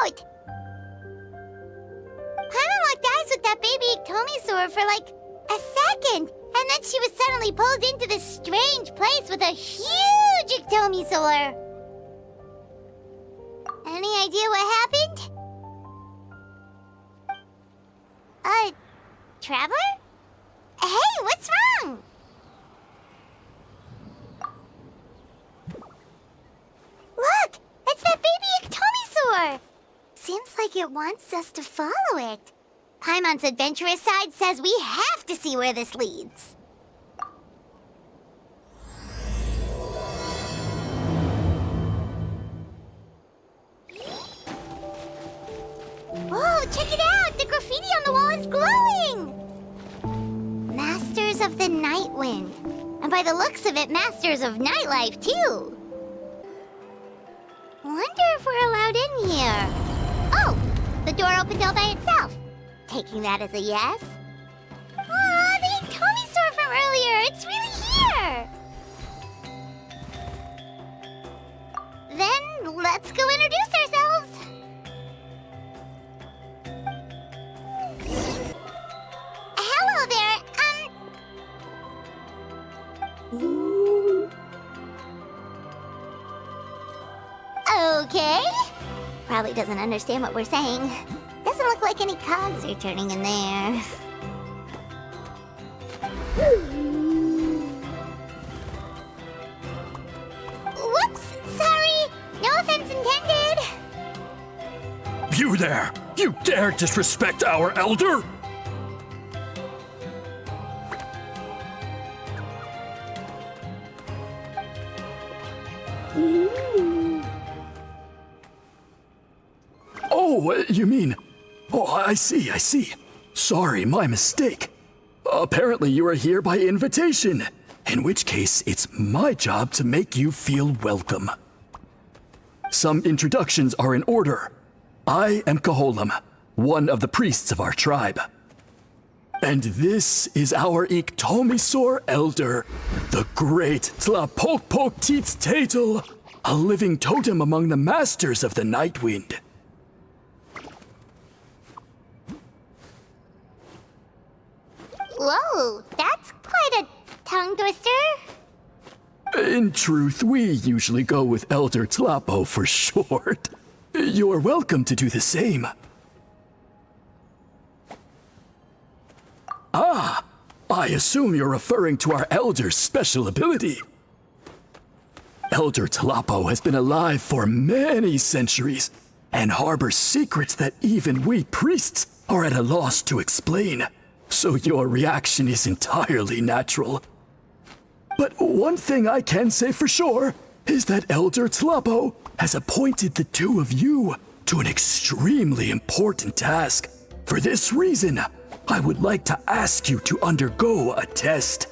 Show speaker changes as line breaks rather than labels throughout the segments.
out! Paimon locked eyes with that baby Iktomisaur for like a second, and then she was suddenly pulled into this strange place with a huge Iktomisaur. Any idea what happened? Traveler? Hey, what's wrong? Look! It's that baby Iktomisaur! Seems like it wants us to follow it. Paimon's adventurous side says we have to see where this leads. Whoa, check it out! The graffiti on the wall is glowing! Masters of the Night Wind. And by the looks of it, masters of nightlife, too. Wonder if we're allowed in here. Oh, the door opened all by itself. Taking that as a yes. Aw, the Iktomisaur from earlier! It's really here! Then, let's go introduce ourselves. Hello there, Okay. Probably doesn't understand what we're saying. Doesn't look like any cogs are turning in there. Whoops! Sorry! No offense intended!
You there! You dare disrespect our elder? Oh, you mean... Oh, I see. Sorry, my mistake. Apparently you are here by invitation, in which case it's my job to make you feel welcome. Some introductions are in order. I am Koholam, one of the priests of our tribe. And this is our Iktomisaur elder, the great Tlapokpokteetstatel, a living totem among the masters of the Night Wind.
Whoa, that's quite a tongue twister.
In truth, we usually go with Elder Tlapo for short. You're welcome to do the same. Ah, I assume you're referring to our Elder's special ability. Elder Tlapo has been alive for many centuries and harbors secrets that even we priests are at a loss to explain. So your reaction is entirely natural. But one thing I can say for sure is that Elder Tlapo has appointed the two of you to an extremely important task. For this reason, I would like to ask you to undergo a test.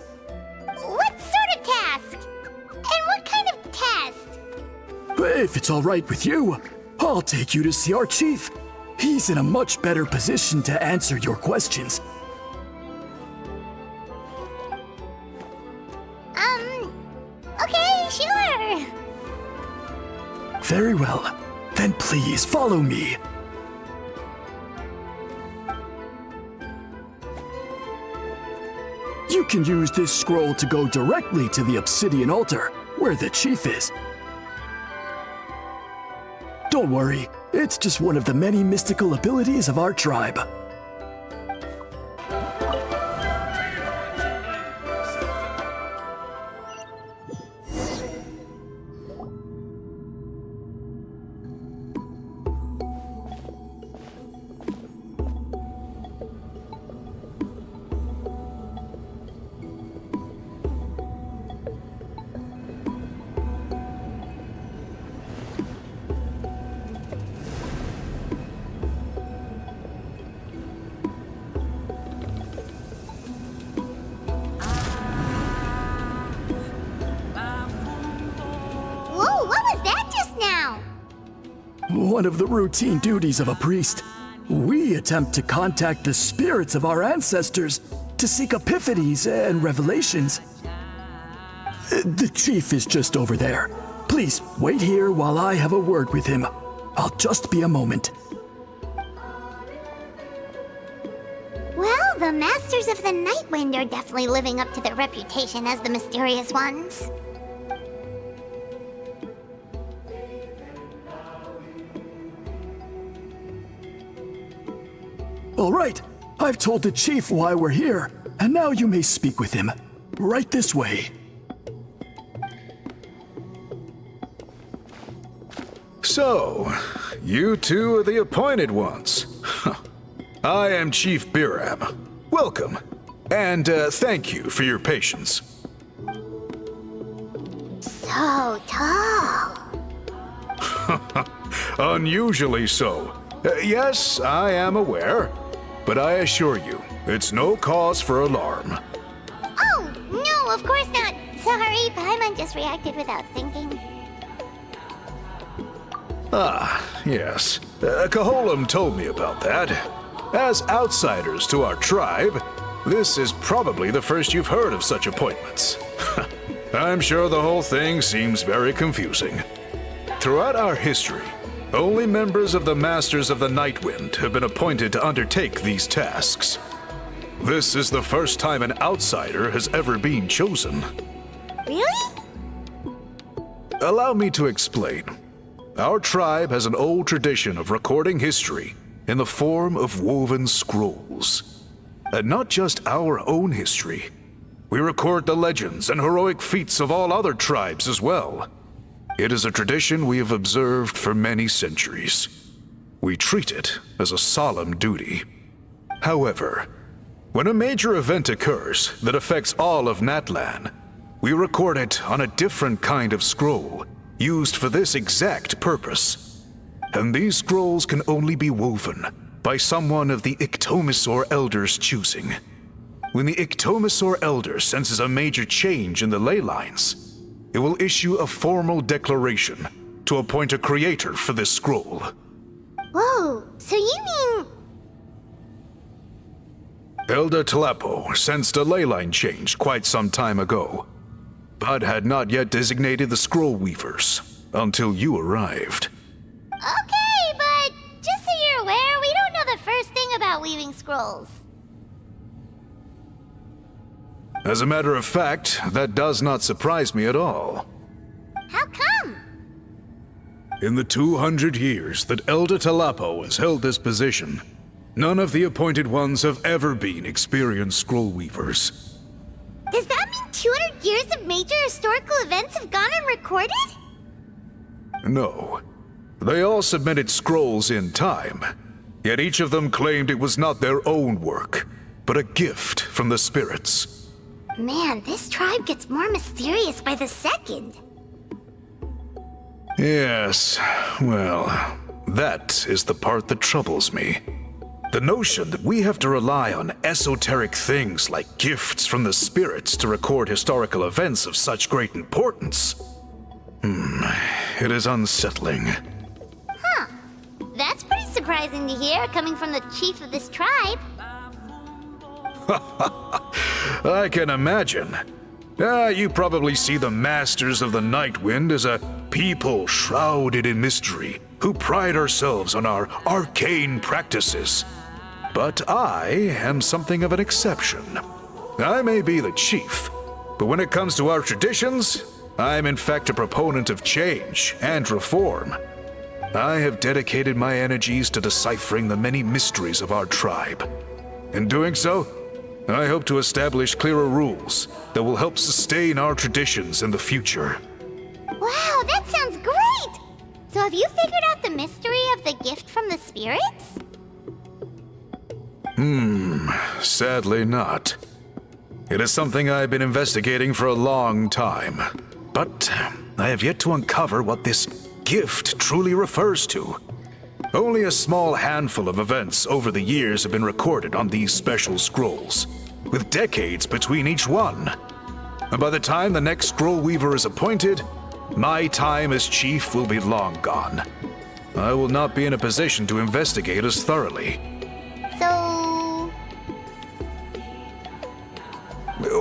What sort of task? And what kind of test?
If it's all right with you, I'll take you to see our chief. He's in a much better position to answer your questions.
Okay, sure.
Very well. Then please follow me. You can use this scroll to go directly to the obsidian altar, where the chief is. Don't worry, it's just one of the many mystical abilities of our tribe. One of the routine duties of a priest. We attempt to contact the spirits of our ancestors to seek epiphanies and revelations. The chief is just over there. Please wait here while I have a word with him. I'll just be a moment.
The Masters of the Nightwind are definitely living up to their reputation as the mysterious ones.
All right, I've told the chief why we're here, and now you may speak with him. Right this way.
So, you two are the appointed ones. I am Chief Biram. Welcome, and thank you for your patience.
So tall.
Unusually so. Yes, I am aware, but I assure you, it's no cause for alarm.
Oh, no, of course not. Sorry, Paimon just reacted without thinking.
Ah, yes. Caholam told me about that. As outsiders to our tribe, this is probably the first you've heard of such appointments. I'm sure the whole thing seems very confusing. Throughout our history, only members of the Masters of the Nightwind have been appointed to undertake these tasks. This is the first time an outsider has ever been chosen.
Really?
Allow me to explain. Our tribe has an old tradition of recording history in the form of woven scrolls. And not just our own history. We record the legends and heroic feats of all other tribes as well. It is a tradition we have observed for many centuries. We treat it as a solemn duty. However, when a major event occurs that affects all of Natlan, we record it on a different kind of scroll, used for this exact purpose. And these scrolls can only be woven by someone of the Ictomisor Elder's choosing. When the Ictomisor Elder senses a major change in the ley lines, it will issue a formal declaration to appoint a creator for this scroll.
Whoa, so you mean...
Elder Talapo sensed a ley line change quite some time ago, but had not yet designated the scroll weavers until you arrived.
Okay, but just so you're aware, we don't know the first thing about weaving scrolls.
As a matter of fact, that does not surprise me at all.
How come?
In the 200 years that Elder Talapo has held this position, none of the appointed ones have ever been experienced scroll weavers.
Does that mean 200 years of major historical events have gone unrecorded?
No. They all submitted scrolls in time, yet each of them claimed it was not their own work, but a gift from the spirits.
Man, this tribe gets more mysterious by the second.
Yes, well, that is the part that troubles me. The notion that we have to rely on esoteric things like gifts from the spirits to record historical events of such great importance. It is unsettling.
Huh. That's pretty surprising to hear, coming from the chief of this tribe.
I can imagine. You probably see the Masters of the Nightwind as a people shrouded in mystery, who pride ourselves on our arcane practices. But I am something of an exception. I may be the chief, but when it comes to our traditions, I am in fact a proponent of change and reform. I have dedicated my energies to deciphering the many mysteries of our tribe. In doing so, I hope to establish clearer rules that will help sustain our traditions in the future.
Wow, that sounds great! So have you figured out the mystery of the gift from the spirits?
Sadly not. It is something I've been investigating for a long time, but I have yet to uncover what this gift truly refers to. Only a small handful of events over the years have been recorded on these special scrolls, with decades between each one. And by the time the next scroll weaver is appointed, my time as chief will be long gone. I will not be in a position to investigate as thoroughly.
So...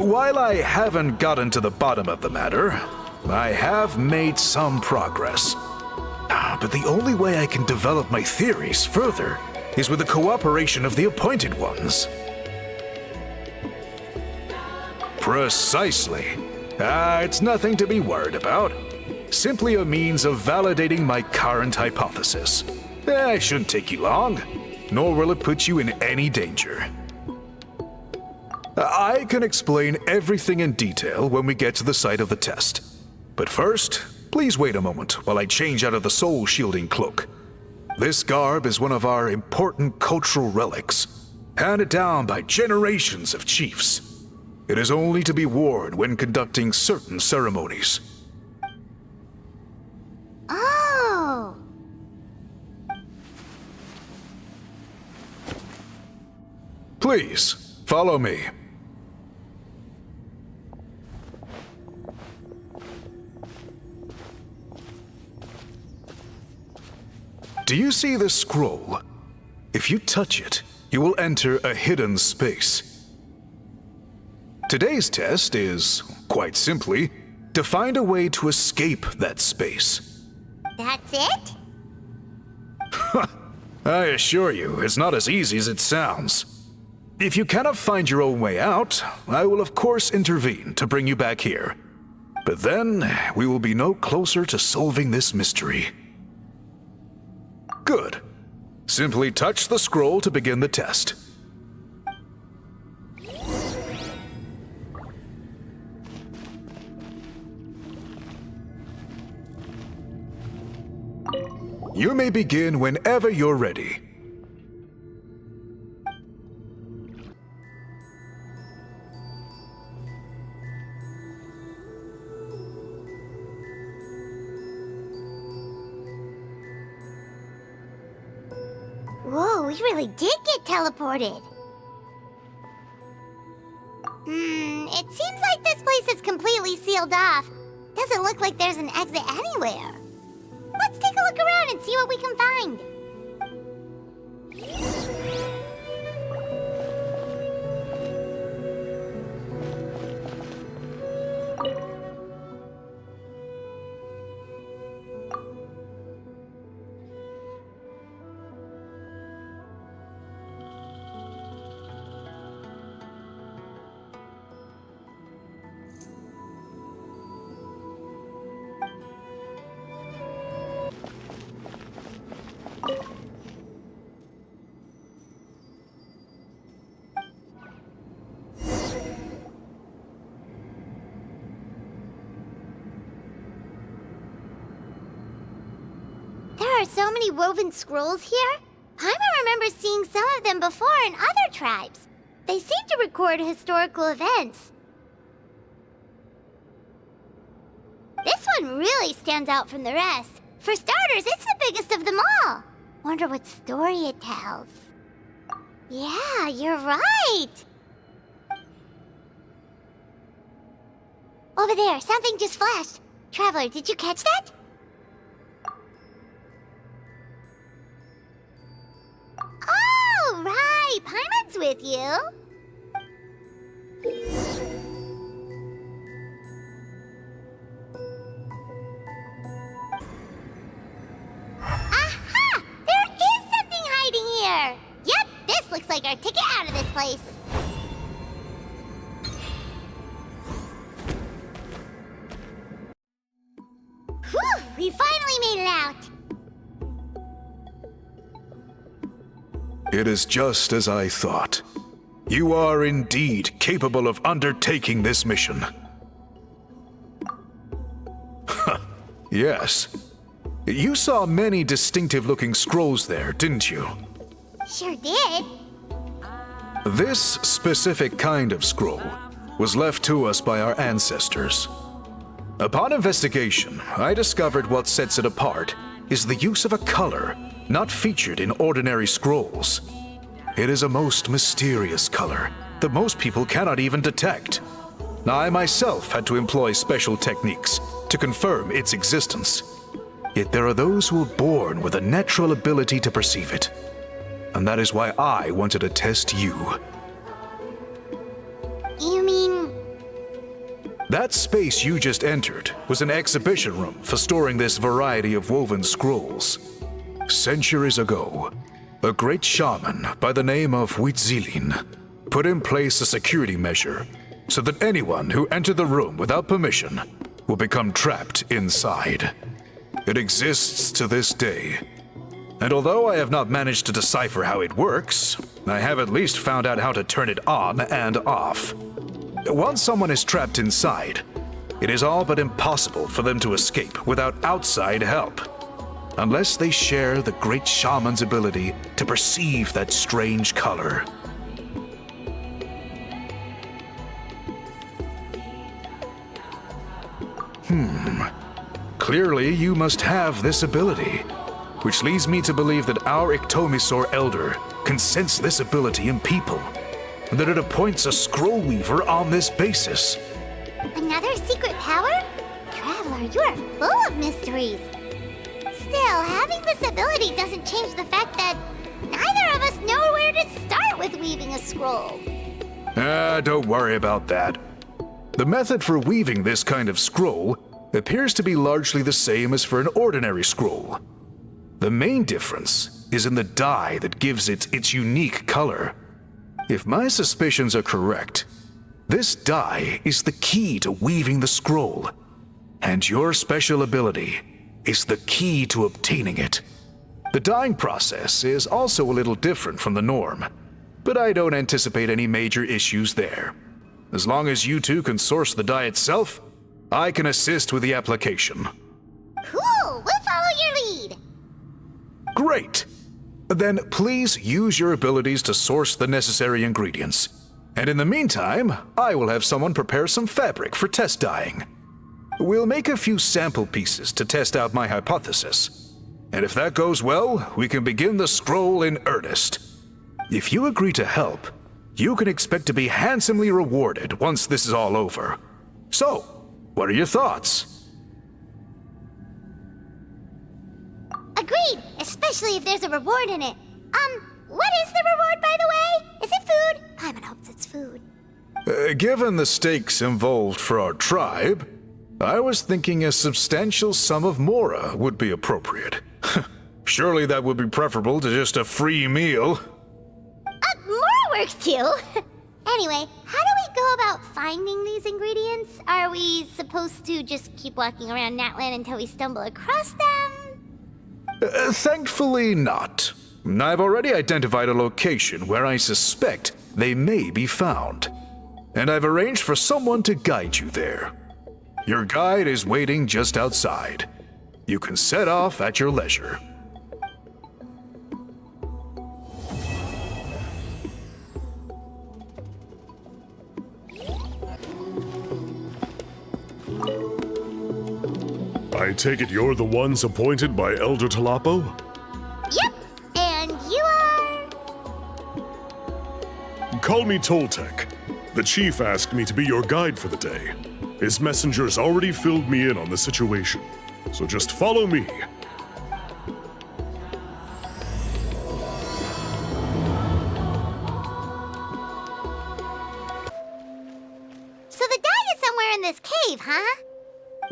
While I haven't gotten to the bottom of the matter, I have made some progress. But the only way I can develop my theories further is with the cooperation of the appointed ones. Precisely. It's nothing to be worried about. Simply a means of validating my current hypothesis. It shouldn't take you long, nor will it put you in any danger. I can explain everything in detail when we get to the site of the test. But first, please wait a moment while I change out of the soul-shielding cloak. This garb is one of our important cultural relics, handed down by generations of chiefs. It is only to be worn when conducting certain ceremonies.
Oh!
Please, follow me. Do you see this scroll? If you touch it, you will enter a hidden space. Today's test is, quite simply, to find a way to escape that space.
That's it?
I assure you, it's not as easy as it sounds. If you cannot find your own way out, I will of course intervene to bring you back here. But then, we will be no closer to solving this mystery. Good. Simply touch the scroll to begin the test. You may begin whenever you're ready.
Whoa, we really did get teleported. It seems like this place is completely sealed off. Doesn't look like there's an exit anywhere. Let's take a look around and see what we can find. There are so many woven scrolls here. Paimon remembers seeing some of them before in other tribes. They seem to record historical events. This one really stands out from the rest. For starters, it's the biggest of them all. Wonder what story it tells. Yeah, you're right. Over there, something just flashed. Traveler, did you catch that? Oh, right. Paimon's with you. Aha! There is something hiding here. Yep, this looks like our ticket out of this place. Whew, we finally made it out.
It is just as I thought. You are indeed capable of undertaking this mission. Yes. You saw many distinctive-looking scrolls there, didn't you?
Sure did.
This specific kind of scroll was left to us by our ancestors. Upon investigation, I discovered what sets it apart is the use of a color not featured in ordinary scrolls. It is a most mysterious color that most people cannot even detect. I myself had to employ special techniques to confirm its existence. Yet there are those who are born with a natural ability to perceive it. And that is why I wanted to test you.
You mean...
That space you just entered was an exhibition room for storing this variety of woven scrolls. Centuries ago, a great shaman by the name of Citlali put in place a security measure so that anyone who entered the room without permission will become trapped inside. It exists to this day. And although I have not managed to decipher how it works, I have at least found out how to turn it on and off. Once someone is trapped inside, it is all but impossible for them to escape without outside help, unless they share the great shaman's ability to perceive that strange color. Clearly you must have this ability, which leads me to believe that our Ictomisaur Elder can sense this ability in people, and that it appoints a scroll weaver on this basis.
Another secret power? Traveler, you are full of mysteries. Still, having this ability doesn't change the fact that neither of us know where to start with weaving a scroll.
Don't worry about that. The method for weaving this kind of scroll appears to be largely the same as for an ordinary scroll. The main difference is in the dye that gives it its unique color. If my suspicions are correct, this dye is the key to weaving the scroll, and your special ability is the key to obtaining it. The dyeing process is also a little different from the norm, but I don't anticipate any major issues there. As long as you two can source the dye itself, I can assist with the application.
Cool, we'll follow your lead.
Great! Then please use your abilities to source the necessary ingredients. And in the meantime, I will have someone prepare some fabric for test dyeing. We'll make a few sample pieces to test out my hypothesis. And if that goes well, we can begin the scroll in earnest. If you agree to help, you can expect to be handsomely rewarded once this is all over. So, what are your thoughts?
Agreed, especially if there's a reward in it. What is the reward, by the way? Is it food? Paimon hopes it's food.
Given the stakes involved for our tribe, I was thinking a substantial sum of mora would be appropriate. Surely that would be preferable to just a free meal.
More works too. Anyway, how do we go about finding these ingredients? Are we supposed to just keep walking around Natlan until we stumble across them?
Thankfully not. I've already identified a location where I suspect they may be found, and I've arranged for someone to guide you there. Your guide is waiting just outside. You can set off at your leisure.
I take it you're the ones appointed by Elder Talapo?
Yep, and you are...
Call me Toltec. The chief asked me to be your guide for the day. His messengers already filled me in on the situation, so just follow me.
So the dye is somewhere in this cave, huh?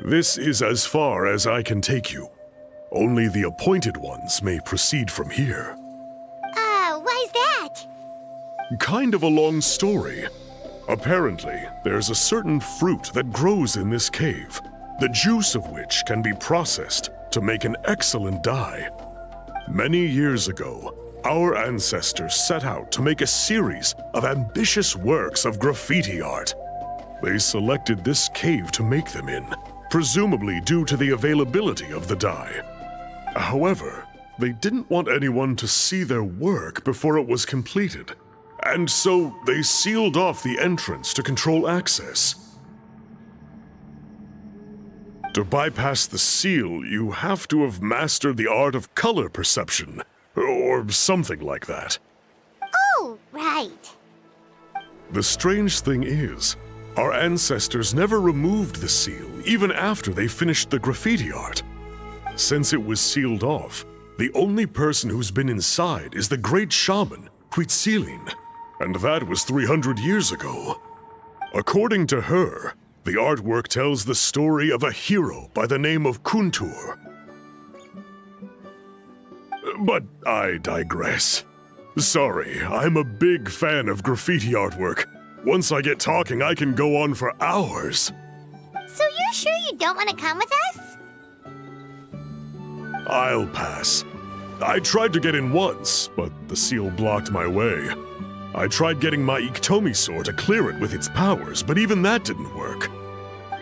This is as far as I can take you. Only the appointed ones may proceed from here.
Why's that?
Kind of a long story. Apparently, there's a certain fruit that grows in this cave, the juice of which can be processed to make an excellent dye. Many years ago, our ancestors set out to make a series of ambitious works of graffiti art. They selected this cave to make them in, presumably due to the availability of the dye. However, they didn't want anyone to see their work before it was completed, and so they sealed off the entrance to control access. To bypass the seal, you have to have mastered the art of color perception, or something like that.
Oh, right.
The strange thing is, our ancestors never removed the seal, even after they finished the graffiti art. Since it was sealed off, the only person who's been inside is the great shaman, Citlali, and that was 300 years ago. According to her, the artwork tells the story of a hero by the name of Kuntur. But I digress. Sorry, I'm a big fan of graffiti artwork, Once I get talking, I can go on for hours.
So you're sure you don't want to come with us?
I'll pass. I tried to get in once, but the seal blocked my way. I tried getting my Iktomi to clear it with its powers, but even that didn't work.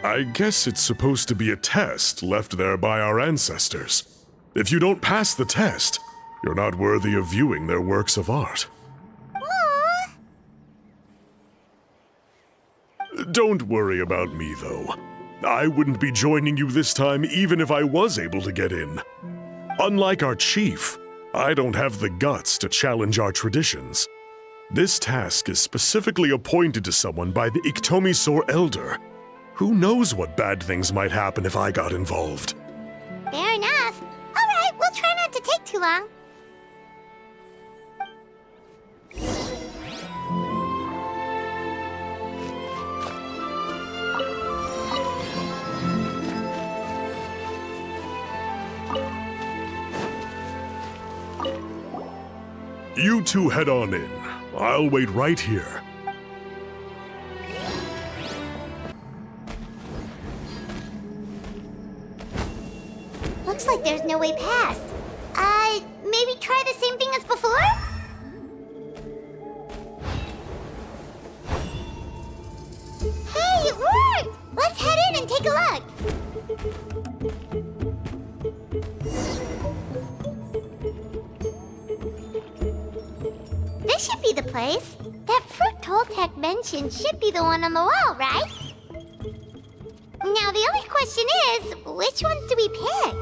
I guess it's supposed to be a test left there by our ancestors. If you don't pass the test, you're not worthy of viewing their works of art.
Aww.
Don't worry about me, though. I wouldn't be joining you this time even if I was able to get in. Unlike our chief, I don't have the guts to challenge our traditions. This task is specifically appointed to someone by the Iktomi Elder. Who knows what bad things might happen if I got involved?
Fair enough. All right, we'll try not to take too long.
You two head on in. I'll wait right here.
Looks like there's no way past. Maybe try the same thing as before? Hey, it worked! Let's head in and take a look. This should be the place. That fruit Toltec mentioned should be the one on the wall, right? Now the only question is, which ones do we pick?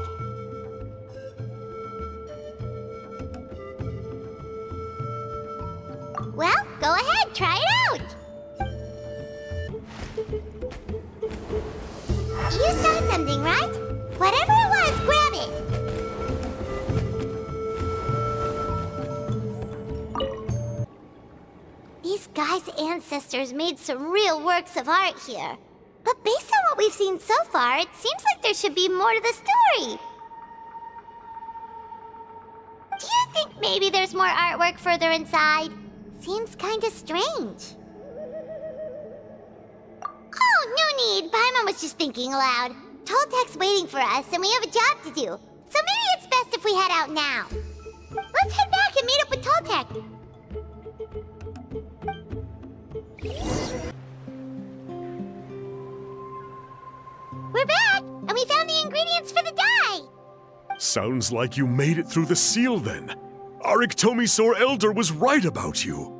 Well, go ahead, try it out! You saw something, right? Whatever it was, grab it! These guys' ancestors made some real works of art here. But based on what we've seen so far, it seems like there should be more to the story. Do you think maybe there's more artwork further inside? Seems kinda strange. Oh, no need. Paimon was just thinking aloud. Toltec's waiting for us, and we have a job to do. So maybe it's best if we head out now. Let's head back and meet up with Toltec. We're back, and we found the ingredients for the dye.
Sounds like you made it through the seal then. Our Iktomi Elder was right about you.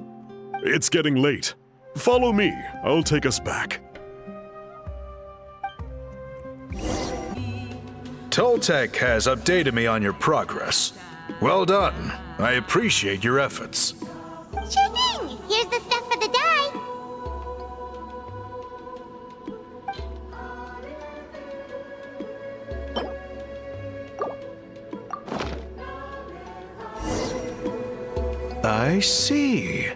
It's getting late. Follow me. I'll take us back.
Toltec has updated me on your progress. Well done. I appreciate your efforts.
Sure thing. Here's the stuff for the dye.
I see.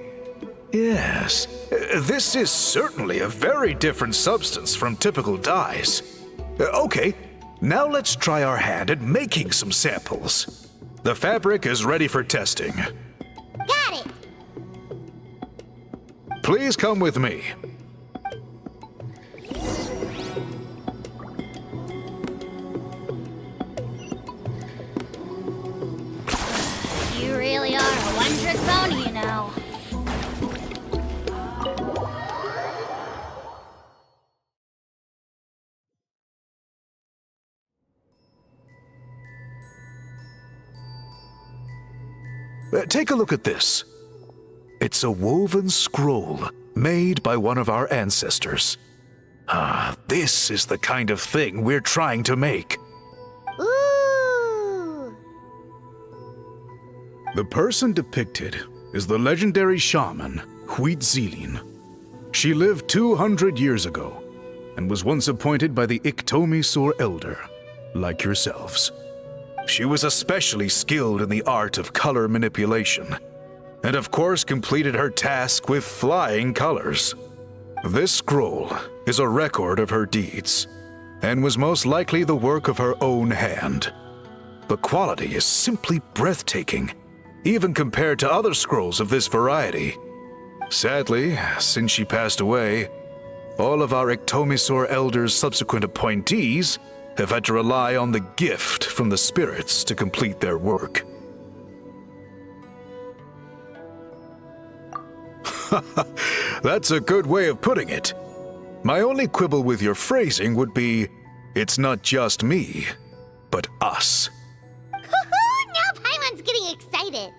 Yes. This is certainly a very different substance from typical dyes. Okay, now let's try our hand at making some samples. The fabric is ready for testing.
Got it.
Please come with me.
You really are a one-trick pony, you know.
Take a look at this. It's a woven scroll made by one of our ancestors. This is the kind of thing we're trying to make.
Ooh.
The person depicted is the legendary shaman, Huitzilin. She lived 200 years ago and was once appointed by the Iktomi Elder, like yourselves. She was especially skilled in the art of color manipulation, and of course completed her task with flying colors. This scroll is a record of her deeds, and was most likely the work of her own hand. The quality is simply breathtaking, even compared to other scrolls of this variety. Sadly, since she passed away, all of our Ictomisaur Elders' subsequent appointees have had to rely on the gift from the spirits to complete their work. That's a good way of putting it. My only quibble with your phrasing would be, it's not just me, but us.
Now Paimon's getting excited.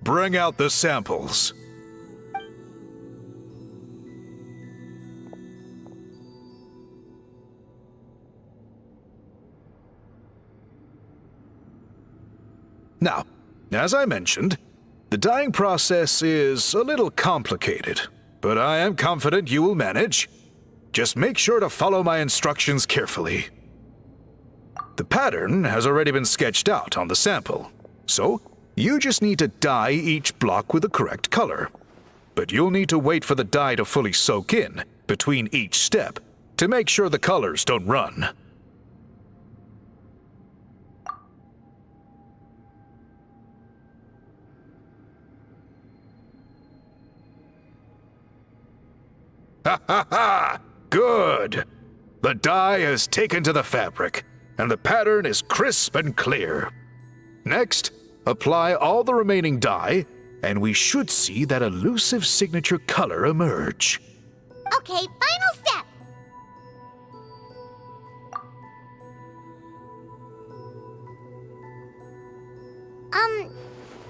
Bring out the samples. Now, as I mentioned, the dyeing process is a little complicated, but I am confident you will manage. Just make sure to follow my instructions carefully. The pattern has already been sketched out on the sample, so you just need to dye each block with the correct color. But you'll need to wait for the dye to fully soak in between each step to make sure the colors don't run. Ha ha ha! Good! The dye has taken to the fabric, and the pattern is crisp and clear. Next, apply all the remaining dye, and we should see that elusive signature color emerge.
Okay, final step.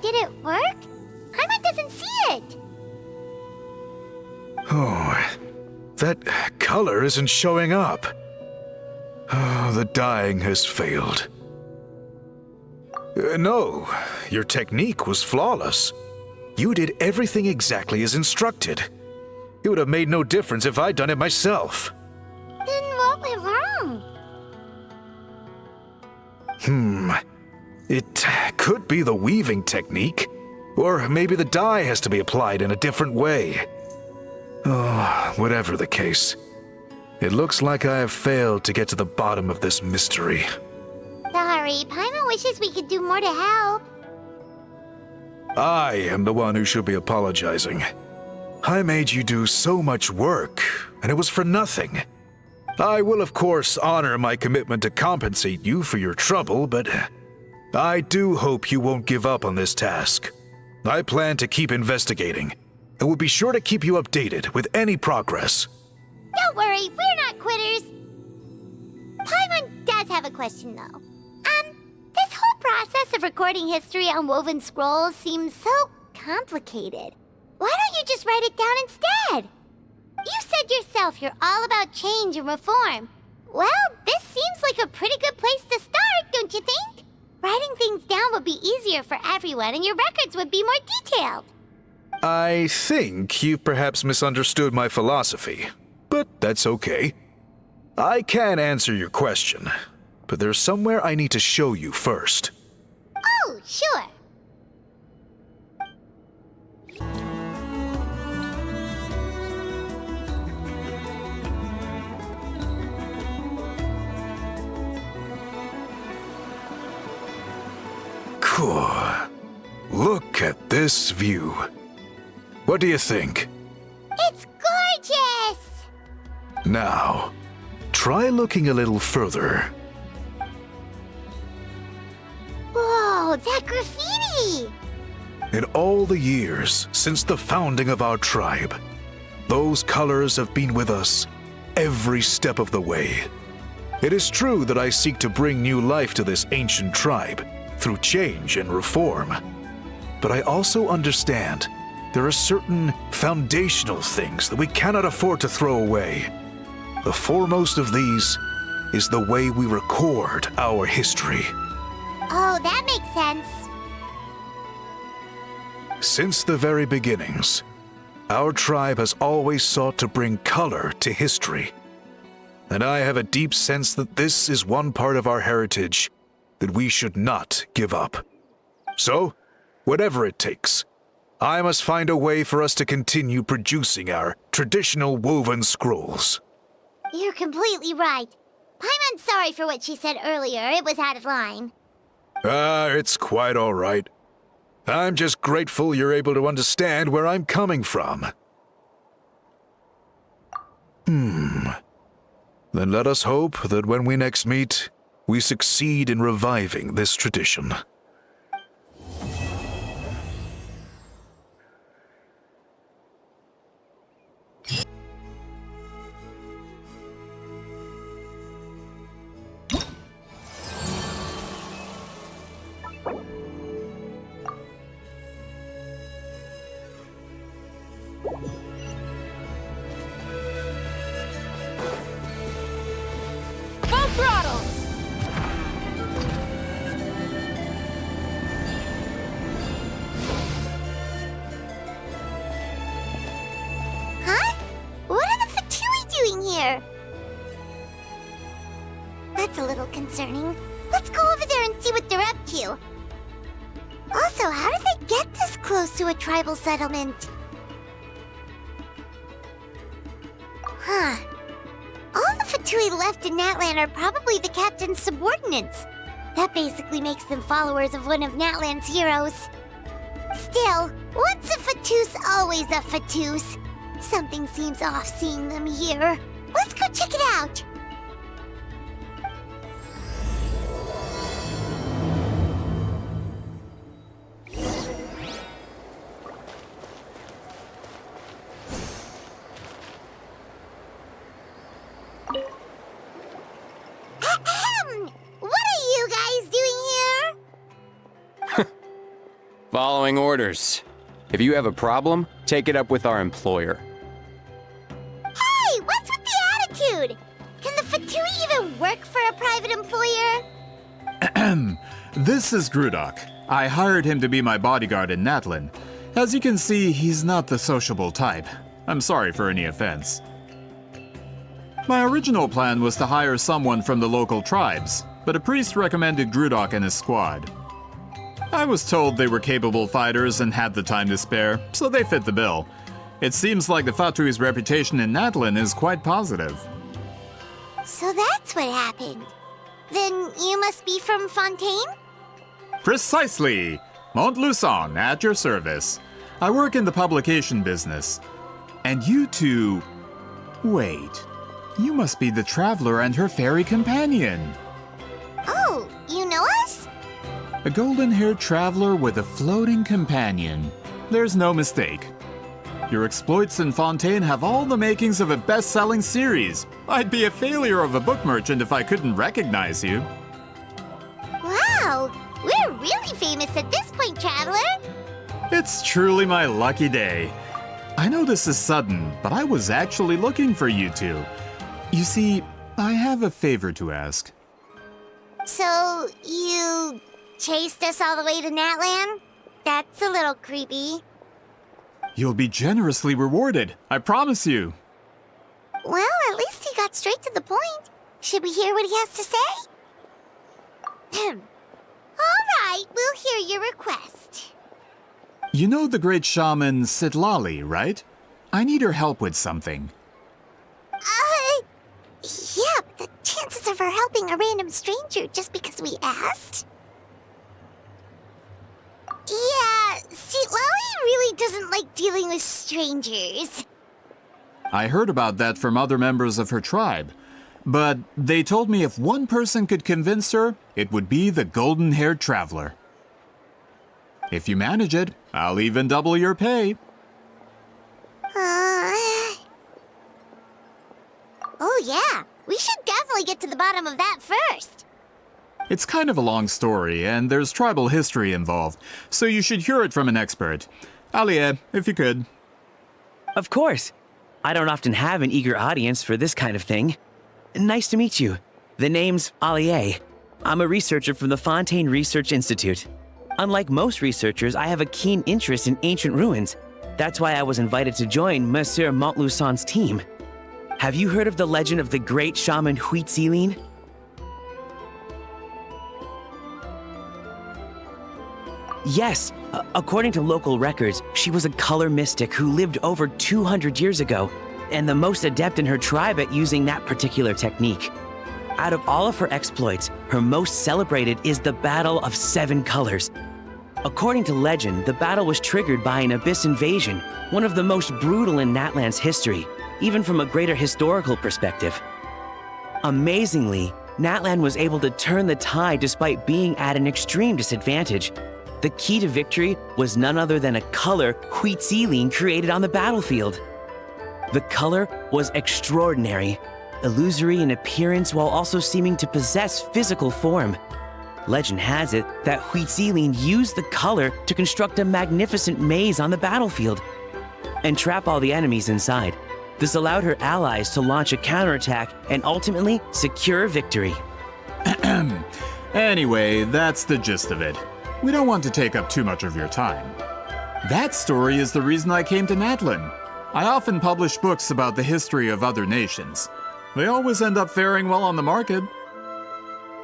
Did it work? Paimon doesn't see it.
Oh, that color isn't showing up. Oh, the dyeing has failed. No, your technique was flawless. You did everything exactly as instructed. It would have made no difference if I'd done it myself.
Then what went wrong?
It could be the weaving technique, or maybe the dye has to be applied in a different way. Oh, whatever the case, it looks like I have failed to get to the bottom of this mystery.
Sorry, Paimon wishes we could do more to help.
I am the one who should be apologizing. I made you do so much work, and it was for nothing. I will, of course, honor my commitment to compensate you for your trouble, but I do hope you won't give up on this task. I plan to keep investigating, and will be sure to keep you updated with any progress.
Don't worry, we're not quitters. Paimon does have a question, though. This whole process of recording history on woven scrolls seems so complicated. Why don't you just write it down instead? You said yourself you're all about change and reform. Well, this seems like a pretty good place to start, don't you think? Writing things down would be easier for everyone, and your records would be more detailed.
I think you perhaps misunderstood my philosophy, but that's okay. I can answer your question, but there's somewhere I need to show you first.
Oh, sure.
Cool. Look at this view. What do you think?
It's gorgeous!
Now, try looking a little further.
Whoa, that graffiti!
In all the years since the founding of our tribe, those colors have been with us every step of the way. It is true that I seek to bring new life to this ancient tribe through change and reform. But I also understand there are certain foundational things that we cannot afford to throw away. The foremost of these is the way we record our history.
Oh, that makes sense.
Since the very beginnings, our tribe has always sought to bring color to history. And I have a deep sense that this is one part of our heritage that we should not give up. So, whatever it takes, I must find a way for us to continue producing our traditional woven scrolls.
You're completely right. Paimon's sorry for what she said earlier. It was out of line.
It's quite all right. I'm just grateful you're able to understand where I'm coming from. Then let us hope that when we next meet, we succeed in reviving this tradition.
Full throttle!
Huh? What are the Fatui doing here? That's a little concerning. Let's go over there and see what they're up to. Also, how did they get this close to a tribal settlement? Huh. All the Fatui left in Natlan are probably the captain's subordinates. That basically makes them followers of one of Natlan's heroes. Still, once a Fatus, always a Fatus. Something seems off seeing them here. Let's go check it out. Ahem! What are you guys doing here?
Following orders. If you have a problem, take it up with our employer.
Hey, what's with the attitude? Can the Fatui even work for a private employer?
This is Grudok. I hired him to be my bodyguard in Natlan. As you can see, he's not the sociable type. I'm sorry for any offense. My original plan was to hire someone from the local tribes, but a priest recommended Grudok and his squad. I was told they were capable fighters and had the time to spare, so they fit the bill. It seems like the Fatui's reputation in Natlan is quite positive.
So that's what happened. Then you must be from Fontaine?
Precisely! Montluçon, at your service. I work in the publication business. And you two... Wait. You must be the traveler and her fairy companion.
Oh, you know us?
A golden-haired traveler with a floating companion. There's no mistake. Your exploits in Fontaine have all the makings of a best-selling series. I'd be a failure of a book merchant if I couldn't recognize you.
Wow, we're really famous at this point, traveler.
It's truly my lucky day. I know this is sudden, but I was actually looking for you two. You see, I have a favor to ask.
So, you chased us all the way to Natlan? That's a little creepy.
You'll be generously rewarded, I promise you.
Well, at least he got straight to the point. Should we hear what he has to say? All right, we'll hear your request.
You know the great shaman Citlali, right? I need her help with something.
Yeah, but the chances of her helping a random stranger just because we asked? Yeah, Citlali really doesn't like dealing with strangers.
I heard about that from other members of her tribe. But they told me if one person could convince her, it would be the golden-haired traveler. If you manage it, I'll even double your pay.
Oh yeah, we should definitely get to the bottom of that first.
It's kind of a long story, and there's tribal history involved, so you should hear it from an expert. Alie, if you could.
Of course. I don't often have an eager audience for this kind of thing. Nice to meet you. The name's Alie. I'm a researcher from the Fontaine Research Institute. Unlike most researchers, I have a keen interest in ancient ruins. That's why I was invited to join Monsieur Montluçon's team. Have you heard of the legend of the great shaman Citlali? Yes, according to local records, she was a color mystic who lived over 200 years ago, and the most adept in her tribe at using that particular technique. Out of all of her exploits, her most celebrated is the Battle of Seven Colors. According to legend, the battle was triggered by an abyss invasion, one of the most brutal in Natlan's history, even from a greater historical perspective. Amazingly, Natlan was able to turn the tide despite being at an extreme disadvantage. The key to victory was none other than a color Citlali created on the battlefield. The color was extraordinary, illusory in appearance while also seeming to possess physical form. Legend has it that Citlali used the color to construct a magnificent maze on the battlefield and trap all the enemies inside. This allowed her allies to launch a counterattack and ultimately secure victory.
Anyway, that's the gist of it. We don't want to take up too much of your time. That story is the reason I came to Natlan. I often publish books about the history of other nations. They always end up faring well on the market.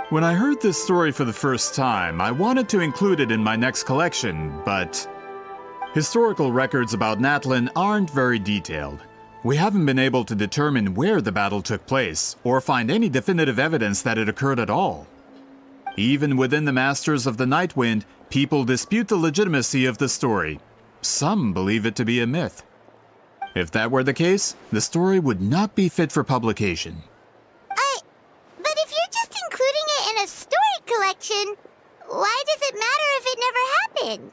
When I heard this story for the first time, I wanted to include it in my next collection, but historical records about Natlan aren't very detailed. We haven't been able to determine where the battle took place, or find any definitive evidence that it occurred at all. Even within the Masters of the Nightwind, people dispute the legitimacy of the story. Some believe it to be a myth. If that were the case, the story would not be fit for publication.
But if you're just including it in a story collection, why does it matter if it never happened?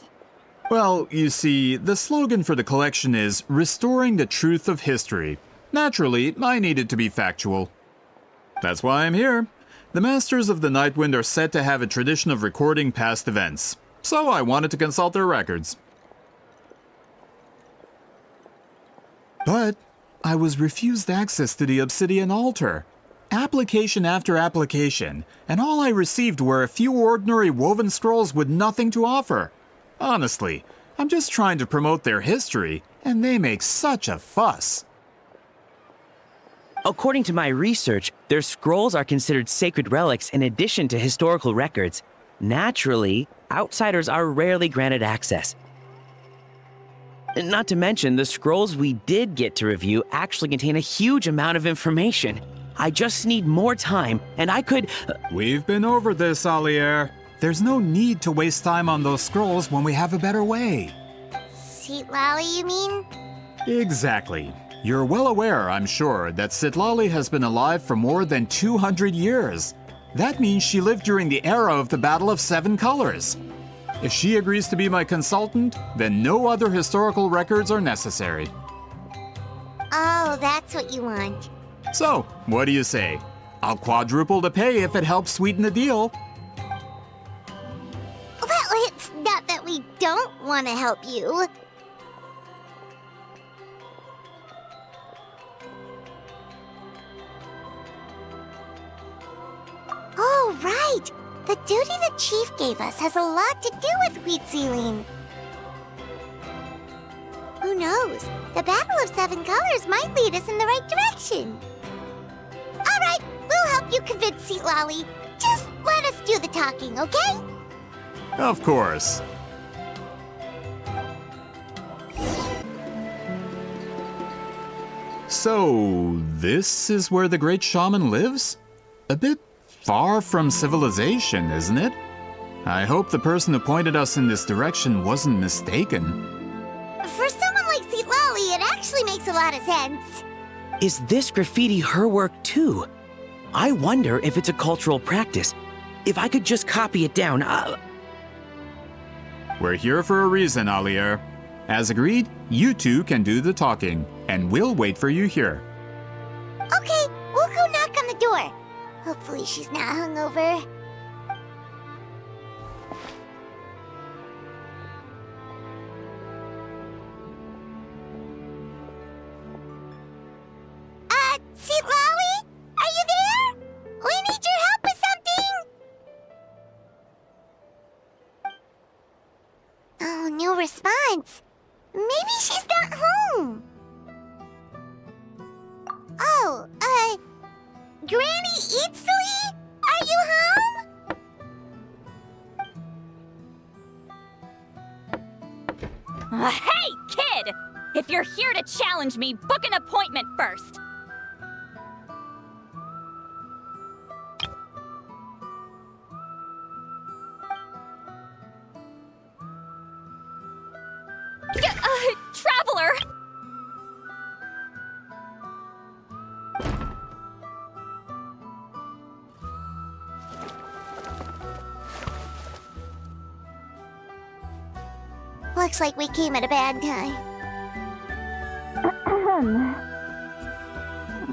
Well, you see, the slogan for the collection is Restoring the Truth of History. Naturally, I needed to be factual. That's why I'm here. The Masters of the Nightwind are said to have a tradition of recording past events, so I wanted to consult their records. But I was refused access to the Obsidian Altar. Application after application, and all I received were a few ordinary woven scrolls with nothing to offer. Honestly, I'm just trying to promote their history, and they make such a fuss.
According to my research, their scrolls are considered sacred relics in addition to historical records. Naturally, outsiders are rarely granted access. Not to mention, the scrolls we did get to review actually contain a huge amount of information. I just need more time, and I could...
We've been over this, Alier. There's no need to waste time on those scrolls when we have a better way.
Citlali, you mean?
Exactly. You're well aware, I'm sure, that Citlali has been alive for more than 200 years. That means she lived during the era of the Battle of Seven Colors. If she agrees to be my consultant, then no other historical records are necessary.
Oh, that's what you want.
So, what do you say? I'll quadruple the pay if it helps sweeten the deal.
Well, it's not that we don't want to help you. Oh, right! The duty the chief gave us has a lot to do with Citlali. Who knows? The Battle of Seven Colors might lead us in the right direction. All right, we'll help you convince Citlali. Just let us do the talking, okay?
Of course. So, this is where the great shaman lives? A bit far from civilization, isn't it? I hope the person who pointed us in this direction wasn't mistaken.
For someone like Citlali, it actually makes a lot of sense.
Is this graffiti her work too? I wonder if it's a cultural practice. If I could just copy it down,
We're here for a reason, Alier. As agreed, you two can do the talking, and we'll wait for you here.
Okay, we'll go knock on the door. Hopefully she's not hungover. Citlali? Are you there? We need your help with something! Oh, no response. Maybe she's not home. Oh, Granny Citlali? Are you home?
Hey, kid! If you're here to challenge me, book an appointment first.
Looks like we came at a bad time.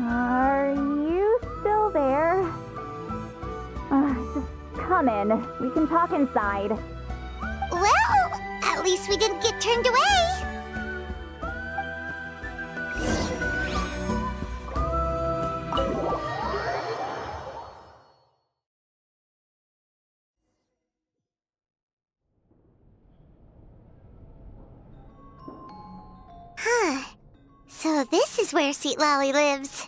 Are you still there? Just come in. We can talk inside.
Well, at least we didn't get turned away. Huh. So this is where Citlali lives.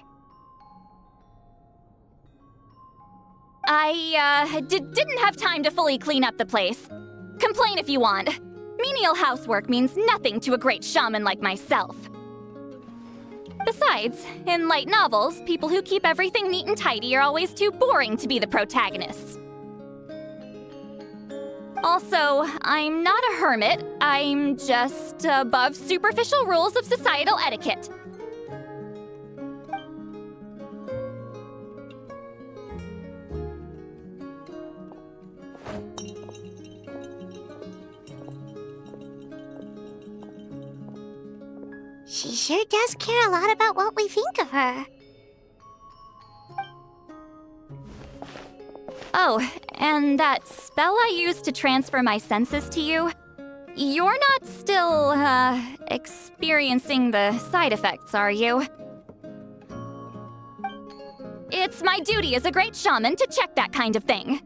I didn't have time to fully clean up the place. Complain if you want. Menial housework means nothing to a great shaman like myself. Besides, in light novels, people who keep everything neat and tidy are always too boring to be the protagonists. Also, I'm not a hermit. I'm just above superficial rules of societal etiquette.
She sure does care a lot about what we think of her.
Oh, and that spell I used to transfer my senses to you? You're not still, experiencing the side effects, are you? It's my duty as a great shaman to check that kind of thing.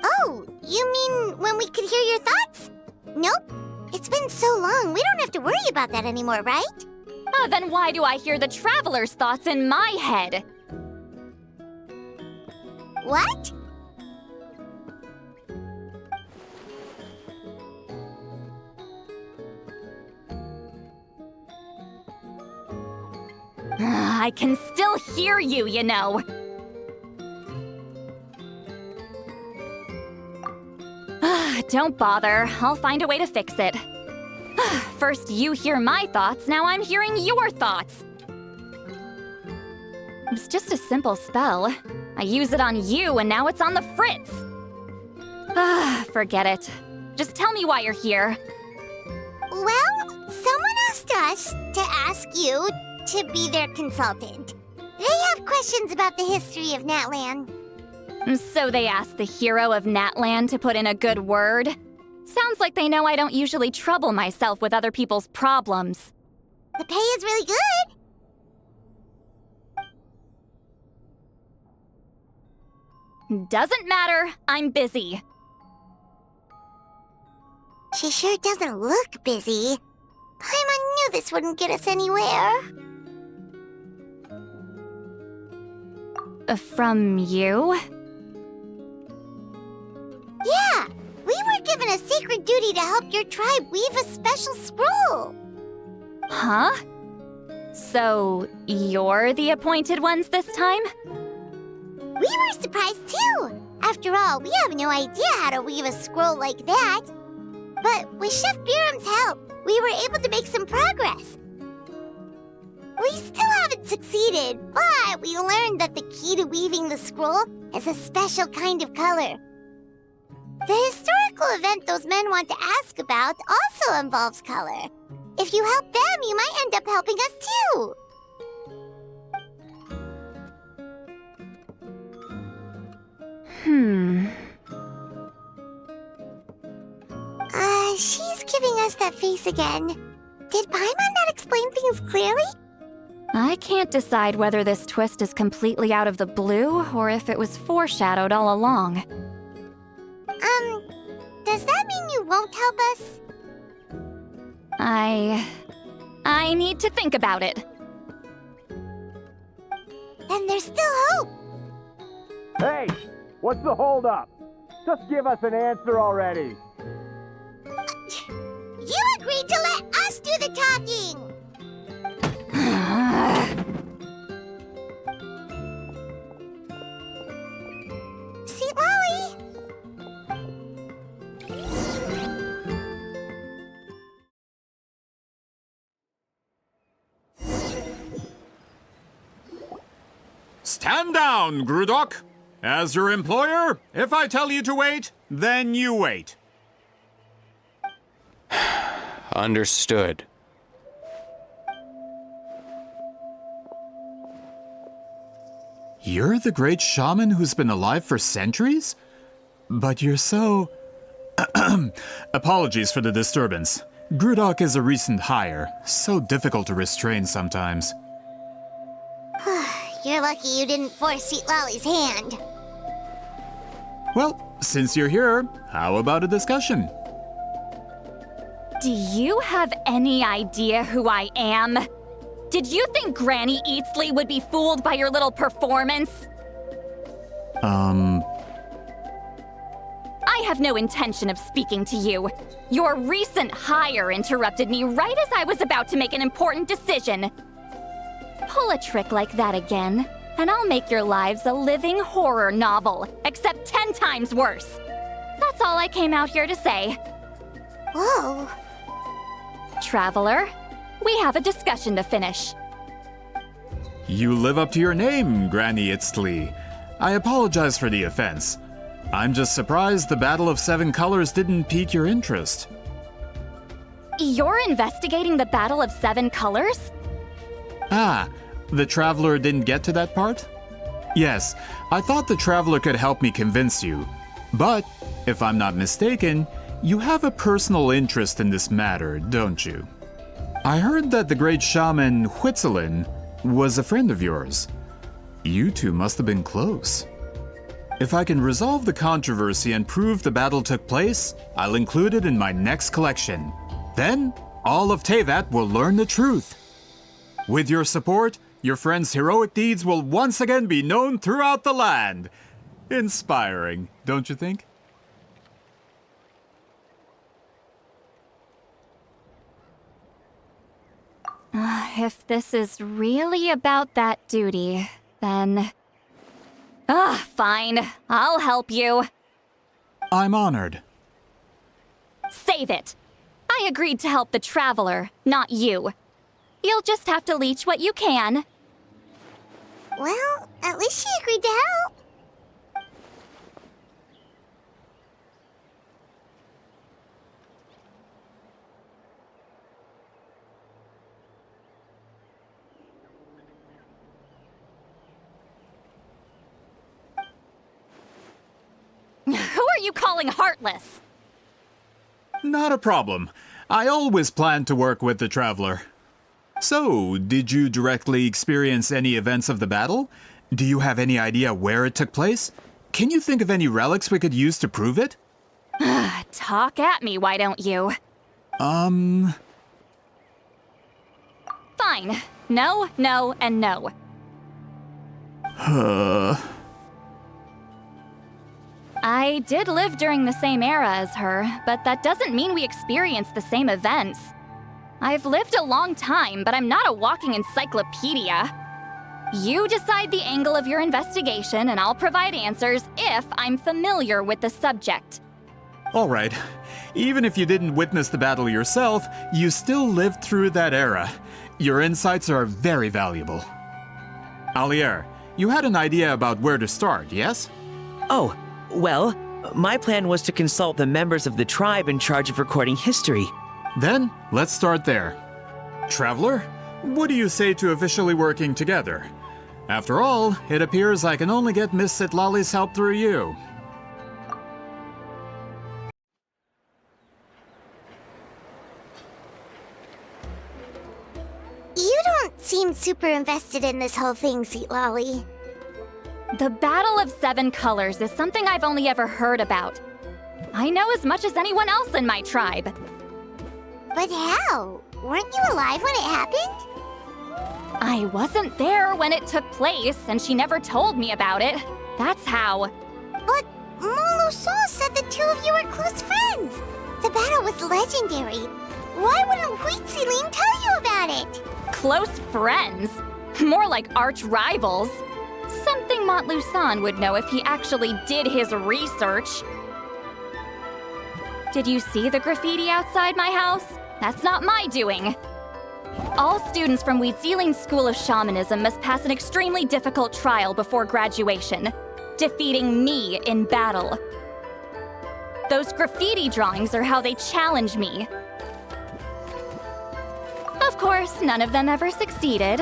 Oh, you mean when we could hear your thoughts? Nope. It's been so long, we don't have to worry about that anymore, right?
Then why do I hear the traveler's thoughts in my head?
What?
I can still hear you, you know. Don't bother. I'll find a way to fix it. First you hear my thoughts, now I'm hearing your thoughts. It was just a simple spell. I use it on you, and now it's on the Fritz. Forget it. Just tell me why you're here.
Well, someone asked us to ask you to be their consultant. They have questions about the history of Natlan.
So they asked the hero of Natlan to put in a good word? Sounds like they know I don't usually trouble myself with other people's problems.
The pay is really good.
Doesn't matter. I'm busy.
She sure doesn't look busy. Paimon knew this wouldn't get us anywhere.
From you?
Yeah, we were given a sacred duty to help your tribe weave a special scroll.
Huh? So, you're the appointed ones this time?
We were surprised too. After all, we have no idea how to weave a scroll like that. But with Chef Biram's help, we were able to make some progress. We still haven't succeeded, but we learned that the key to weaving the scroll is a special kind of color. The historical event those men want to ask about also involves color. If you help them, you might end up helping us too. She's giving us that face again. Did Paimon not explain things clearly?
I can't decide whether this twist is completely out of the blue or if it was foreshadowed all along.
Does that mean you won't help us?
I need to think about it.
Then there's still hope.
Hey, what's the holdup? Just give us an answer already.
You agreed to let us do the talking! Citlali!
Stand down, Grudok. As your employer, if I tell you to wait, then you wait.
Understood.
You're the great shaman who's been alive for centuries? But you're so... Apologies for the disturbance. Grudok is a recent hire, so difficult to restrain sometimes.
You're lucky you didn't force Citlali's hand.
Well, since you're here, how about a discussion?
Do you have any idea who I am? Did you think Granny Eatsley would be fooled by your little performance? I have no intention of speaking to you. Your recent hire interrupted me right as I was about to make an important decision. Pull a trick like that again, and I'll make your lives a living horror novel, except 10 times worse. That's all I came out here to say.
Whoa.
Traveler, we have a discussion to finish.
You live up to your name, Granny Itztli. I apologize for the offense. I'm just surprised the Battle of Seven Colors didn't pique your interest.
You're investigating the Battle of Seven Colors?
Ah, the Traveler didn't get to that part? Yes, I thought the Traveler could help me convince you. But, if I'm not mistaken, you have a personal interest in this matter, don't you? I heard that the great shaman Huitzilin was a friend of yours. You two must have been close. If I can resolve the controversy and prove the battle took place, I'll include it in my next collection. Then, all of Teyvat will learn the truth. With your support, your friend's heroic deeds will once again be known throughout the land. Inspiring, don't you think?
If this is really about that duty, then... fine. I'll help you.
I'm honored.
Save it. I agreed to help the Traveler, not you. You'll just have to leech what you can.
Well, at least she agreed to help.
Who are you calling heartless?
Not a problem. I always plan to work with the Traveler. So, did you directly experience any events of the battle? Do you have any idea where it took place? Can you think of any relics we could use to prove it?
Talk at me, why don't you? Fine. No, no, and no. I did live during the same era as her, but that doesn't mean we experienced the same events. I've lived a long time, but I'm not a walking encyclopedia. You decide the angle of your investigation, and I'll provide answers if I'm familiar with the subject.
All right. Even if you didn't witness the battle yourself, you still lived through that era. Your insights are very valuable. Alier, you had an idea about where to start, yes?
Oh, well, my plan was to consult the members of the tribe in charge of recording history.
Then, let's start there. Traveler, what do you say to officially working together? After all, it appears I can only get Miss Citlali's help through you.
You don't seem super invested in this whole thing, Citlali.
The Battle of Seven Colors is something I've only ever heard about. I know as much as anyone else in my tribe.
But how? Weren't you alive when it happened?
I wasn't there when it took place, and she never told me about it. That's how.
But Moluso said the two of you were close friends. The battle was legendary. Why wouldn't Huitzilin tell you about it?
Close friends? More like arch rivals. Something Montluçon would know if he actually did his research. Did you see the graffiti outside my house? That's not my doing. All students from Huitzilin's School of Shamanism must pass an extremely difficult trial before graduation, defeating me in battle. Those graffiti drawings are how they challenge me. course, none of them ever succeeded.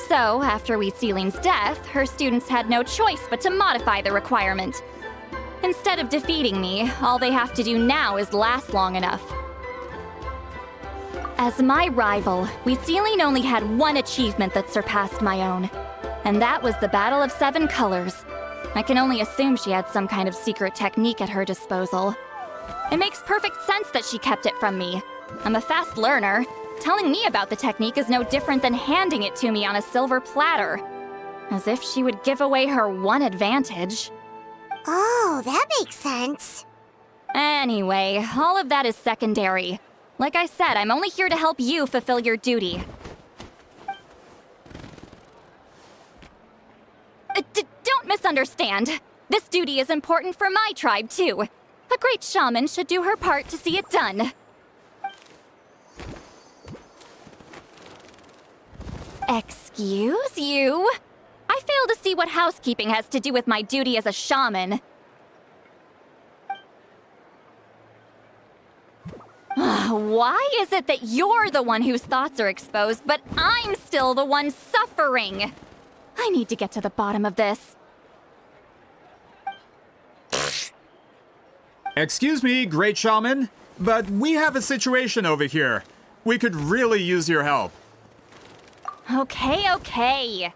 So, after Citlali's death, her students had no choice but to modify the requirement. Instead of defeating me, all they have to do now is last long enough. As my rival, Citlali only had one achievement that surpassed my own, and that was the Battle of 7 Colors. I can only assume she had some kind of secret technique at her disposal. It makes perfect sense that she kept it from me. I'm a fast learner. Telling me about the technique is no different than handing it to me on a silver platter. As if she would give away her one advantage.
Oh, that makes sense.
Anyway, all of that is secondary. Like I said, I'm only here to help you fulfill your duty. Don't misunderstand. This duty is important for my tribe, too. A great shaman should do her part to see it done. Excuse you? I fail to see what housekeeping has to do with my duty as a shaman. Why is it that you're the one whose thoughts are exposed, but I'm still the one suffering? I need to get to the bottom of this.
Excuse me, great shaman, but we have a situation over here. We could really use your help.
Okay.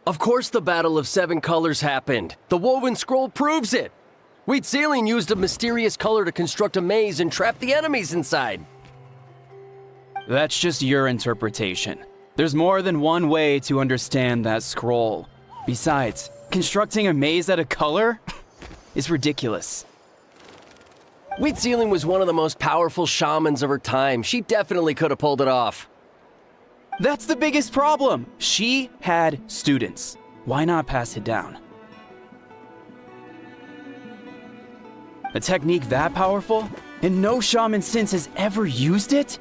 Of course the Battle of 7 Colors happened. The woven scroll proves it. Citlali used a mysterious color to construct a maze and trap the enemies inside.
That's just your interpretation. There's more than one way to understand that scroll. Besides, constructing a maze out of color is ridiculous.
Citlali was one of the most powerful shamans of her time. She definitely could have pulled it off.
That's the biggest problem. She had students. Why not pass it down? A technique that powerful? And no shaman since has ever used it?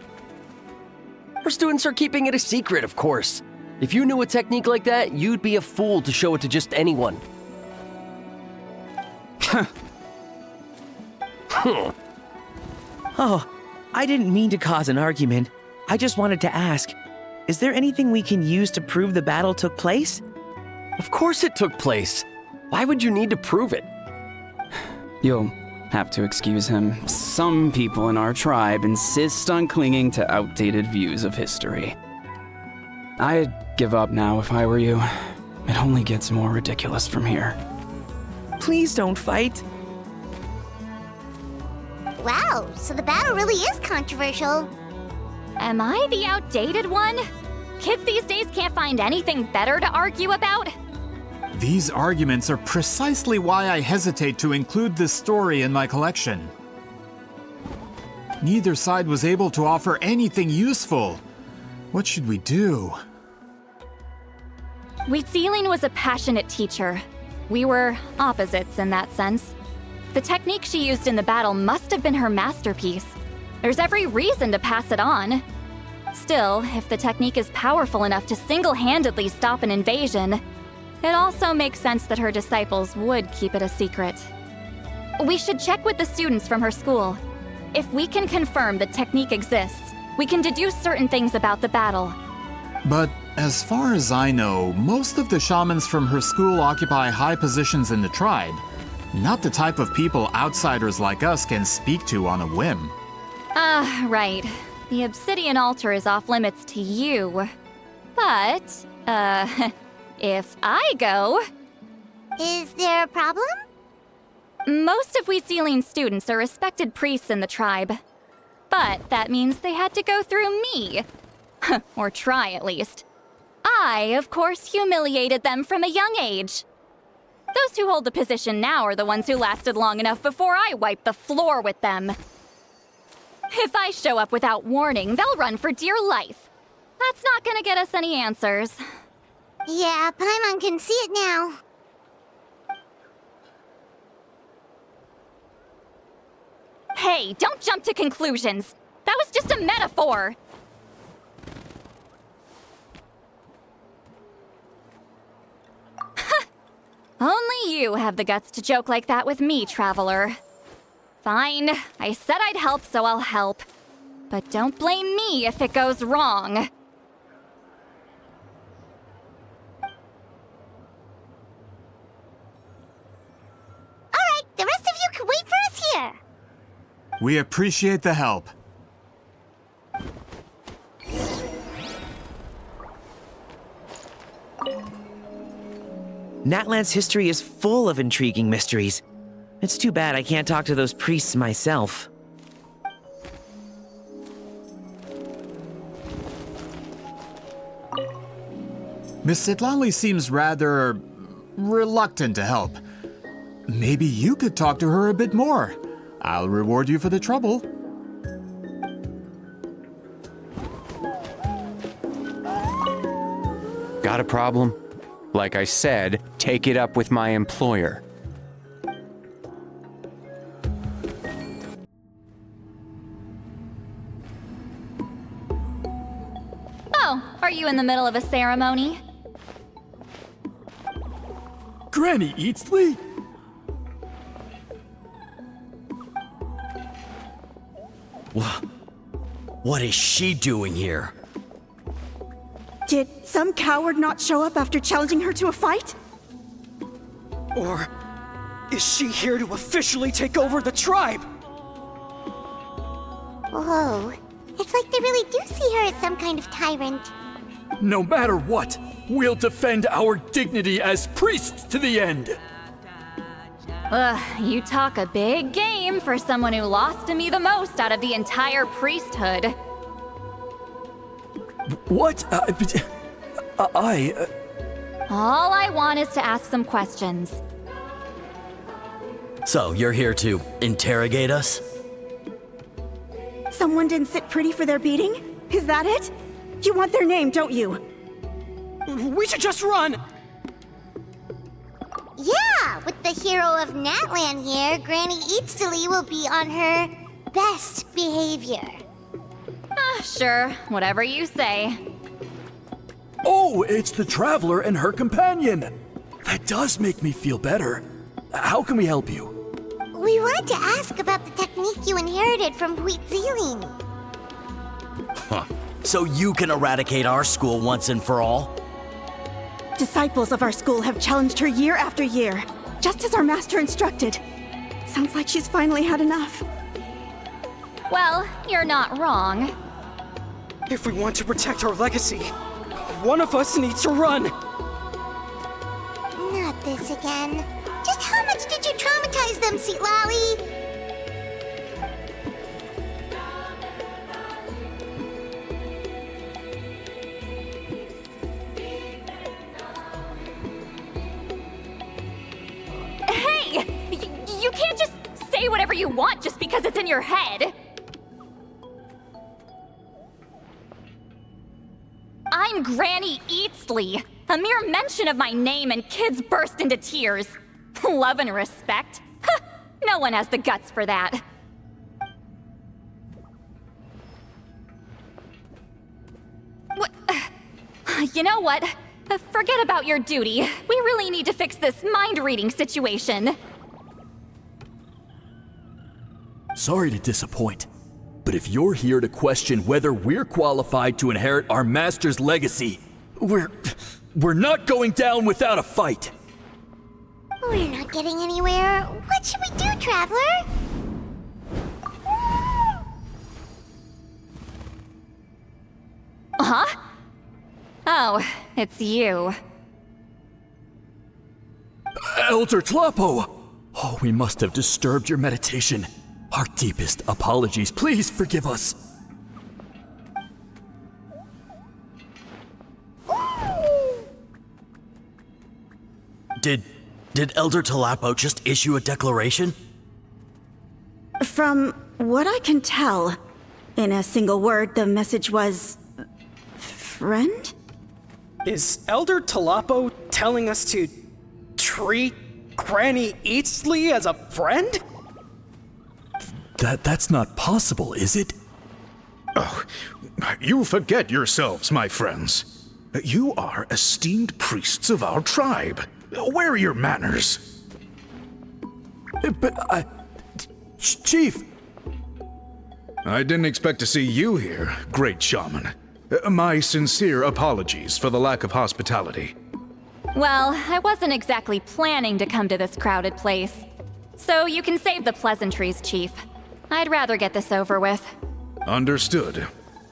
Her students are keeping it a secret, of course. If you knew a technique like that, you'd be a fool to show it to just anyone.
Oh, I didn't mean to cause an argument. I just wanted to ask, is there anything we can use to prove the battle took place?
Of course it took place. Why would you need to prove it?
You'll have to excuse him. Some people in our tribe insist on clinging to outdated views of history. I'd give up now if I were you. It only gets more ridiculous from here.
Please don't fight.
Wow, so the battle really is controversial.
Am I the outdated one? Kids these days can't find anything better to argue about?
These arguments are precisely why I hesitate to include this story in my collection. Neither side was able to offer anything useful. What should we do?
Citlali was a passionate teacher. We were opposites in that sense. The technique she used in the battle must have been her masterpiece. There's every reason to pass it on. Still, if the technique is powerful enough to single-handedly stop an invasion, it also makes sense that her disciples would keep it a secret. We should check with the students from her school. If we can confirm the technique exists, we can deduce certain things about the battle.
But as far as I know, most of the shamans from her school occupy high positions in the tribe. Not the type of people outsiders like us can speak to on a whim.
Right. The obsidian altar is off limits to you. But, if I go...
Is there a problem?
Most of Citlali's students are respected priests in the tribe. But that means they had to go through me. Or try, at least. I, of course, humiliated them from a young age. Those who hold the position now are the ones who lasted long enough before I wiped the floor with them. If I show up without warning, they'll run for dear life. That's not gonna get us any answers.
Yeah, Paimon can see it now.
Hey, don't jump to conclusions. That was just a metaphor. Only you have the guts to joke like that with me, Traveler. Fine, I said I'd help, so I'll help. But don't blame me if it goes wrong.
Alright, the rest of you can wait for us here.
We appreciate the help.
Natlan's history is full of intriguing mysteries. It's too bad I can't talk to those priests myself.
Miss Citlali seems rather reluctant to help. Maybe you could talk to her a bit more. I'll reward you for the trouble.
Got a problem? Like I said, take it up with my employer.
Oh, are you in the middle of a ceremony?
Granny Eatsley?
What is she doing here?
Did some coward not show up after challenging her to a fight?
Or is she here to officially take over the tribe?
Whoa. It's like they really do see her as some kind of tyrant.
No matter what, we'll defend our dignity as priests to the end.
Ugh, you talk a big game for someone who lost to me the most out of the entire priesthood.
What?
All I want is to ask some questions.
So, you're here to interrogate us?
Someone didn't sit pretty for their beating? Is that it? You want their name, don't you?
We should just run!
Yeah, with the hero of Natlan here, Granny Eatsley will be on her best behavior.
Sure, whatever you say.
Oh, it's the Traveler and her companion. That does make me feel better. How can we help you?
We wanted to ask about the technique you inherited from Huitziling.
Huh. So you can eradicate our school once and for all?
Disciples of our school have challenged her year after year, just as our master instructed. Sounds like she's finally had enough.
Well, you're not wrong.
If we want to protect our legacy, one of us needs to run!
Not this again. Just how much did you traumatize them, Citlali?
Hey! You can't just say whatever you want just because it's in your head. I'm Granny Eatsley. A mere mention of my name and kids burst into tears. Love and respect? Huh, no one has the guts for that. What? You know what? Forget about your duty. We really need to fix this mind-reading situation.
Sorry to disappoint, but if you're here to question whether we're qualified to inherit our master's legacy, we're not going down without a fight.
We're not getting anywhere. What should we do, Traveler?
Huh? Oh, it's you.
Elder Tlapo! Oh, we must have disturbed your meditation. Our deepest apologies. Please forgive us.
Did Elder Tlapo just issue a declaration?
From what I can tell, in a single word, the message was... friend?
Is Elder Tlapo telling us to treat Granny Eatsley as a friend?
That's not possible, is it?
Oh, you forget yourselves, my friends. You are esteemed priests of our tribe. Where are your manners?
But Chief!
I didn't expect to see you here, great shaman. My sincere apologies for the lack of hospitality.
Well, I wasn't exactly planning to come to this crowded place. So you can save the pleasantries, Chief. I'd rather get this over with.
Understood.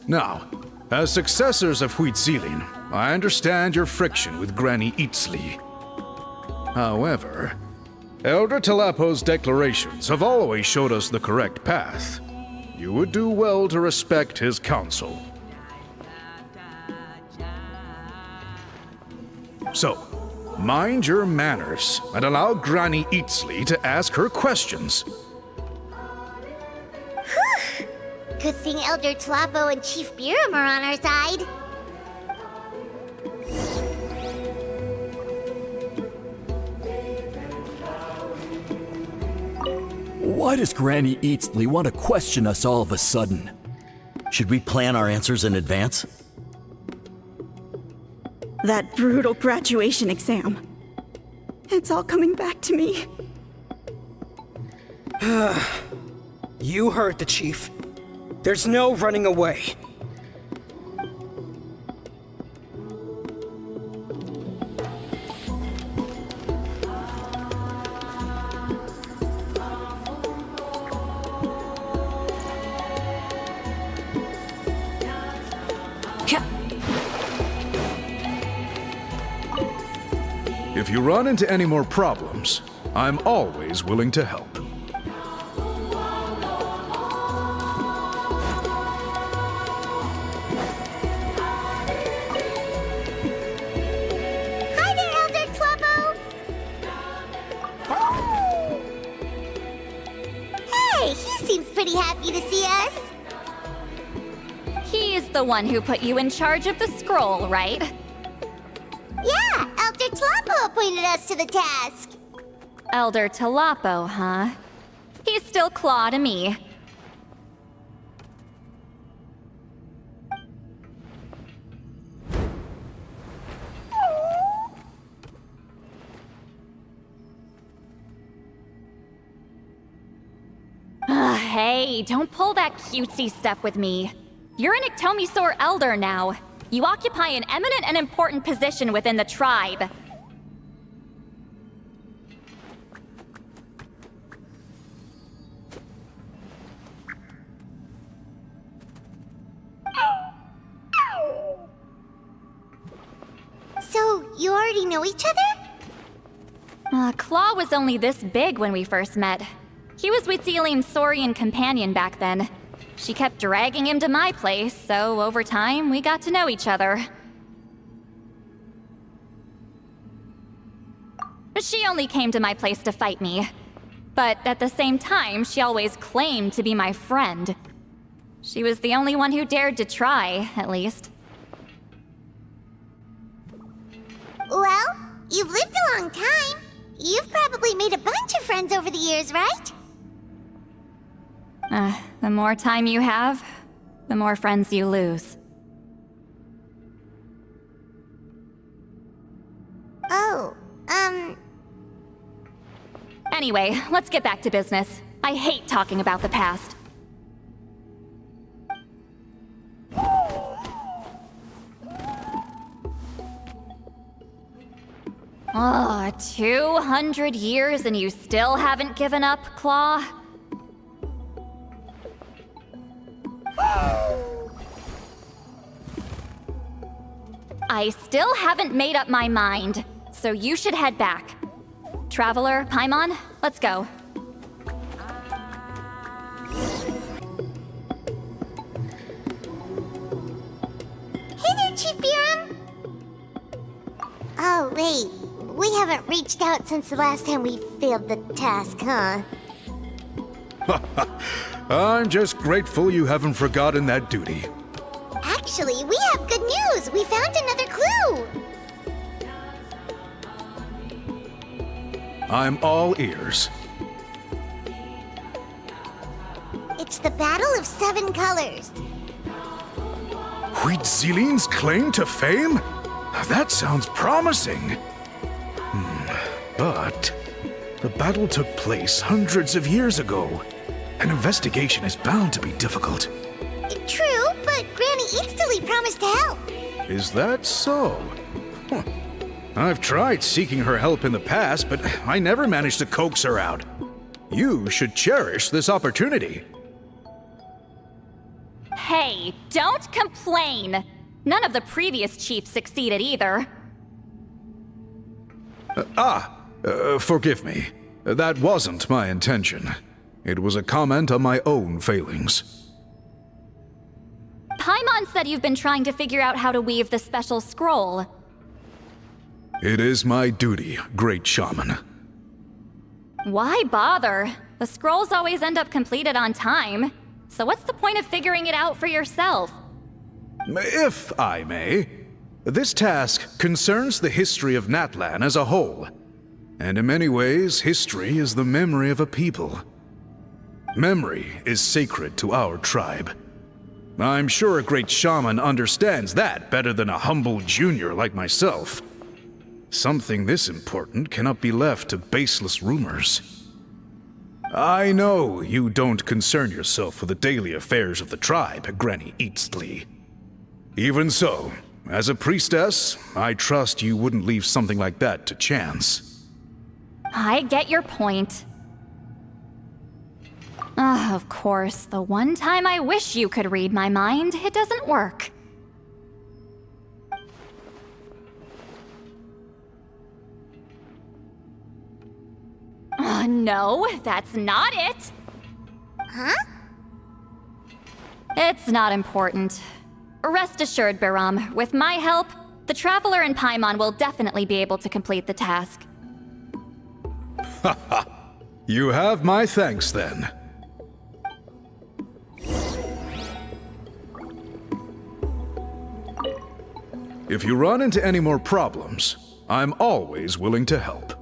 Now, as successors of Huitzilin, I understand your friction with Granny Citlali. However, Elder Talapo's declarations have always showed us the correct path. You would do well to respect his counsel. So, mind your manners and allow Granny Citlali to ask her questions.
Whew. Good thing Elder Talapo and Chief Biram are on our side.
Why does Granny Citlali want to question us all of a sudden?
Should we plan our answers in advance?
That brutal graduation exam. It's all coming back to me.
You heard the chief. There's no running away.
If you run into any more problems, I'm always willing to help.
Hi there, Elder Talapo! Hey, he seems pretty happy to see us.
He's the one who put you in charge of the scroll, right?
Yeah, Elder Talapo appointed us to the task.
Elder Talapo, huh? He's still Claw to me. Hey, don't pull that cutesy stuff with me. You're an Iktomi Elder now. You occupy an eminent and important position within the tribe.
So, you already know each other?
Claw was only this big when we first met. He was Huitzilin's Saurian companion back then. She kept dragging him to my place, so over time, we got to know each other. She only came to my place to fight me. But at the same time, she always claimed to be my friend. She was the only one who dared to try, at least.
Well, you've lived a long time. You've probably made a bunch of friends over the years, right?
The more time you have, the more friends you lose.
Oh,
Anyway, let's get back to business. I hate talking about the past. Oh, 200 years and you still haven't given up, Claw? I still haven't made up my mind, so you should head back. Traveler, Paimon, let's go.
Hey there, Chief Biram! Oh, wait. We haven't reached out since the last time we failed the task, huh?
I'm just grateful you haven't forgotten that duty.
Actually, we have good news! We found another clue!
I'm all ears.
It's the Battle of Seven Colors.
Huitzilin's claim to fame? That sounds promising. But The battle took place hundreds of years ago. An investigation is bound to be difficult.
True, but Granny Eatstily promised to help.
Is that so? Huh. I've tried seeking her help in the past, but I never managed to coax her out. You should cherish this opportunity.
Hey, don't complain! None of the previous chiefs succeeded either.
Forgive me. That wasn't my intention. It was a comment on my own failings.
Paimon said you've been trying to figure out how to weave the special scroll.
It is my duty, Great Shaman.
Why bother? The scrolls always end up completed on time. So what's the point of figuring it out for yourself?
If I may, this task concerns the history of Natlan as a whole. And in many ways, history is the memory of a people. Memory is sacred to our tribe. I'm sure a great shaman understands that better than a humble junior like myself. Something this important cannot be left to baseless rumors. I know you don't concern yourself with the daily affairs of the tribe, Granny Eatstily. Even so, as a priestess, I trust you wouldn't leave something like that to chance.
I get your point. Of course, the one time I wish you could read my mind, it doesn't work. No, that's not it!
Huh?
It's not important. Rest assured, Biram, with my help, the Traveler and Paimon will definitely be able to complete the task.
Haha. You have my thanks then. If you run into any more problems, I'm always willing to help.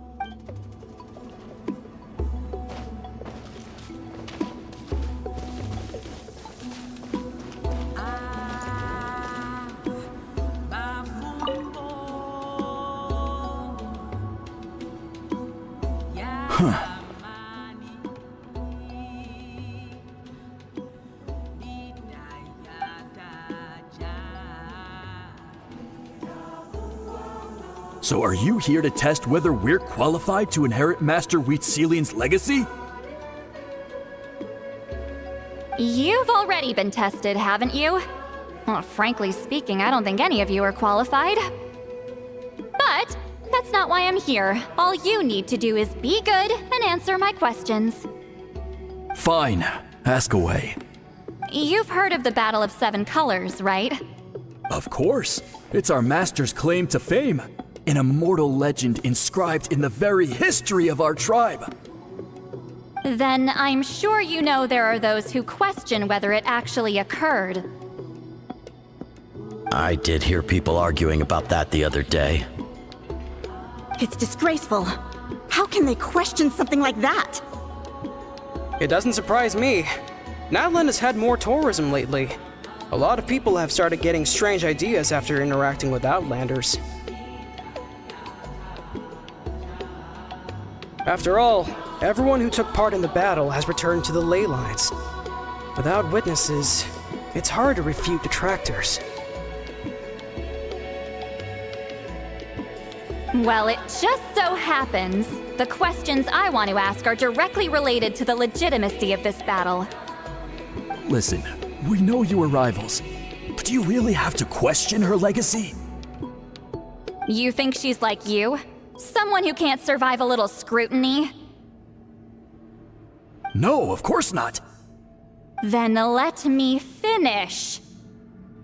So are you here to test whether we're qualified to inherit Master Wheatselian's legacy?
You've already been tested, haven't you? Well, frankly speaking, I don't think any of you are qualified. But that's not why I'm here. All you need to do is be good and answer my questions.
Fine. Ask away.
You've heard of the Battle of Seven Colors, right?
Of course. It's our master's claim to fame. An immortal legend inscribed in the very history of our tribe.
Then I'm sure you know there are those who question whether it actually occurred.
I did hear people arguing about that the other day.
It's disgraceful. How can they question something like that?
It doesn't surprise me. Natlan has had more tourism lately. A lot of people have started getting strange ideas after interacting with Outlanders. After all, everyone who took part in the battle has returned to the ley lines. Without witnesses, it's hard to refute detractors.
Well, it just so happens the questions I want to ask are directly related to the legitimacy of this battle.
Listen, we know you were rivals, but do you really have to question her legacy?
You think she's like you? Someone who can't survive a little scrutiny?
No, of course not.
Then let me finish.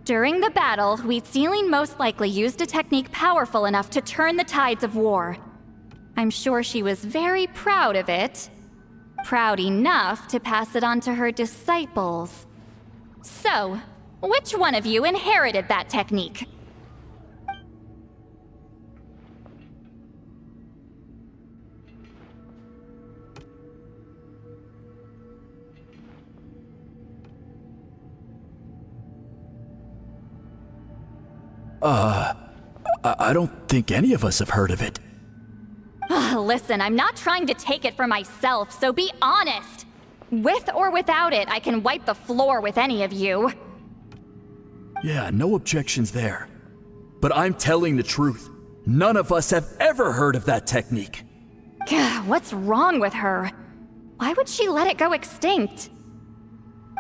During the battle, Wheatselian most likely used a technique powerful enough to turn the tides of war. I'm sure she was very proud of it. Proud enough to pass it on to her disciples. So, which one of you inherited that technique?
I don't think any of us have heard of it.
Listen, I'm not trying to take it for myself, so be honest. With or without it, I can wipe the floor with any of you.
Yeah, no objections there. But I'm telling the truth. None of us have ever heard of that technique.
Gah, what's wrong with her? Why would she let it go extinct?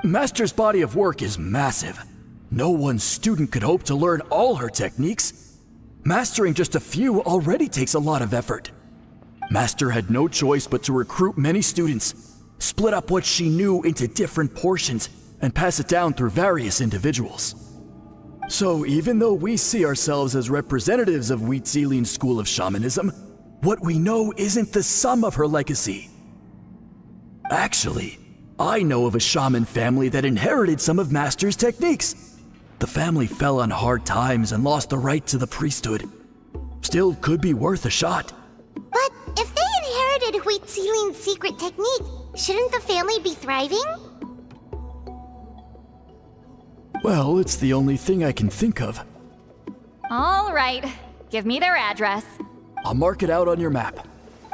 Master's body of work is massive. No one student could hope to learn all her techniques. Mastering just a few already takes a lot of effort. Master had no choice but to recruit many students, split up what she knew into different portions, and pass it down through various individuals. So even though we see ourselves as representatives of Citlali's school of shamanism, what we know isn't the sum of her legacy. Actually, I know of a shaman family that inherited some of Master's techniques. The family fell on hard times and lost the right to the priesthood. Still could be worth a shot.
But if they inherited Citlali's secret technique, shouldn't the family be thriving?
Well, it's the only thing I can think of.
All right, give me their address.
I'll mark it out on your map.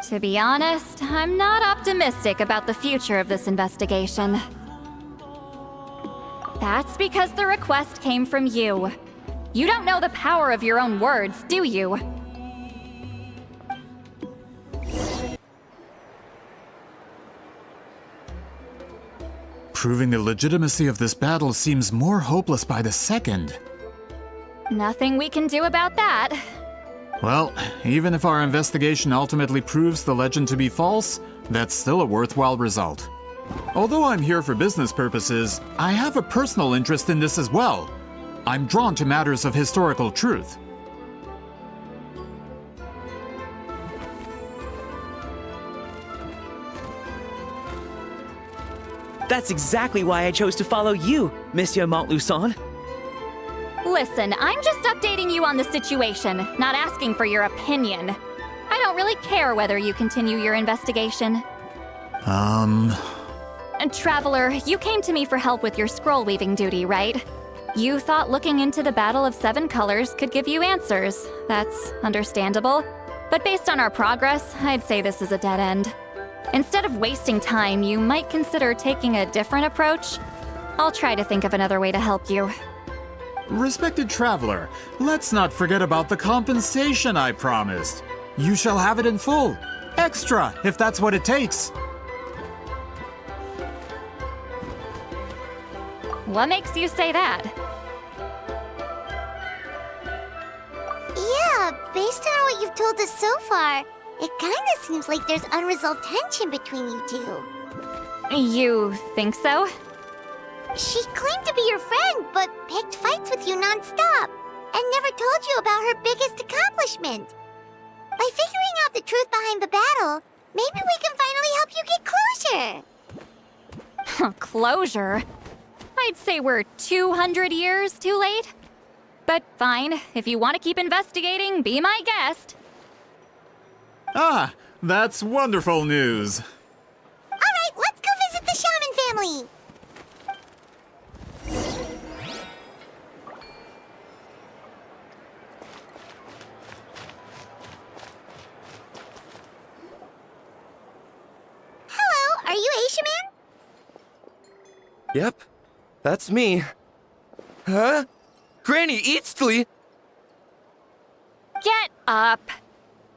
To be honest, I'm not optimistic about the future of this investigation. That's because the request came from you. You don't know the power of your own words, do you?
Proving the legitimacy of this battle seems more hopeless by the second.
Nothing we can do about that.
Well, even if our investigation ultimately proves the legend to be false, that's still a worthwhile result. Although I'm here for business purposes, I have a personal interest in this as well. I'm drawn to matters of historical truth.
That's exactly why I chose to follow you, Monsieur Montluçon.
Listen, I'm just updating you on the situation, not asking for your opinion. I don't really care whether you continue your investigation. And Traveler, you came to me for help with your scroll weaving duty, right? You thought looking into the Battle of Seven Colors could give you answers. That's understandable. But based on our progress, I'd say this is a dead end. Instead of wasting time, you might consider taking a different approach. I'll try to think of another way to help you.
Respected traveler, let's not forget about the compensation I promised. You shall have it in full. Extra, if that's what it takes.
What makes you say that?
Yeah, based on what you've told us so far, it kinda seems like there's unresolved tension between you two.
You think so?
She claimed to be your friend, but picked fights with you non-stop, and never told you about her biggest accomplishment. By figuring out the truth behind the battle, maybe we can finally help you get closure.
Closure? I'd say we're 200 years too late. But fine, if you want to keep investigating, be my guest.
Ah, that's wonderful news.
Alright, let's go visit the shaman family! Hello, are you Aisha Man?
Yep, that's me. Huh? Granny Citlali?
Get up!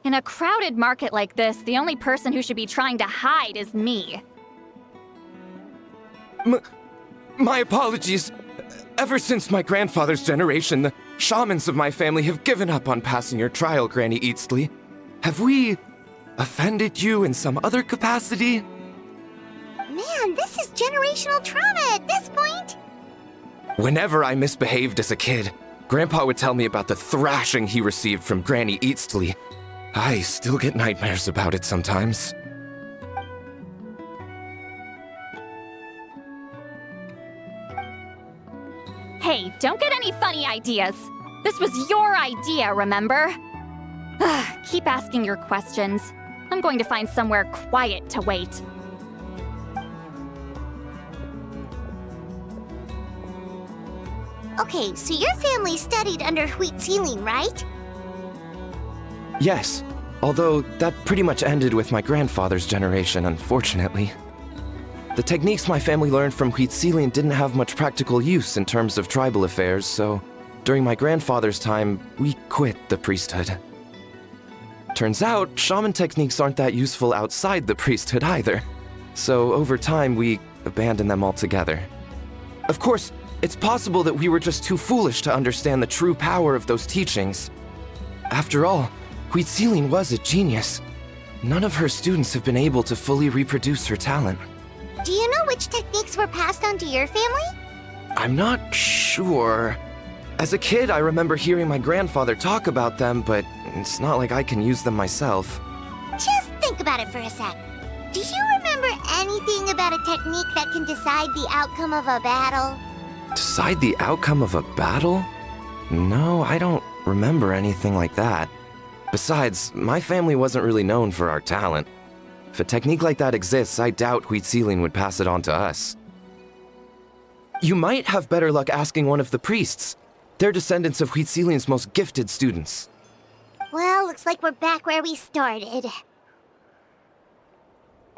In a crowded market like this, the only person who should be trying to hide is me.
My apologies. Ever since my grandfather's generation, the shamans of my family have given up on passing your trial, Granny Citlali. Have we offended you in some other capacity?
Man, this is generational trauma at this point!
Whenever I misbehaved as a kid, Grandpa would tell me about the thrashing he received from Granny Citlali. I still get nightmares about it sometimes.
Hey, don't get any funny ideas. This was your idea, remember? Keep asking your questions. I'm going to find somewhere quiet to wait.
Okay, so your family studied under Citlali, right?
Yes, Although, that pretty much ended with my grandfather's generation, unfortunately. The techniques my family learned from Citlali didn't have much practical use in terms of tribal affairs, so during my grandfather's time, we quit the priesthood. Turns out, shaman techniques aren't that useful outside the priesthood either. So over time, we abandoned them altogether. Of course, it's possible that we were just too foolish to understand the true power of those teachings. After all, Citlali was a genius. None of her students have been able to fully reproduce her talent.
Do you know which techniques were passed on to your family?
I'm not sure. As a kid, I remember hearing my grandfather talk about them, but it's not like I can use them myself.
Just think about it for a sec. Do you remember anything about a technique that can decide the outcome of a battle?
Decide the outcome of a battle? No, I don't remember anything like that. Besides, my family wasn't really known for our talent. If a technique like that exists, I doubt Citlali would pass it on to us. You might have better luck asking one of the priests. They're descendants of Citlali's most gifted students.
Well, looks like we're back where we started.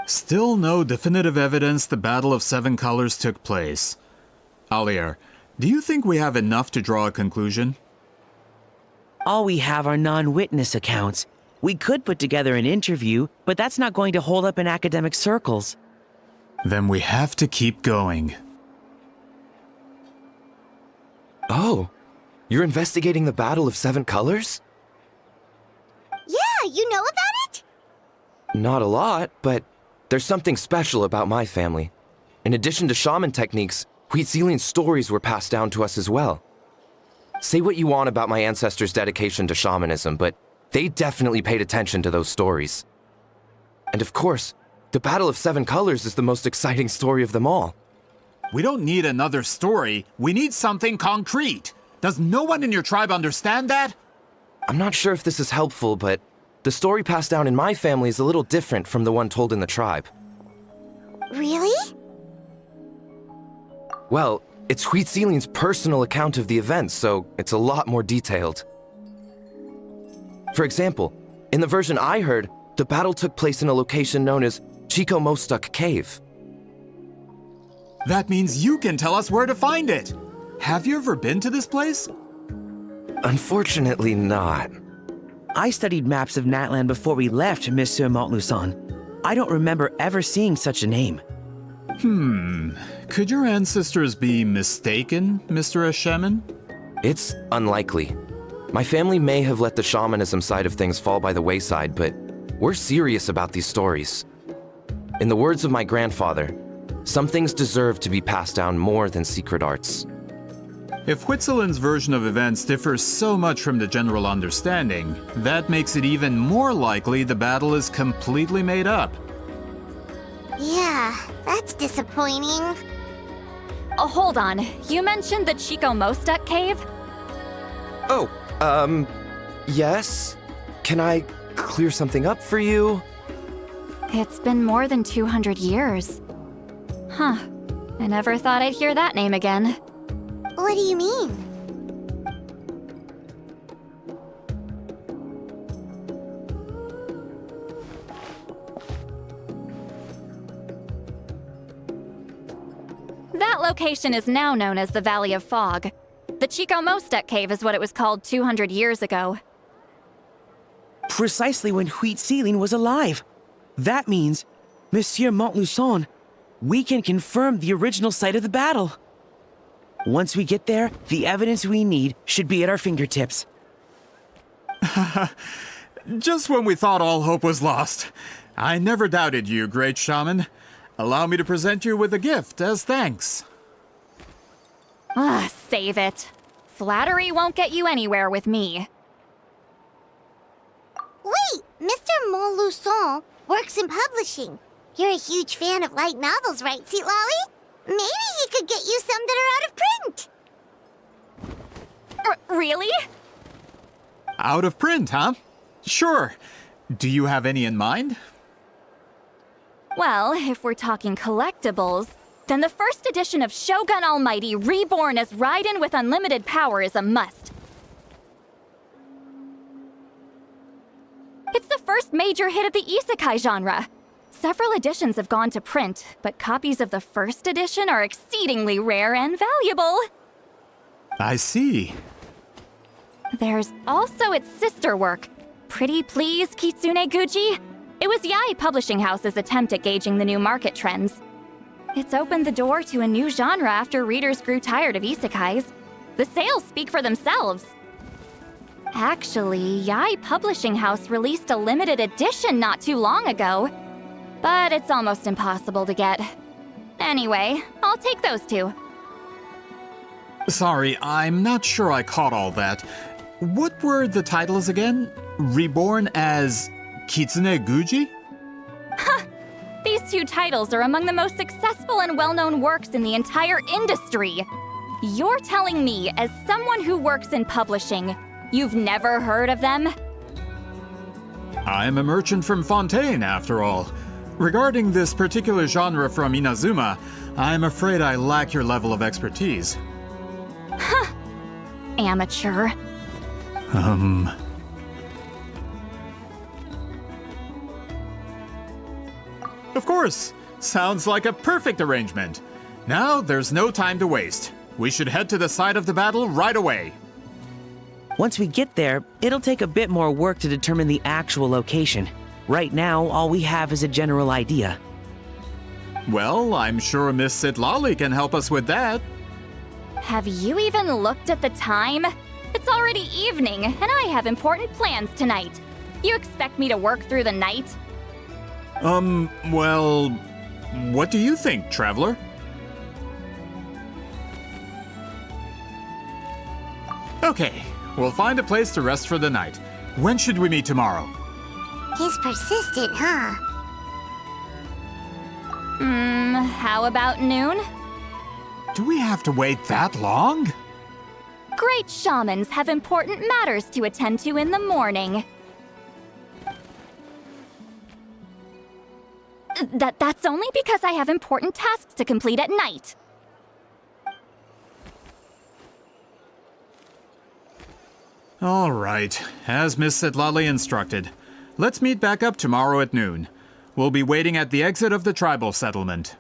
Still no definitive evidence the Battle of Seven Colors took place. Alier, do you think we have enough to draw a conclusion?
All we have are non-witness accounts. We could put together an interview, but that's not going to hold up in academic circles.
Then we have to keep going.
Oh, you're investigating the Battle of Seven Colors?
Yeah, you know about it?
Not a lot, but there's something special about my family. In addition to shaman techniques, Citlali's stories were passed down to us as well. Say what you want about my ancestors' dedication to shamanism, but they definitely paid attention to those stories. And of course, the Battle of Seven Colors is the most exciting story of them all.
We don't need another story. We need something concrete. Does no one in your tribe understand that?
I'm not sure if this is helpful, but the story passed down in my family is a little different from the one told in the tribe.
Really?
Well, it's Citlali's personal account of the event, so it's a lot more detailed. For example, in the version I heard, the battle took place in a location known as Chico Mostuk Cave.
That means you can tell us where to find it. Have you ever been to this place?
Unfortunately not.
I studied maps of Natlan before we left, Monsieur Montluçon. I don't remember ever seeing such a name.
Could your ancestors be mistaken, Mr. Shaman?
It's unlikely. My family may have let the shamanism side of things fall by the wayside, but we're serious about these stories. In the words of my grandfather, some things deserve to be passed down more than secret arts.
If Whitzelin's version of events differs so much from the general understanding, that makes it even more likely the battle is completely made up.
Yeah, that's disappointing.
Oh, hold on. You mentioned the Chico Mostuk cave?
Oh, yes? Can I clear something up for you?
It's been more than 200 years. Huh. I never thought I'd hear that name again.
What do you mean?
That location is now known as the Valley of Fog. The Chico Mostuk cave is what it was called 200 years ago.
Precisely when Citlali was alive. That means, Monsieur Montluçon, we can confirm the original site of the battle. Once we get there, the evidence we need should be at our fingertips.
Just when we thought all hope was lost. I never doubted you, great shaman. Allow me to present you with a gift as thanks.
Save it. Flattery won't get you anywhere with me.
Wait, Mr. Montluçon works in publishing. You're a huge fan of light novels, right, Citlali? Maybe he could get you some that are out of print.
Really?
Out of print, huh? Sure. Do you have any in mind?
Well, if we're talking collectibles, then the first edition of Shogun Almighty reborn as Raiden with unlimited power is a must. It's the first first major hit of the isekai genre. Several editions have gone to print, but copies of the first edition are exceedingly rare and valuable.
I see.
There's also its sister work, Pretty Please Kitsune Guji. It was Yae Publishing House's attempt at gauging the new market trends. It's opened the door to a new genre after readers grew tired of isekais. The sales speak for themselves. Actually, Yae Publishing House released a limited edition not too long ago, but it's almost impossible to get. Anyway, I'll take those two.
Sorry, I'm not sure I caught all that. What were the titles again? Reborn as Kitsune Guji?
These two titles are among the most successful and well-known works in the entire industry. You're telling me, as someone who works in publishing, you've never heard of them?
I'm a merchant from Fontaine, after all. Regarding this particular genre from Inazuma, I'm afraid I lack your level of expertise.
Amateur.
Of course! Sounds like a perfect arrangement. Now, there's no time to waste. We should head to the site of the battle right away.
Once we get there, it'll take a bit more work to determine the actual location. Right now, all we have is a general idea.
Well, I'm sure Miss Citlali can help us with that.
Have you even looked at the time? It's already evening, and I have important plans tonight. You expect me to work through the night?
Well, what do you think, Traveler? Okay, we'll find a place to rest for the night. When should we meet tomorrow?
He's persistent, huh?
How about noon?
Do we have to wait that long?
Great shamans have important matters to attend to in the morning. That's only because I have important tasks to complete at night.
All right, as Miss Citlali instructed. Let's meet back up tomorrow at noon. We'll be waiting at the exit of the tribal settlement.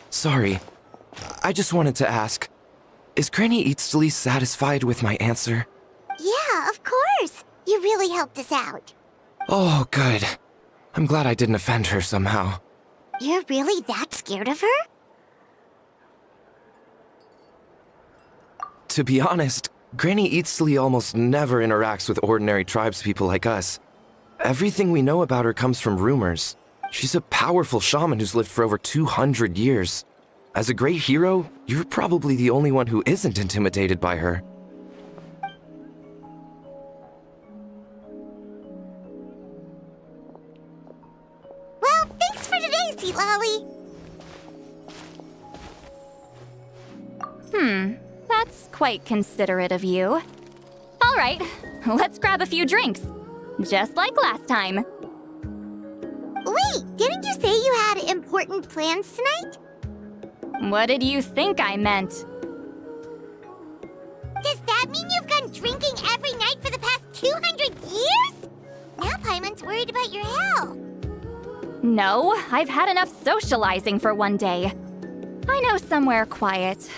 Sorry. I just wanted to ask, is Granny Eatsley satisfied with my answer?
Yeah, of course. You really helped us out.
Oh, good. I'm glad I didn't offend her somehow.
You're really that scared of her?
To be honest, Granny Eatsley almost never interacts with ordinary tribespeople like us. Everything we know about her comes from rumors. She's a powerful shaman who's lived for over 200 years. As a great hero, you're probably the only one who isn't intimidated by her.
Well, thanks for today, Citlali.
That's quite considerate of you. All right, let's grab a few drinks. Just like last time.
Wait, didn't you say you had important plans tonight?
What did you think I meant?
Does that mean you've gone drinking every night for the past 200 years? Now Paimon's worried about your health.
No, I've had enough socializing for one day. I know somewhere quiet.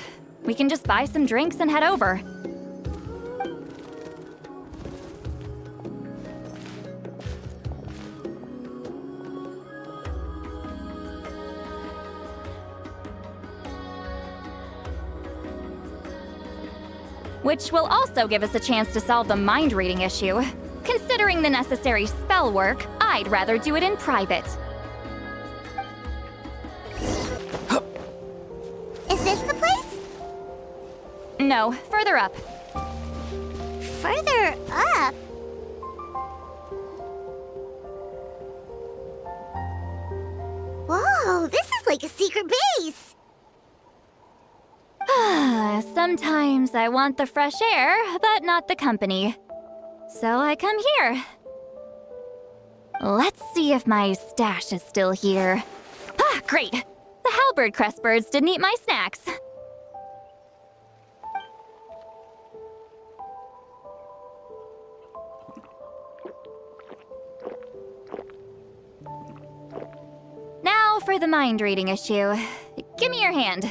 We can just buy some drinks and head over. Which will also give us a chance to solve the mind-reading issue. Considering the necessary spell work, I'd rather do it in private.
Is this the place?
No, further up.
Further up? Whoa, this is like a secret base.
Sometimes I want the fresh air, but not the company. So I come here. Let's see if my stash is still here. Ah, great! The halberd crest birds didn't eat my snacks. Now for the mind reading issue. Give me your hand.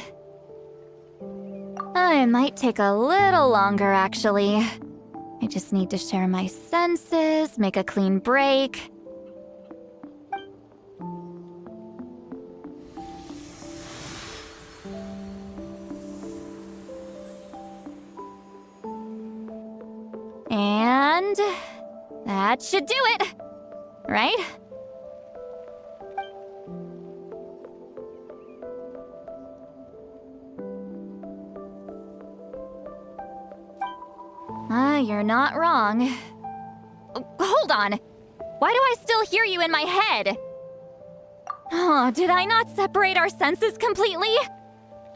It might take a little longer, actually. I just need to share my senses, make a clean break. And that should do it, right? You're not wrong. Hold on. Why do I still hear you in my head? Oh, did I not separate our senses completely?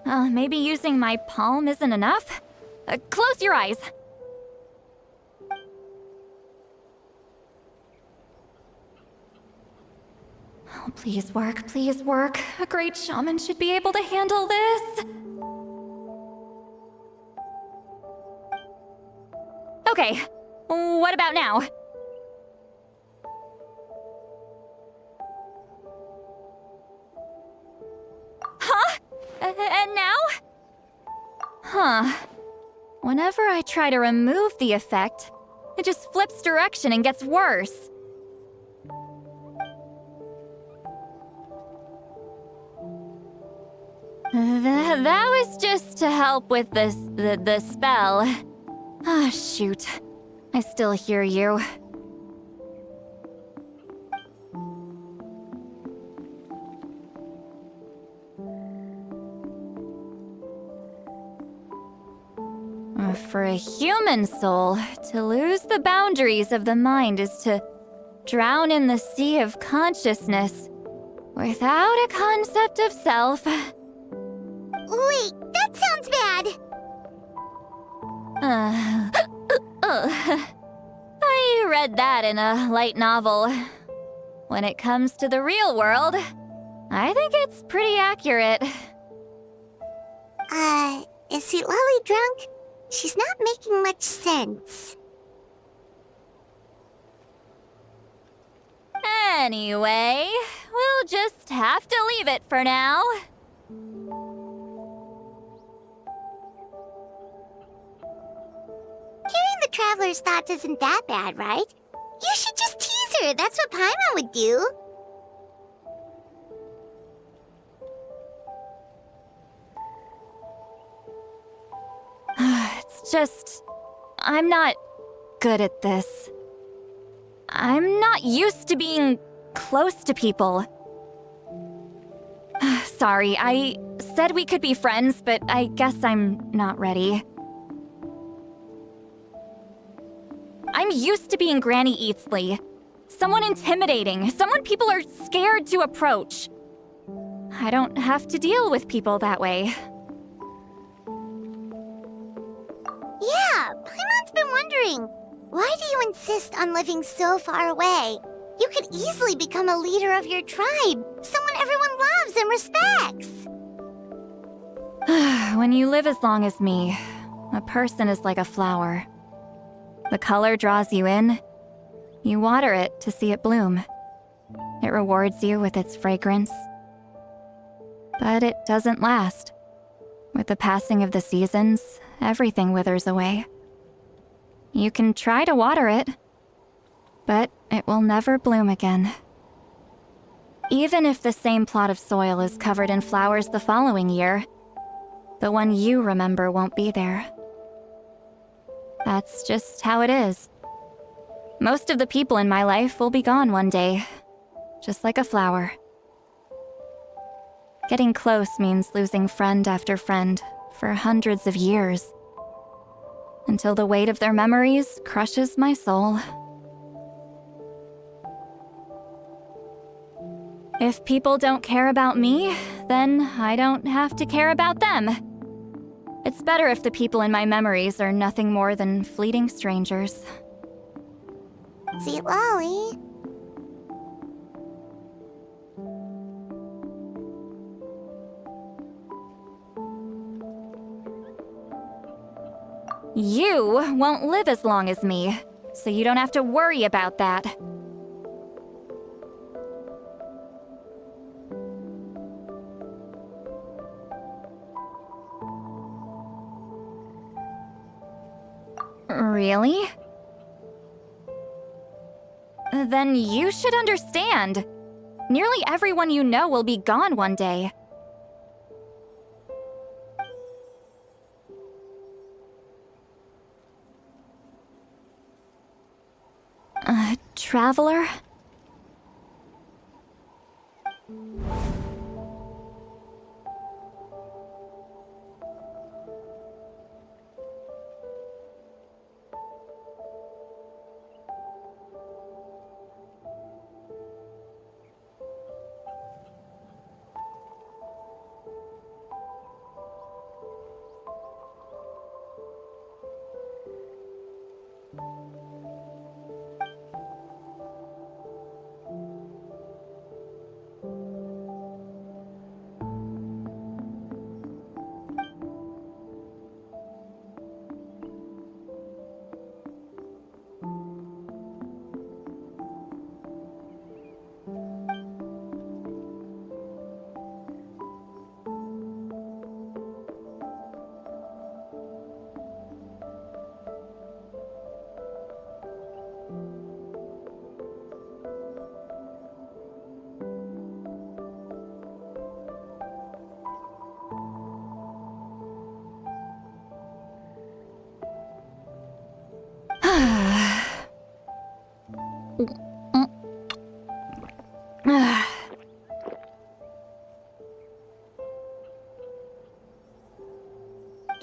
Maybe using my palm isn't enough? Close your eyes. Oh, please work, please work. A great shaman should be able to handle this. Okay, what about now? Huh? And now? Huh. Whenever I try to remove the effect, it just flips direction and gets worse. That was just to help with the spell. Ah, shoot. I still hear you. For a human soul, to lose the boundaries of the mind is to drown in the sea of consciousness without a concept of self.
Wait, that sounds bad.
I read that in a light novel. When it comes to the real world, I think it's pretty accurate.
Is Citlali drunk? She's not making much sense.
Anyway, we'll just have to leave it for now.
Hearing the Traveler's thoughts isn't that bad, right? You should just tease her. That's what Paimon would do.
It's just... I'm not good at this. I'm not used to being close to people. Sorry, I said we could be friends, but I guess I'm not ready. I'm used to being Granny Eatsley. Someone intimidating, someone people are scared to approach. I don't have to deal with people that way.
Yeah, Paimon's been wondering. Why do you insist on living so far away? You could easily become a leader of your tribe, someone everyone loves and respects.
When you live as long as me, a person is like a flower. The color draws you in. You water it to see it bloom. It rewards you with its fragrance. But it doesn't last. With the passing of the seasons, everything withers away. You can try to water it, but it will never bloom again. Even if the same plot of soil is covered in flowers the following year, the one you remember won't be there. That's just how it is. Most of the people in my life will be gone one day, just like a flower. Getting close means losing friend after friend for hundreds of years, until the weight of their memories crushes my soul. If people don't care about me, then I don't have to care about them. It's better if the people in my memories are nothing more than fleeting strangers.
Citlali.
You won't live as long as me, so you don't have to worry about that. Really? Then you should understand. Nearly everyone you know will be gone one day. Traveler?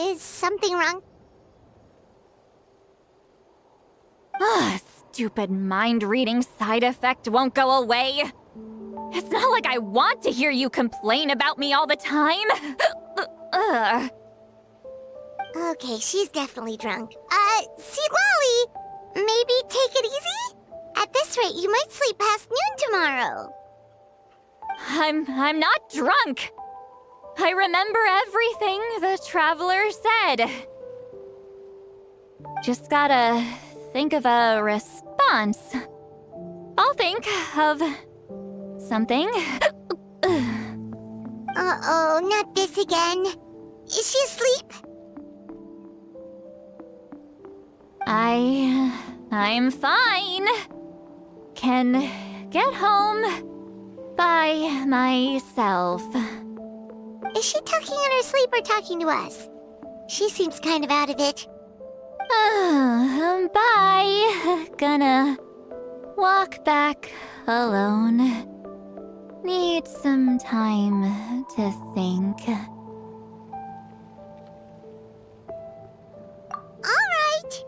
Is something wrong?
Stupid mind-reading side effect won't go away. It's not like I want to hear you complain about me all the time.
Okay, she's definitely drunk. Citlali, maybe take it easy? At this rate, you might sleep past noon tomorrow.
I'm not drunk. I remember everything the traveler said. Just gotta think of a response. I'll think of something.
Uh-oh, not this again. Is she asleep?
I'm fine. Can get home by myself.
Is she talking in her sleep or talking to us? She seems kind of out of it.
Bye. Gonna walk back alone. Need some time to think.
Alright.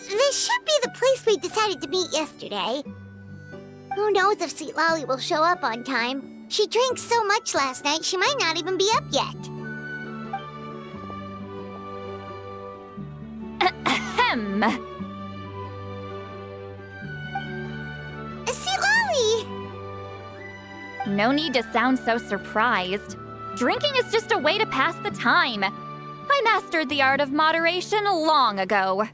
This should be the place we decided to meet yesterday. Who knows if Citlali will show up on time? She drank so much last night, she might not even be up yet.
Ahem.
Citlali!
No need to sound so surprised. Drinking is just a way to pass the time. I mastered the art of moderation long ago.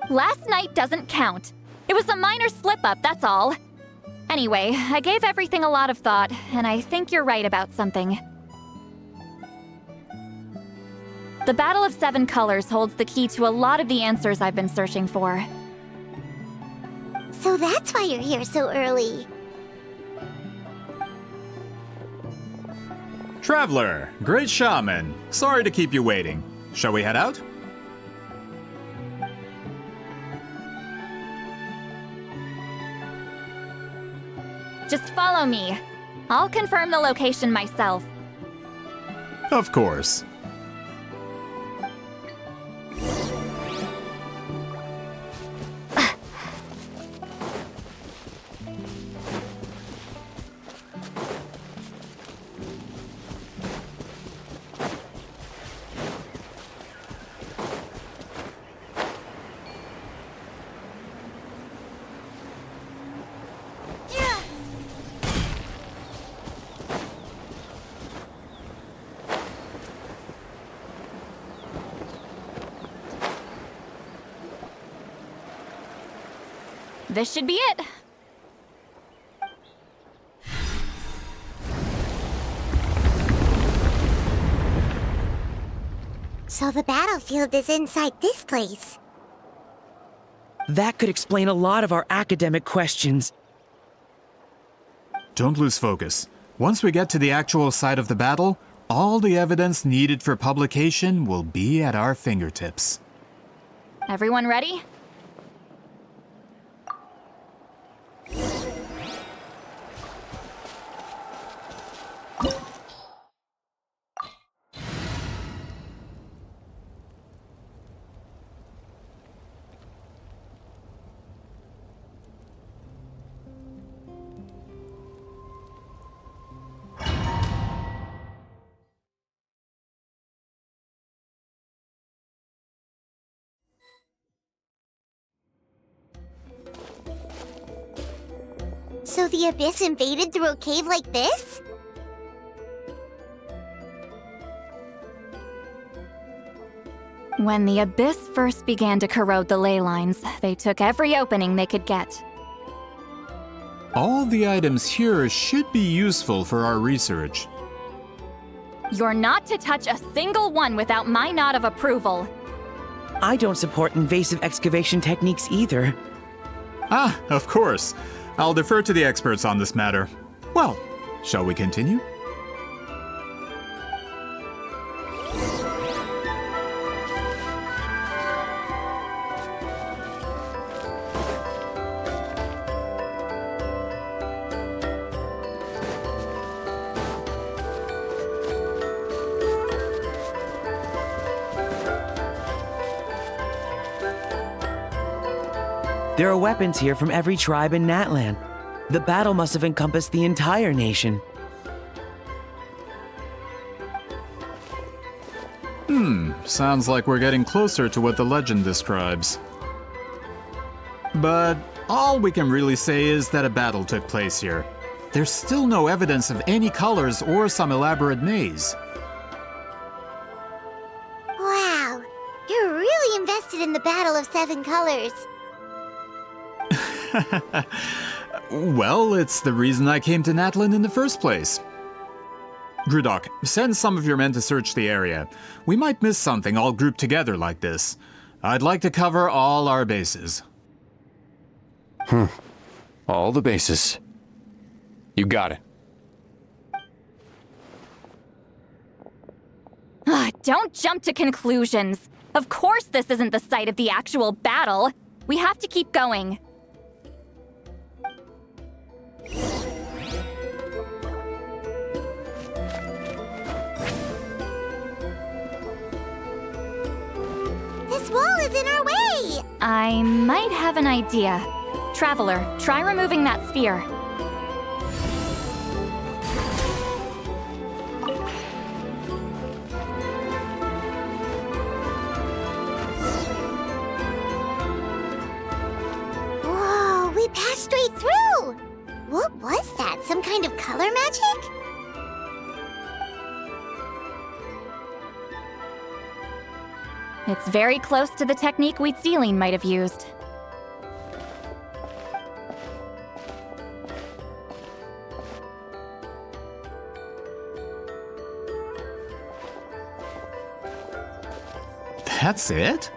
Last night doesn't count. It was a minor slip-up, that's all. Anyway, I gave everything a lot of thought, and I think you're right about something. The Battle of Seven Colors holds the key to a lot of the answers I've been searching for.
So that's why you're here so early.
Traveler, great shaman. Sorry to keep you waiting. Shall we head out?
Just follow me. I'll confirm the location myself.
Of course.
This should be it.
So the battlefield is inside this place.
That could explain a lot of our academic questions.
Don't lose focus. Once we get to the actual site of the battle, all the evidence needed for publication will be at our fingertips.
Everyone ready?
So the Abyss invaded through a cave like this?
When the Abyss first began to corrode the ley lines, they took every opening they could get.
All the items here should be useful for our research.
You're not to touch a single one without my nod of approval.
I don't support invasive excavation techniques either.
Ah, of course. I'll defer to the experts on this matter. Well, shall we continue?
There are weapons here from every tribe in Natlan. The battle must have encompassed the entire nation.
Sounds like we're getting closer to what the legend describes. But all we can really say is that a battle took place here. There's still no evidence of any colors or some elaborate maze.
Wow, you're really invested in the Battle of Seven Colors.
Well, it's the reason I came to Natlan in the first place. Grudok, send some of your men to search the area. We might miss something all grouped together like this. I'd like to cover all our bases.
All the bases. You got it.
Don't jump to conclusions. Of course this isn't the site of the actual battle. We have to keep going.
This wall is in our way!
I might have an idea. Traveler, try removing that sphere.
Whoa, we passed straight through! What was that? Some kind of color magic?
It's very close to the technique Citlali might have used.
That's it?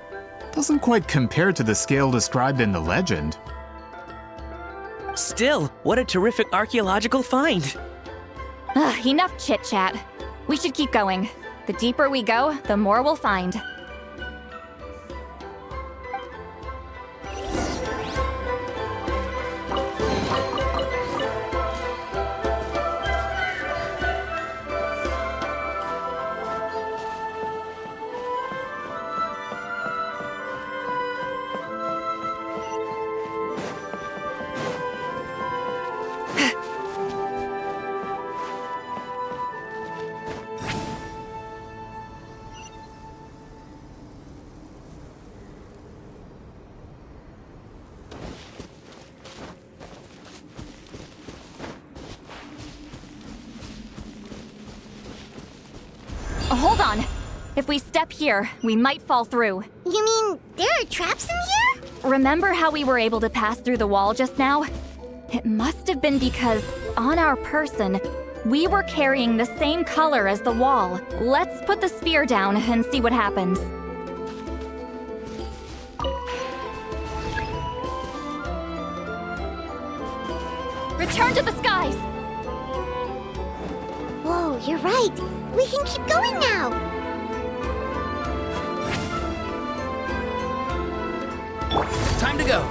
Doesn't quite compare to the scale described in the legend.
Still, what a terrific archaeological find!
Enough chit-chat. We should keep going. The deeper we go, the more we'll find. Hold on. If we step here, we might fall through.
You mean there are traps in here?
remember how we were able to pass through the wall just now? It must have been because, on our person, we were carrying the same color as the wall. Let's put the sphere down and see what happens. Return to the skies!
Whoa, you're right. We can keep going now.
Time to go.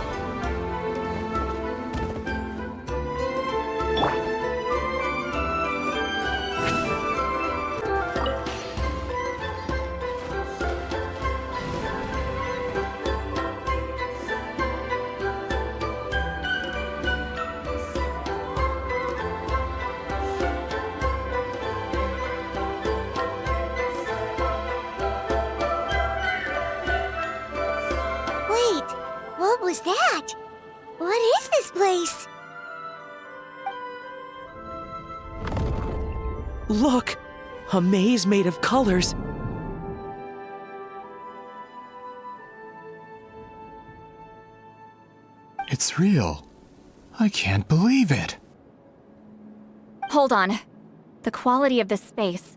Wait, what was that? What is this place?
Look! A maze made of colors.
It's real. I can't believe it.
Hold on. The quality of this space.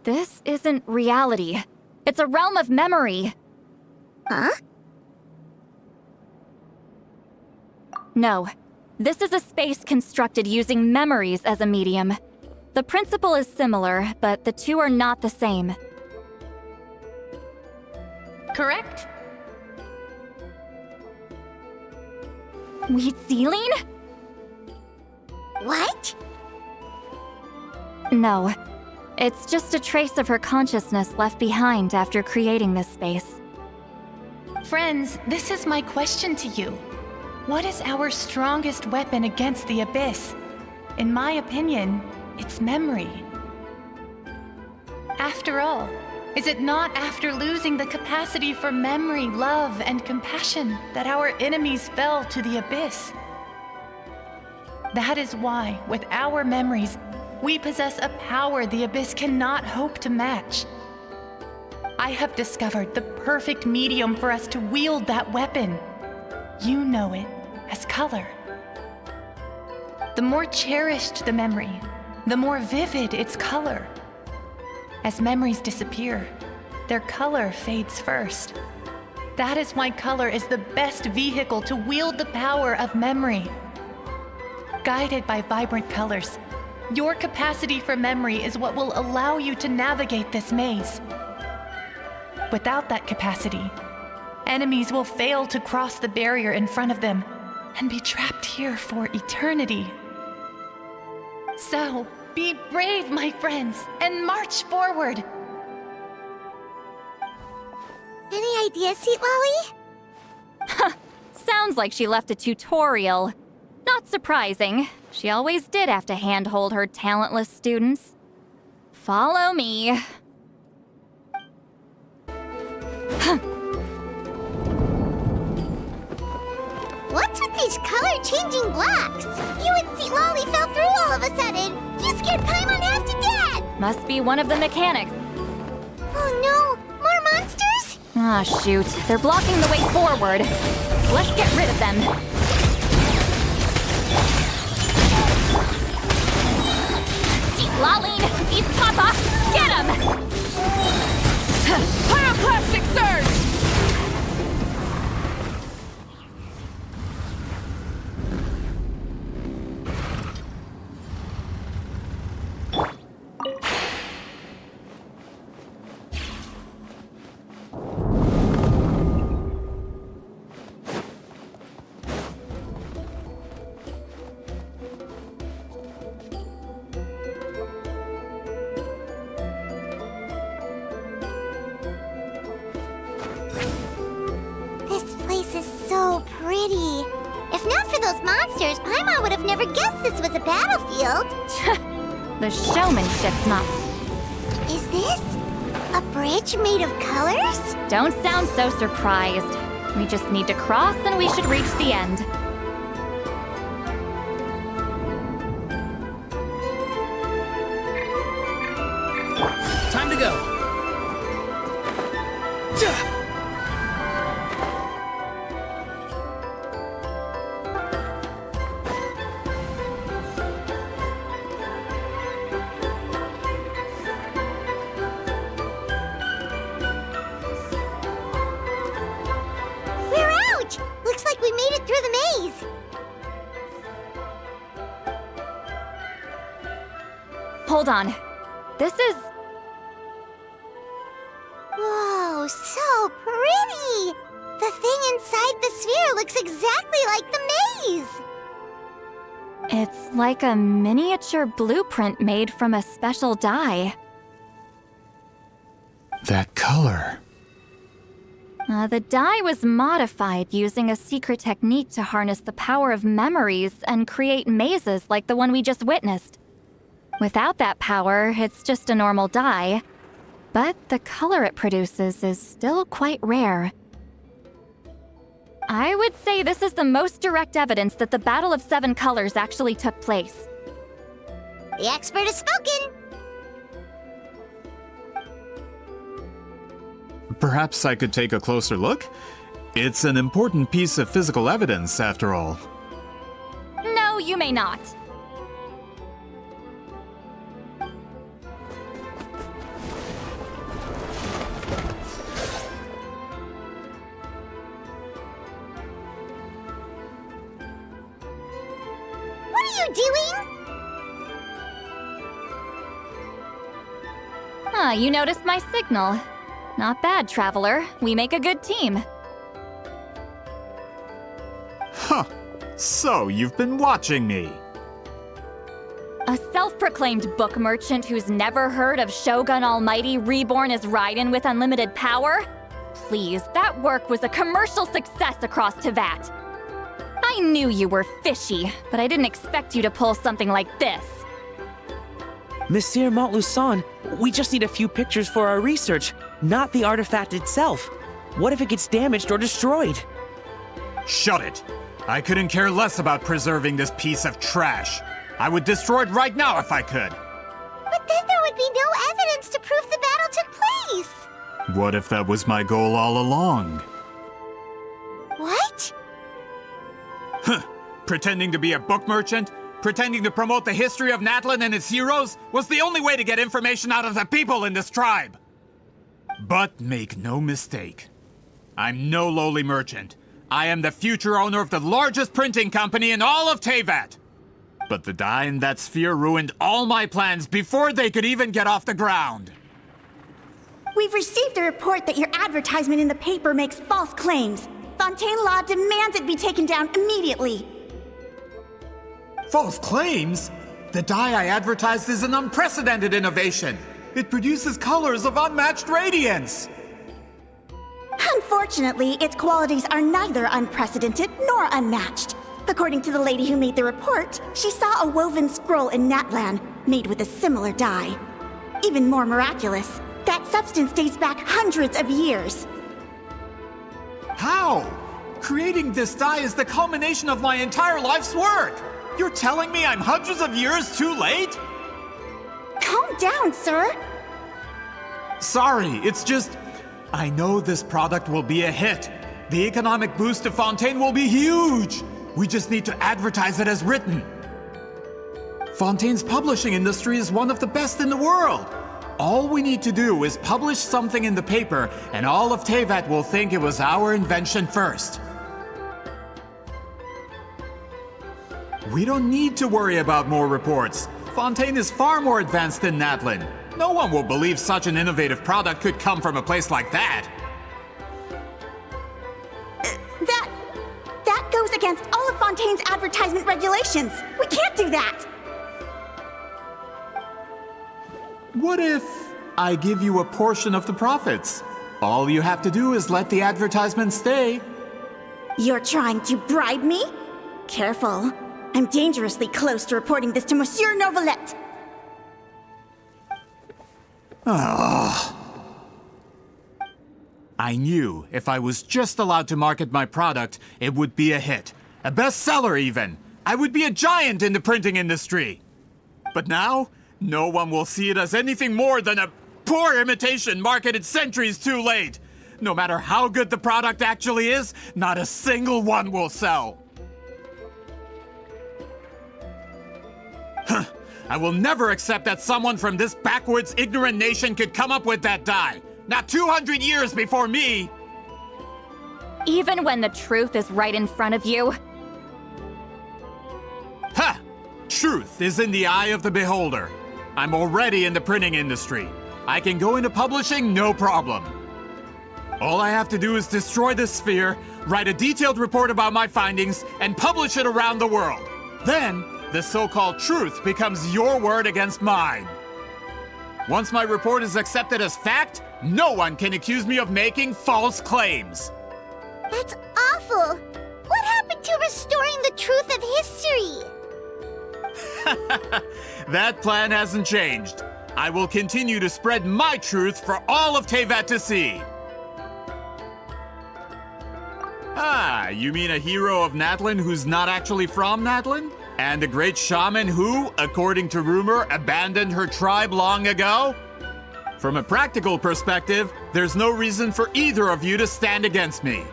This isn't reality. It's a realm of memory.
Huh?
No. This is a space constructed using memories as a medium. The principle is similar, but the two are not the same.
Correct?
Citlali?
What?
No. It's just a trace of her consciousness left behind after creating this space.
Friends, this is my question to you. What is our strongest weapon against the Abyss? In my opinion, it's memory. After all, is it not after losing the capacity for memory, love, and compassion that our enemies fell to the Abyss? That is why, with our memories, we possess a power the Abyss cannot hope to match. I have discovered the perfect medium for us to wield that weapon. You know it as color. The more cherished the memory, the more vivid its color. As memories disappear, their color fades first. That is why color is the best vehicle to wield the power of memory. Guided by vibrant colors, your capacity for memory is what will allow you to navigate this maze. Without that capacity, enemies will fail to cross the barrier in front of them and be trapped here for eternity. So, be brave, my friends, and march forward!
Any ideas, Citlali?
Sounds like she left a tutorial. Not surprising. She always did have to handhold her talentless students. Follow me.
What's with these color-changing blocks? You and Citlali fell through all of a sudden. You scared Paimon half to death.
Must be one of the mechanics.
Oh no, more monsters?
Ah, shoot. They're blocking the way forward. Let's get rid of them. Citlali, East Papa, get him! Pyroclastic surge!
Pretty. If not for those monsters, Paimon would have never guessed this was a battlefield.
The showmanship's not...
Is this a bridge made of colors?
Don't sound so surprised. We just need to cross and we should reach the end.
Time to go.
get through the maze.
Hold on. This is...
Whoa, so pretty! The thing inside the sphere looks exactly like the maze!
It's like a miniature blueprint made from a special dye.
That color.
The dye was modified using a secret technique to harness the power of memories and create mazes like the one we just witnessed. Without that power, it's just a normal dye, but the color it produces is still quite rare. I would say this is the most direct evidence that the Battle of Seven Colors actually took place.
The expert has spoken!
Perhaps I could take a closer look? It's an important piece of physical evidence, after all.
No, you may not.
What are you doing?
You noticed my signal. Not bad, Traveler. We make a good team.
Huh. So, you've been watching me.
A self-proclaimed book merchant who's never heard of Shogun Almighty reborn as Raiden with unlimited power? Please, that work was a commercial success across Teyvat. I knew you were fishy, but I didn't expect you to pull something like this.
Monsieur Montluçon, we just need a few pictures for our research, not the artifact itself. What if it gets damaged or destroyed?
Shut it! I couldn't care less about preserving this piece of trash. I would destroy it right now if I could.
But then there would be no evidence to prove the battle took place!
What if that was my goal all along?
What?
Huh. Pretending to be a book merchant? Pretending to promote the history of Natlan and its heroes was the only way to get information out of the people in this tribe. But make no mistake, I'm no lowly merchant. I am the future owner of the largest printing company in all of Teyvat. But the dye in that sphere ruined all my plans before they could even get off the ground.
We've received a report that your advertisement in the paper makes false claims. Fontaine Law demands it be taken down immediately.
False claims? The dye I advertised is an unprecedented innovation. It produces colors of unmatched radiance.
Unfortunately, its qualities are neither unprecedented nor unmatched. According to the lady who made the report, she saw a woven scroll in Natlan made with a similar dye. Even more miraculous, that substance dates back hundreds of years.
How? Creating this dye is the culmination of my entire life's work. You're telling me I'm hundreds of years too late?
Calm down, sir.
Sorry, it's just... I know this product will be a hit. The economic boost to Fontaine will be huge. We just need to advertise it as written. Fontaine's publishing industry is one of the best in the world. All we need to do is publish something in the paper, and all of Teyvat will think it was our invention first. We don't need to worry about more reports. Fontaine is far more advanced than Natlan. No one will believe such an innovative product could come from a place like that.
That goes against all of Fontaine's advertisement regulations. We can't do that.
What if I give you a portion of the profits? All you have to do is let the advertisement stay.
You're trying to bribe me? Careful. I'm dangerously close to reporting this to Monsieur Novelette.
I knew if I was just allowed to market my product, it would be a hit. A bestseller even. I would be a giant in the printing industry. But now, no one will see it as anything more than a poor imitation marketed centuries too late. No matter how good the product actually is, not a single one will sell. I will never accept that someone from this backwoods, ignorant nation could come up with that dye. Not 200 years before me!
Even when the truth is right in front of you?
Ha! Truth is in the eye of the beholder. I'm already in the printing industry. I can go into publishing no problem. All I have to do is destroy the sphere, write a detailed report about my findings, and publish it around the world. Then, the so-called truth becomes your word against mine. Once my report is accepted as fact, no one can accuse me of making false claims.
That's awful! What happened to restoring the truth of history?
That plan hasn't changed. I will continue to spread my truth for all of Teyvat to see. Ah, you mean a hero of Natlan who's not actually from Natlan? And a great shaman who, according to rumor, abandoned her tribe long ago? From a practical perspective, there's no reason for either of you to stand against me.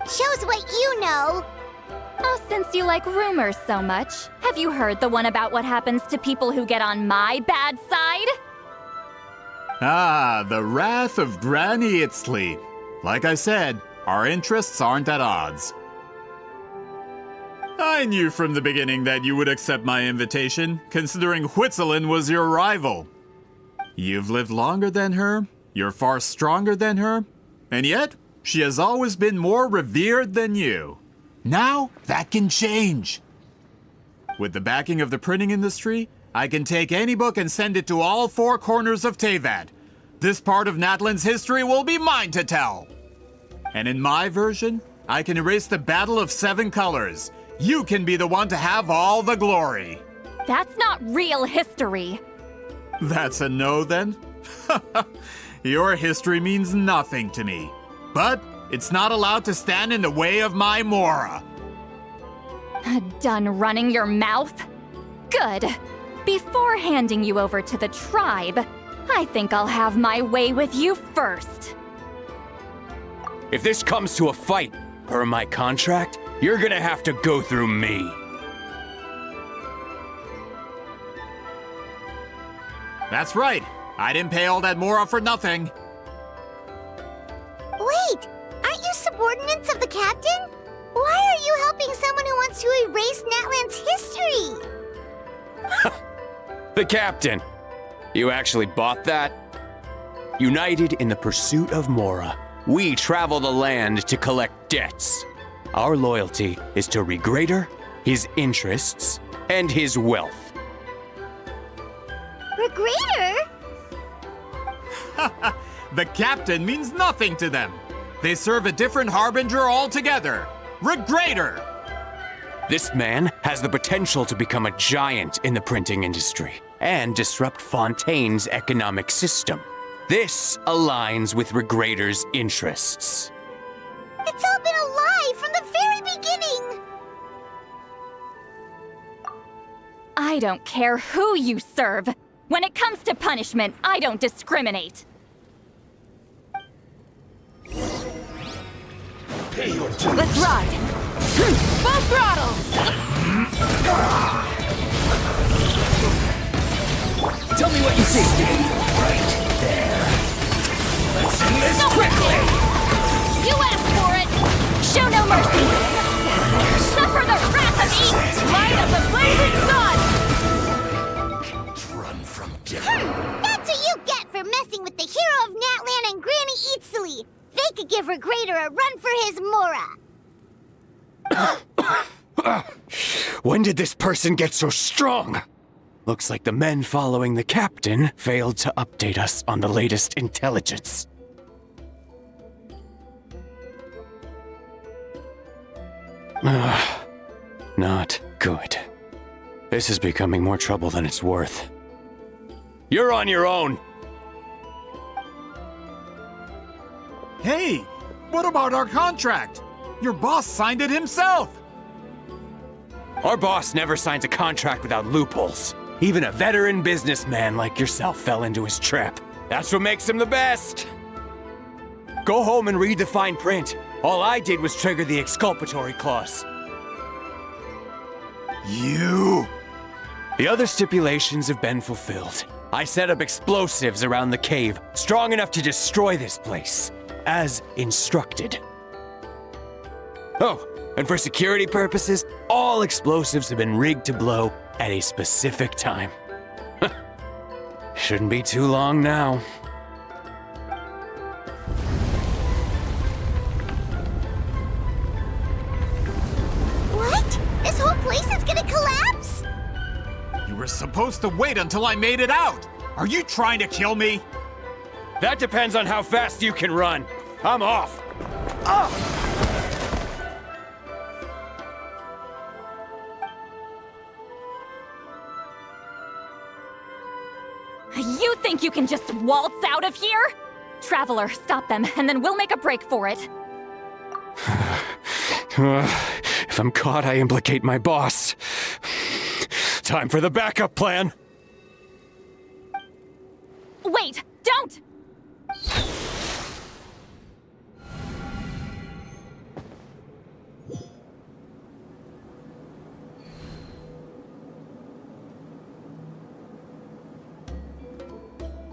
Shows what you know.
Oh, since you like rumors so much, have you heard the one about what happens to people who get on my bad side?
Ah, the wrath of Granny Citlali. Like I said, our interests aren't at odds. I knew from the beginning that you would accept my invitation, considering Whitzelin was your rival. You've lived longer than her, you're far stronger than her, and yet, she has always been more revered than you. Now, that can change. With the backing of the printing industry, I can take any book and send it to all four corners of Teyvat. This part of Natlan's history will be mine to tell. And in my version, I can erase the Battle of Seven Colors. You can be the one to have all the glory.
That's not real history.
That's a no, then? Your history means nothing to me. But it's not allowed to stand in the way of my Mora.
Done running your mouth? Good. Before handing you over to the tribe, I think I'll have my way with you first.
If this comes to a fight, per my contract, you're gonna have to go through me.
That's right. I didn't pay all that Mora for nothing.
Wait, aren't you subordinates of the captain? Why are you helping someone who wants to erase Natlan's history?
The captain. You actually bought that? United in the pursuit of Mora, we travel the land to collect debts. Our loyalty is to Regrader, his interests, and his wealth.
Regrader?
The captain means nothing to them. They serve a different harbinger altogether. Regrader!
This man has the potential to become a giant in the printing industry and disrupt Fontaine's economic system. This aligns with Regrader's interests.
It's all been a lie from the very beginning!
I don't care who you serve. When it comes to punishment, I don't discriminate.
Let's ride! Full throttle!
Tell me what you see!
Right there. Let's end this quickly!
You asked for it! Show no mercy! Suffer the wrath of East!
Light of the blazing sun!
Run from death. That's what you get for messing with the hero of Natlan and Granny Citlali. They could give Regrader a run for his Mora.
When did this person get so strong? Looks like the men following the captain failed to update us on the latest intelligence. Not good. This is becoming more trouble than it's worth. You're on your own!
Hey, what about our contract? Your boss signed it himself!
Our boss never signs a contract without loopholes. Even a veteran businessman like yourself fell into his trap. That's what makes him the best! Go home and read the fine print. All I did was trigger the exculpatory clause.
You...
The other stipulations have been fulfilled. I set up explosives around the cave, strong enough to destroy this place, as instructed. Oh, and for security purposes, all explosives have been rigged to blow at a specific time. Shouldn't be too long now.
What? This whole place is gonna collapse?
You were supposed to wait until I made it out! Are you trying to kill me?
That depends on how fast you can run. I'm off.
You think you can just waltz out of here? Traveler, stop them, and then we'll make a break for it.
If I'm caught, I implicate my boss. Time for the backup plan.
Wait, don't!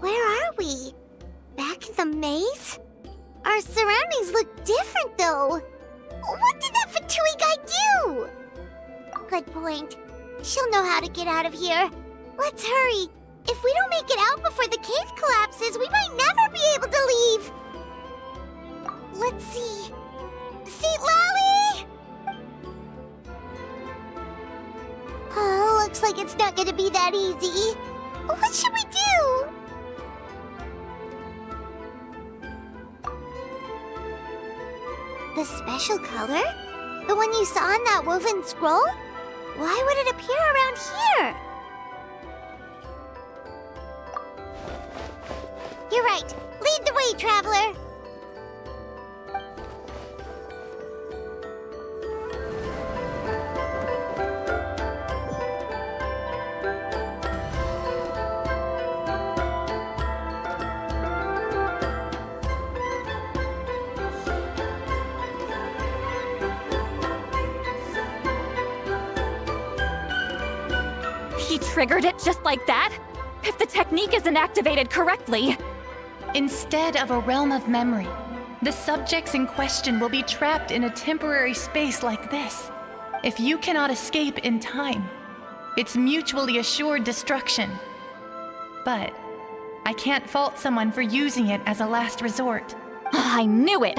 Where are we? Back in the maze? Our surroundings look different, though. What did that Fatui guy do? Good point. She'll know how to get out of here. Let's hurry. If we don't make it out before the cave collapses, we might never be able to leave. Let's see. Citlali! Oh, looks like it's not gonna be that easy. What should we do? The special color? The one you saw in that woven scroll? Why would it appear around here? You're right. Lead the way, traveler.
He triggered it just like that? If the technique isn't activated correctly.
Instead of a realm of memory, the subjects in question will be trapped in a temporary space like this. If you cannot escape in time, it's mutually assured destruction. But I can't fault someone for using it as a last resort.
I knew it!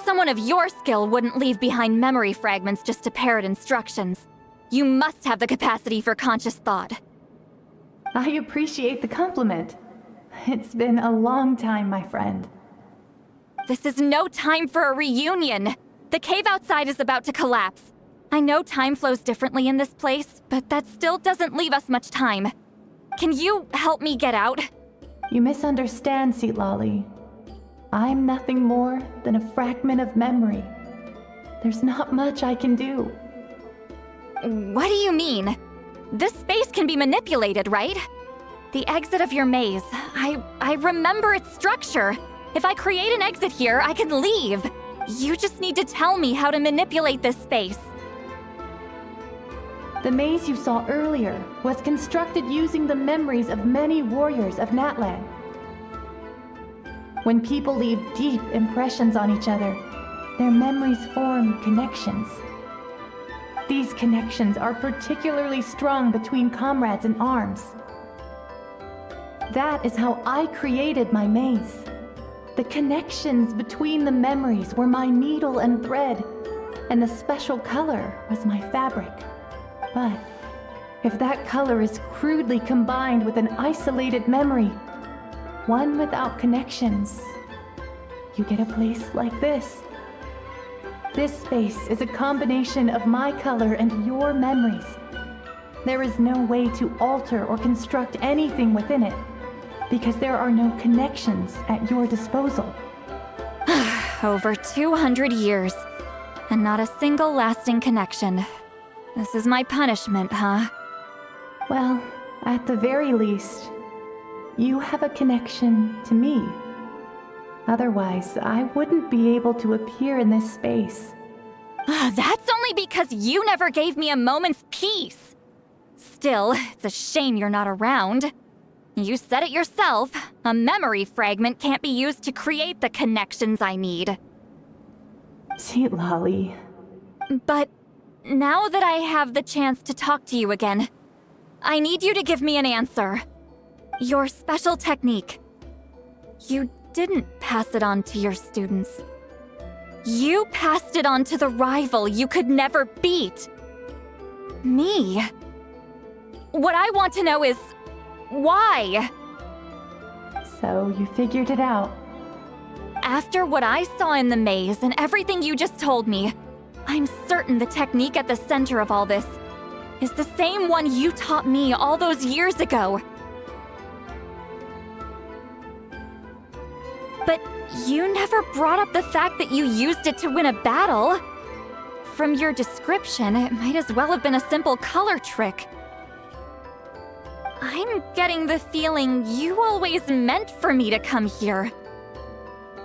Someone of your skill wouldn't leave behind memory fragments just to parrot instructions. You must have the capacity for conscious thought.
I appreciate the compliment. It's been a long time, my friend.
This is no time for a reunion. The cave outside is about to collapse. I know time flows differently in this place, but that still doesn't leave us much time. Can you help me get out?
You misunderstand, Citlali. I'm nothing more than a fragment of memory. There's not much I can do.
What do you mean? This space can be manipulated, right? The exit of your maze. I remember its structure. If I create an exit here, I can leave. You just need to tell me how to manipulate this space.
The maze you saw earlier was constructed using the memories of many warriors of Natlan. When people leave deep impressions on each other, their memories form connections. These connections are particularly strong between comrades in arms. That is how I created my maze. The connections between the memories were my needle and thread, and the special color was my fabric. But if that color is crudely combined with an isolated memory, one without connections, you get a place like this. This space is a combination of my color and your memories. There is no way to alter or construct anything within it, because there are no connections at your disposal.
Over 200 years, and not a single lasting connection. This is my punishment, huh?
Well, at the very least, you have a connection to me. Otherwise, I wouldn't be able to appear in this space.
That's only because you never gave me a moment's peace. Still, it's a shame you're not around. You said it yourself. A memory fragment can't be used to create the connections I need.
Citlali,
But now that I have the chance to talk to you again, I need you to give me an answer. Your special technique. You didn't pass it on to your students. You passed it on to the rival you could never beat. Me. What I want to know is, why?
So you figured it out.
After what I saw in the maze and everything you just told me, I'm certain the technique at the center of all this is the same one you taught me all those years ago. But you never brought up the fact that you used it to win a battle. From your description, it might as well have been a simple color trick. I'm getting the feeling you always meant for me to come here.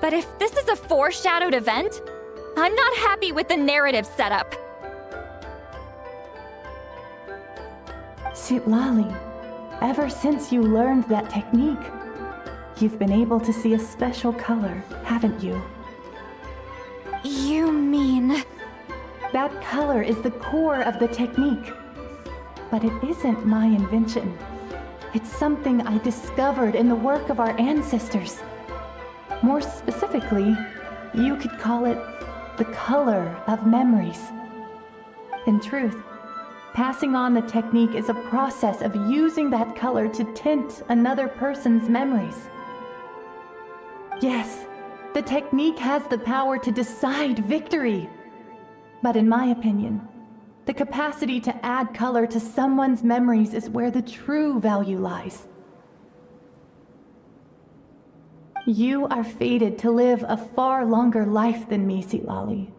But if this is a foreshadowed event, I'm not happy with the narrative setup.
Citlali, ever since you learned that technique, you've been able to see a special color, haven't you?
You mean...
That color is the core of the technique. But it isn't my invention. It's something I discovered in the work of our ancestors. More specifically, you could call it the color of memories. In truth, passing on the technique is a process of using that color to tint another person's memories. Yes, the technique has the power to decide victory. But in my opinion, the capacity to add color to someone's memories is where the true value lies. You are fated to live a far longer life than me, Citlali.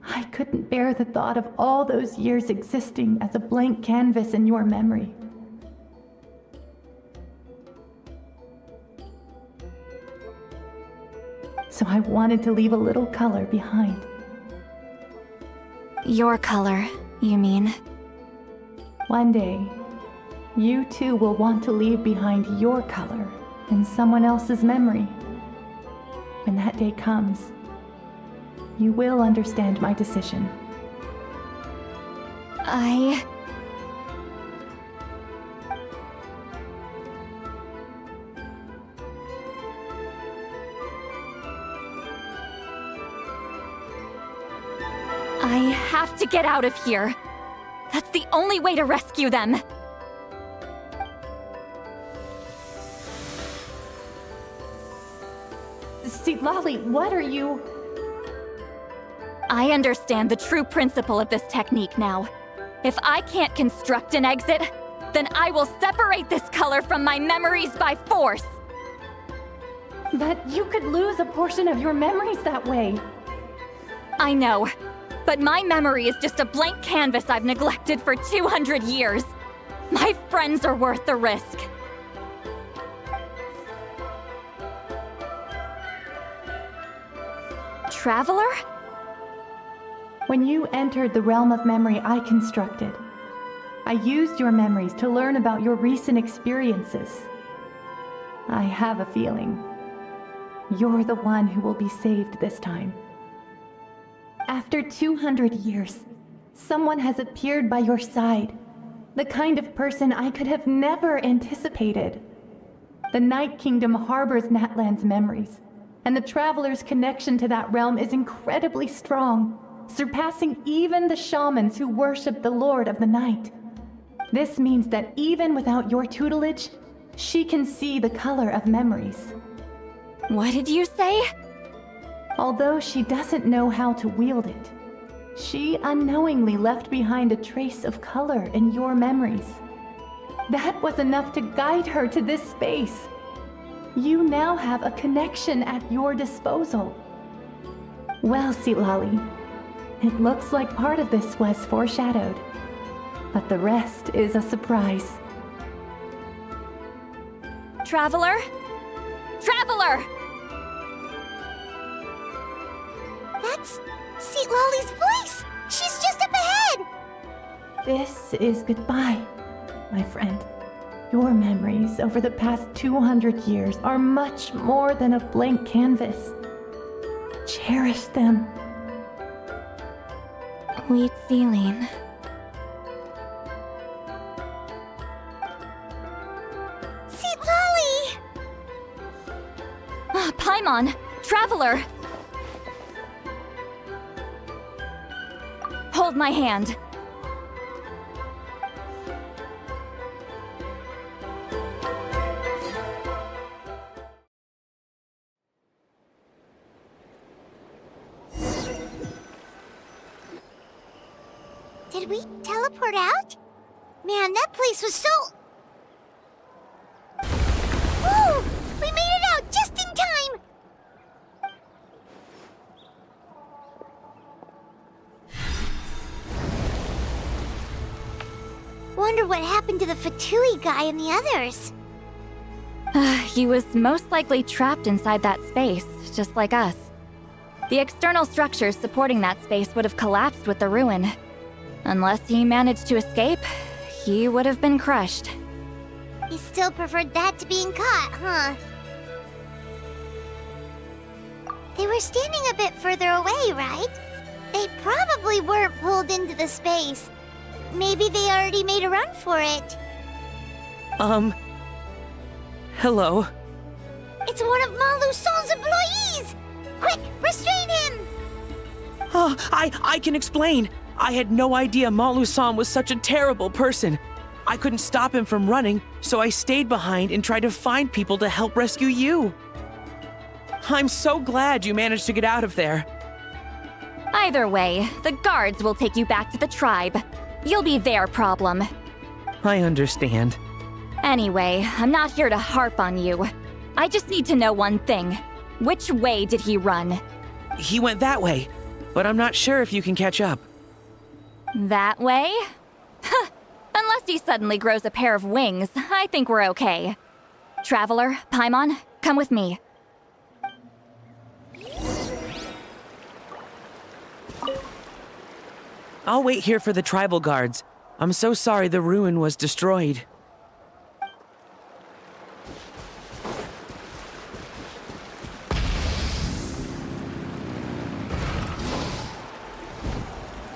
I couldn't bear the thought of all those years existing as a blank canvas in your memory. So I wanted to leave a little color behind.
Your color, you mean?
One day, you too will want to leave behind your color in someone else's memory. When that day comes, you will understand my decision.
I have to get out of here. That's the only way to rescue them.
Citlali, what are you...
I understand the true principle of this technique now. If I can't construct an exit, then I will separate this color from my memories by force.
But you could lose a portion of your memories that way.
I know, but my memory is just a blank canvas I've neglected for 200 years. My friends are worth the risk. Traveler?
When you entered the realm of memory I constructed, I used your memories to learn about your recent experiences. I have a feeling you're the one who will be saved this time. After 200 years, someone has appeared by your side, the kind of person I could have never anticipated. The Night Kingdom harbors Natlan's memories, and the Traveler's connection to that realm is incredibly strong, surpassing even the shamans who worship the Lord of the Night. This means that even without your tutelage, she can see the color of memories.
What did you say?
Although she doesn't know how to wield it, she unknowingly left behind a trace of color in your memories. That was enough to guide her to this space. You now have a connection at your disposal. Well, Citlali, it looks like part of this was foreshadowed, but the rest is a surprise.
Traveler? Traveler!
That's Citlali's voice! She's just up ahead!
This is goodbye, my friend. Your memories over the past 200 years are much more than a blank canvas. Cherish them.
Wheat ceiling.
Citlali!
Paimon! Traveler! Hold my hand.
Did we teleport out? Man, that place was so... Woo! We made it out just in time! Wonder what happened to the Fatui guy and the others.
He was most likely trapped inside that space, just like us. The external structures supporting that space would have collapsed with the ruin. Unless he managed to escape, he would have been crushed.
He still preferred that to being caught, huh? They were standing a bit further away, right? They probably weren't pulled into the space. Maybe they already made a run for it.
Hello?
It's one of Maluson's employees! Quick, restrain him!
Oh, I can explain. I had no idea Malu-san was such a terrible person. I couldn't stop him from running, so I stayed behind and tried to find people to help rescue you. I'm so glad you managed to get out of there.
Either way, the guards will take you back to the tribe. You'll be their problem.
I understand.
Anyway, I'm not here to harp on you. I just need to know one thing. Which way did he run?
He went that way, but I'm not sure if you can catch up.
That way? Unless he suddenly grows a pair of wings, I think we're okay. Traveler, Paimon, come with me.
I'll wait here for the tribal guards. I'm so sorry the ruin was destroyed.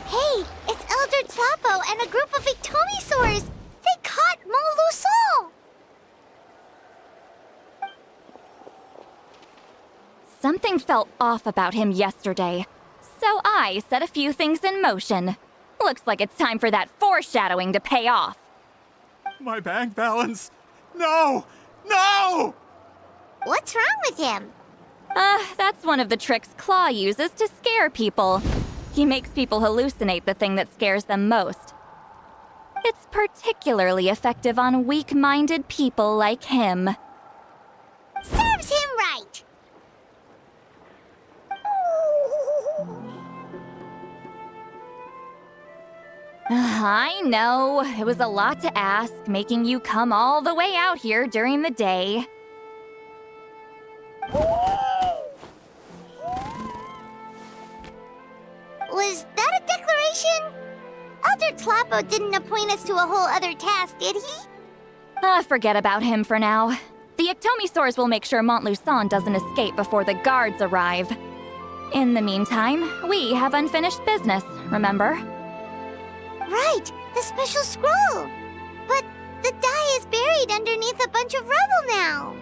Hey, it's Elder Tlapo and a group of Ictomisaurs! They caught Maluson!
Something felt off about him yesterday, so I set a few things in motion. Looks like it's time for that foreshadowing to pay off.
My bank balance! No! No!
What's wrong with him?
That's one of the tricks Claw uses to scare people. He makes people hallucinate the thing that scares them most. It's particularly effective on weak-minded people like him.
Serves him right!
I know, it was a lot to ask, making you come all the way out here during the day.
Was that a declaration? Elder Tlapo didn't appoint us to a whole other task, did he?
Forget about him for now. The Ictomisaurs will make sure Montluçon doesn't escape before the guards arrive. In the meantime, we have unfinished business, remember?
Right, the special scroll. But the die is buried underneath a bunch of rubble now.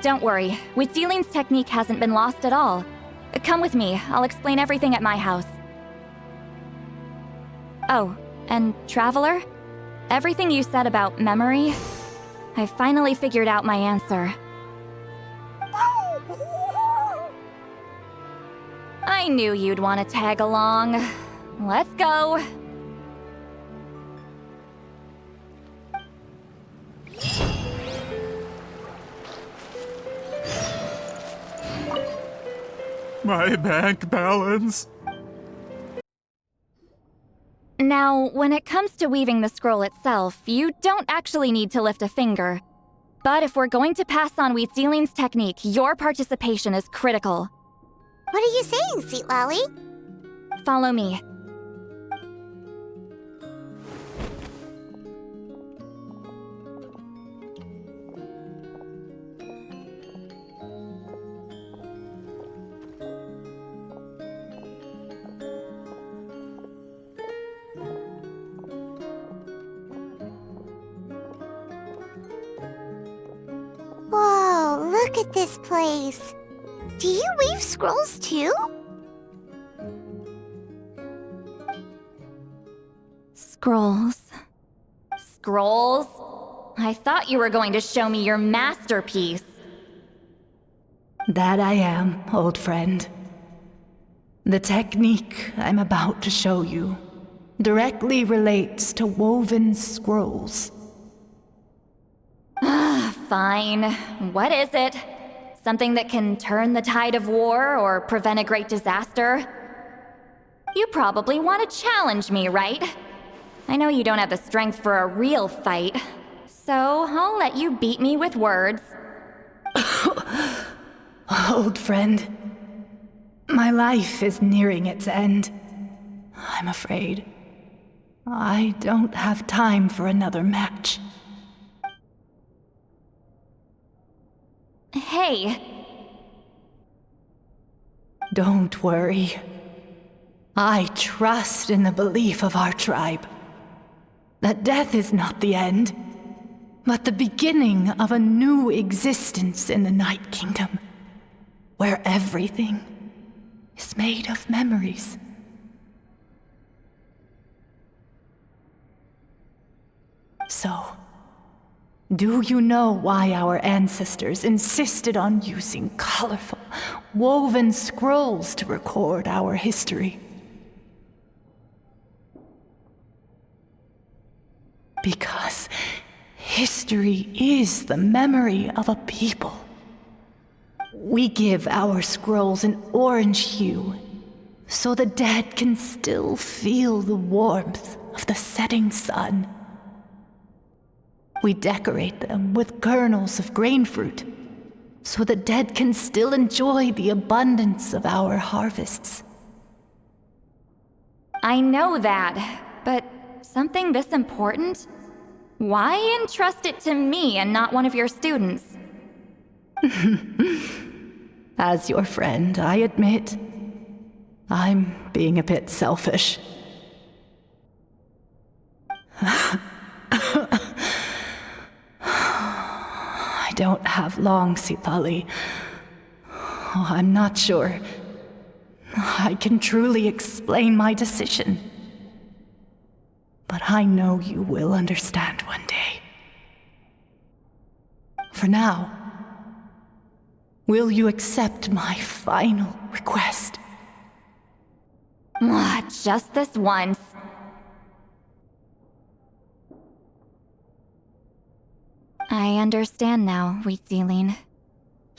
Don't worry, Witzeline's technique hasn't been lost at all. Come with me, I'll explain everything at my house. Oh, and Traveler? Everything you said about memory, I finally figured out my answer. I knew you'd want to tag along. Let's go.
My bank balance.
Now, when it comes to weaving the scroll itself, you don't actually need to lift a finger. But if we're going to pass on Witzeline's technique, your participation is critical.
What are you saying, Citlali?
Follow me.
at this place. Do you weave scrolls too?
Scrolls. Scrolls? I thought you were going to show me your masterpiece.
That I am, old friend. The technique I'm about to show you directly relates to woven scrolls.
Fine. What is it? Something that can turn the tide of war or prevent a great disaster? You probably want to challenge me, right? I know you don't have the strength for a real fight, so I'll let you beat me with words.
Old friend, my life is nearing its end. I'm afraid I don't have time for another match.
Hey.
Don't worry. I trust in the belief of our tribe that death is not the end, but the beginning of a new existence in the Night Kingdom, where everything is made of memories. So, do you know why our ancestors insisted on using colorful, woven scrolls to record our history? Because history is the memory of a people. We give our scrolls an orange hue, so the dead can still feel the warmth of the setting sun. We decorate them with kernels of grain fruit, so the dead can still enjoy the abundance of our harvests.
I know that, but something this important? Why entrust it to me and not one of your students?
As your friend, I admit, I'm being a bit selfish. I don't have long, Citlali. I'm not sure I can truly explain my decision. But I know you will understand one day. For now, will you accept my final request?
Just this once. I understand now, Wheat Zealine.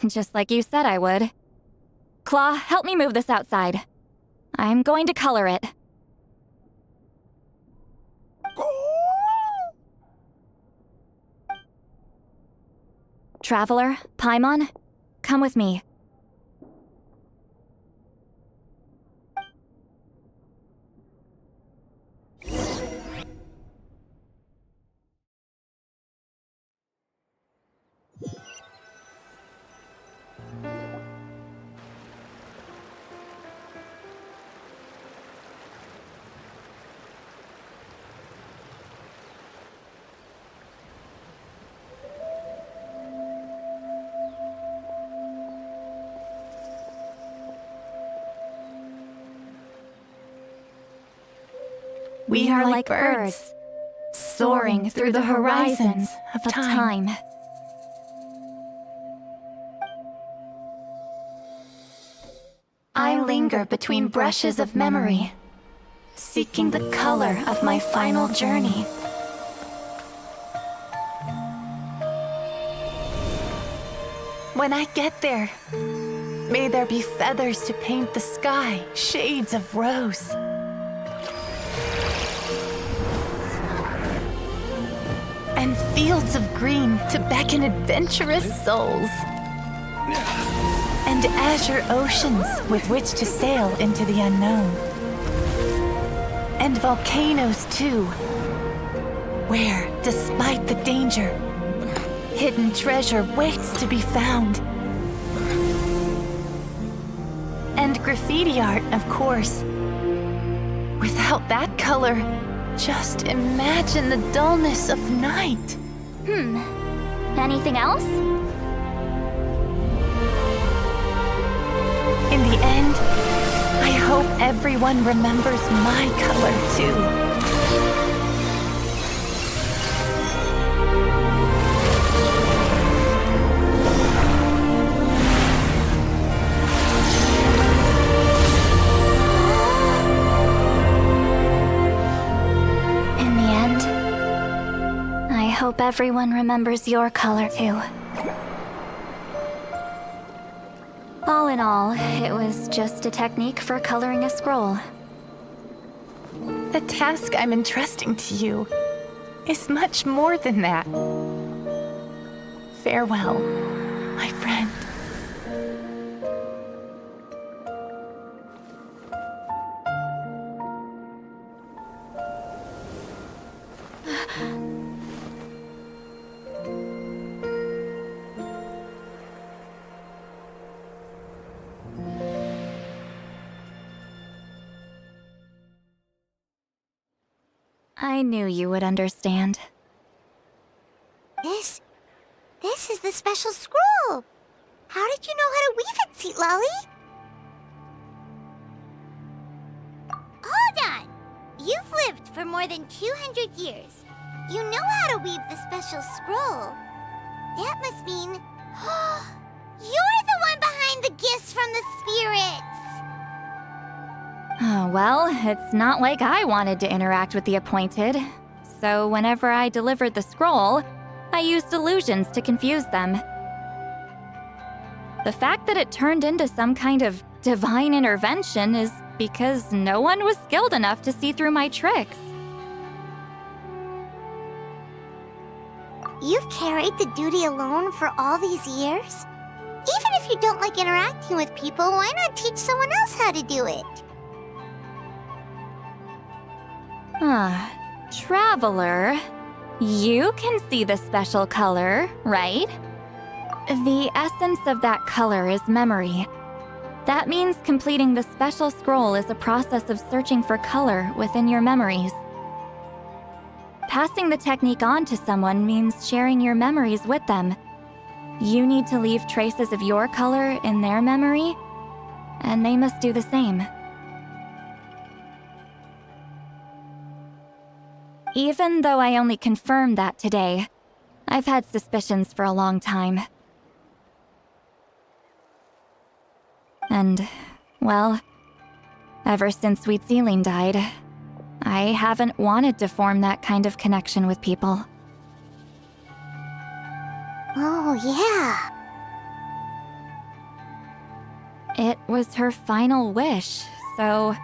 Just like you said I would. Claw, help me move this outside. I'm going to color it. Traveler, Paimon, come with me.
We are like birds, soaring through the horizons of time. I linger between brushes of memory, seeking the color of my final journey. When I get there, may there be feathers to paint the sky, shades of rose. And fields of green to beckon adventurous souls. And azure oceans with which to sail into the unknown. And volcanoes too, where, despite the danger, hidden treasure waits to be found. And graffiti art, of course. Without that color, just imagine the dullness of night.
Anything else?
In the end, I hope everyone remembers my color too.
In the end, I hope everyone remembers your color too. All in all, it was just a technique for coloring a scroll.
The task I'm entrusting to you is much more than that. Farewell, my friend.
I knew you would understand.
This is the special scroll. How did you know how to weave it, Citlali? Hold on. You've lived for more than 200 years. You know how to weave the special scroll. That must mean you're the one behind the gifts from the spirits.
Oh, well, it's not like I wanted to interact with the appointed. So whenever I delivered the scroll, I used illusions to confuse them. The fact that it turned into some kind of divine intervention is because no one was skilled enough to see through my tricks.
You've carried the duty alone for all these years? Even if you don't like interacting with people, why not teach someone else how to do it?
Traveler, you can see the special color, right? The essence of that color is memory. That means completing the special scroll is a process of searching for color within your memories. Passing the technique on to someone means sharing your memories with them. You need to leave traces of your color in their memory, and they must do the same. Even though I only confirmed that today, I've had suspicions for a long time. And, well, ever since Sweet Celine died, I haven't wanted to form that kind of connection with people.
Oh, yeah.
It was her final wish, so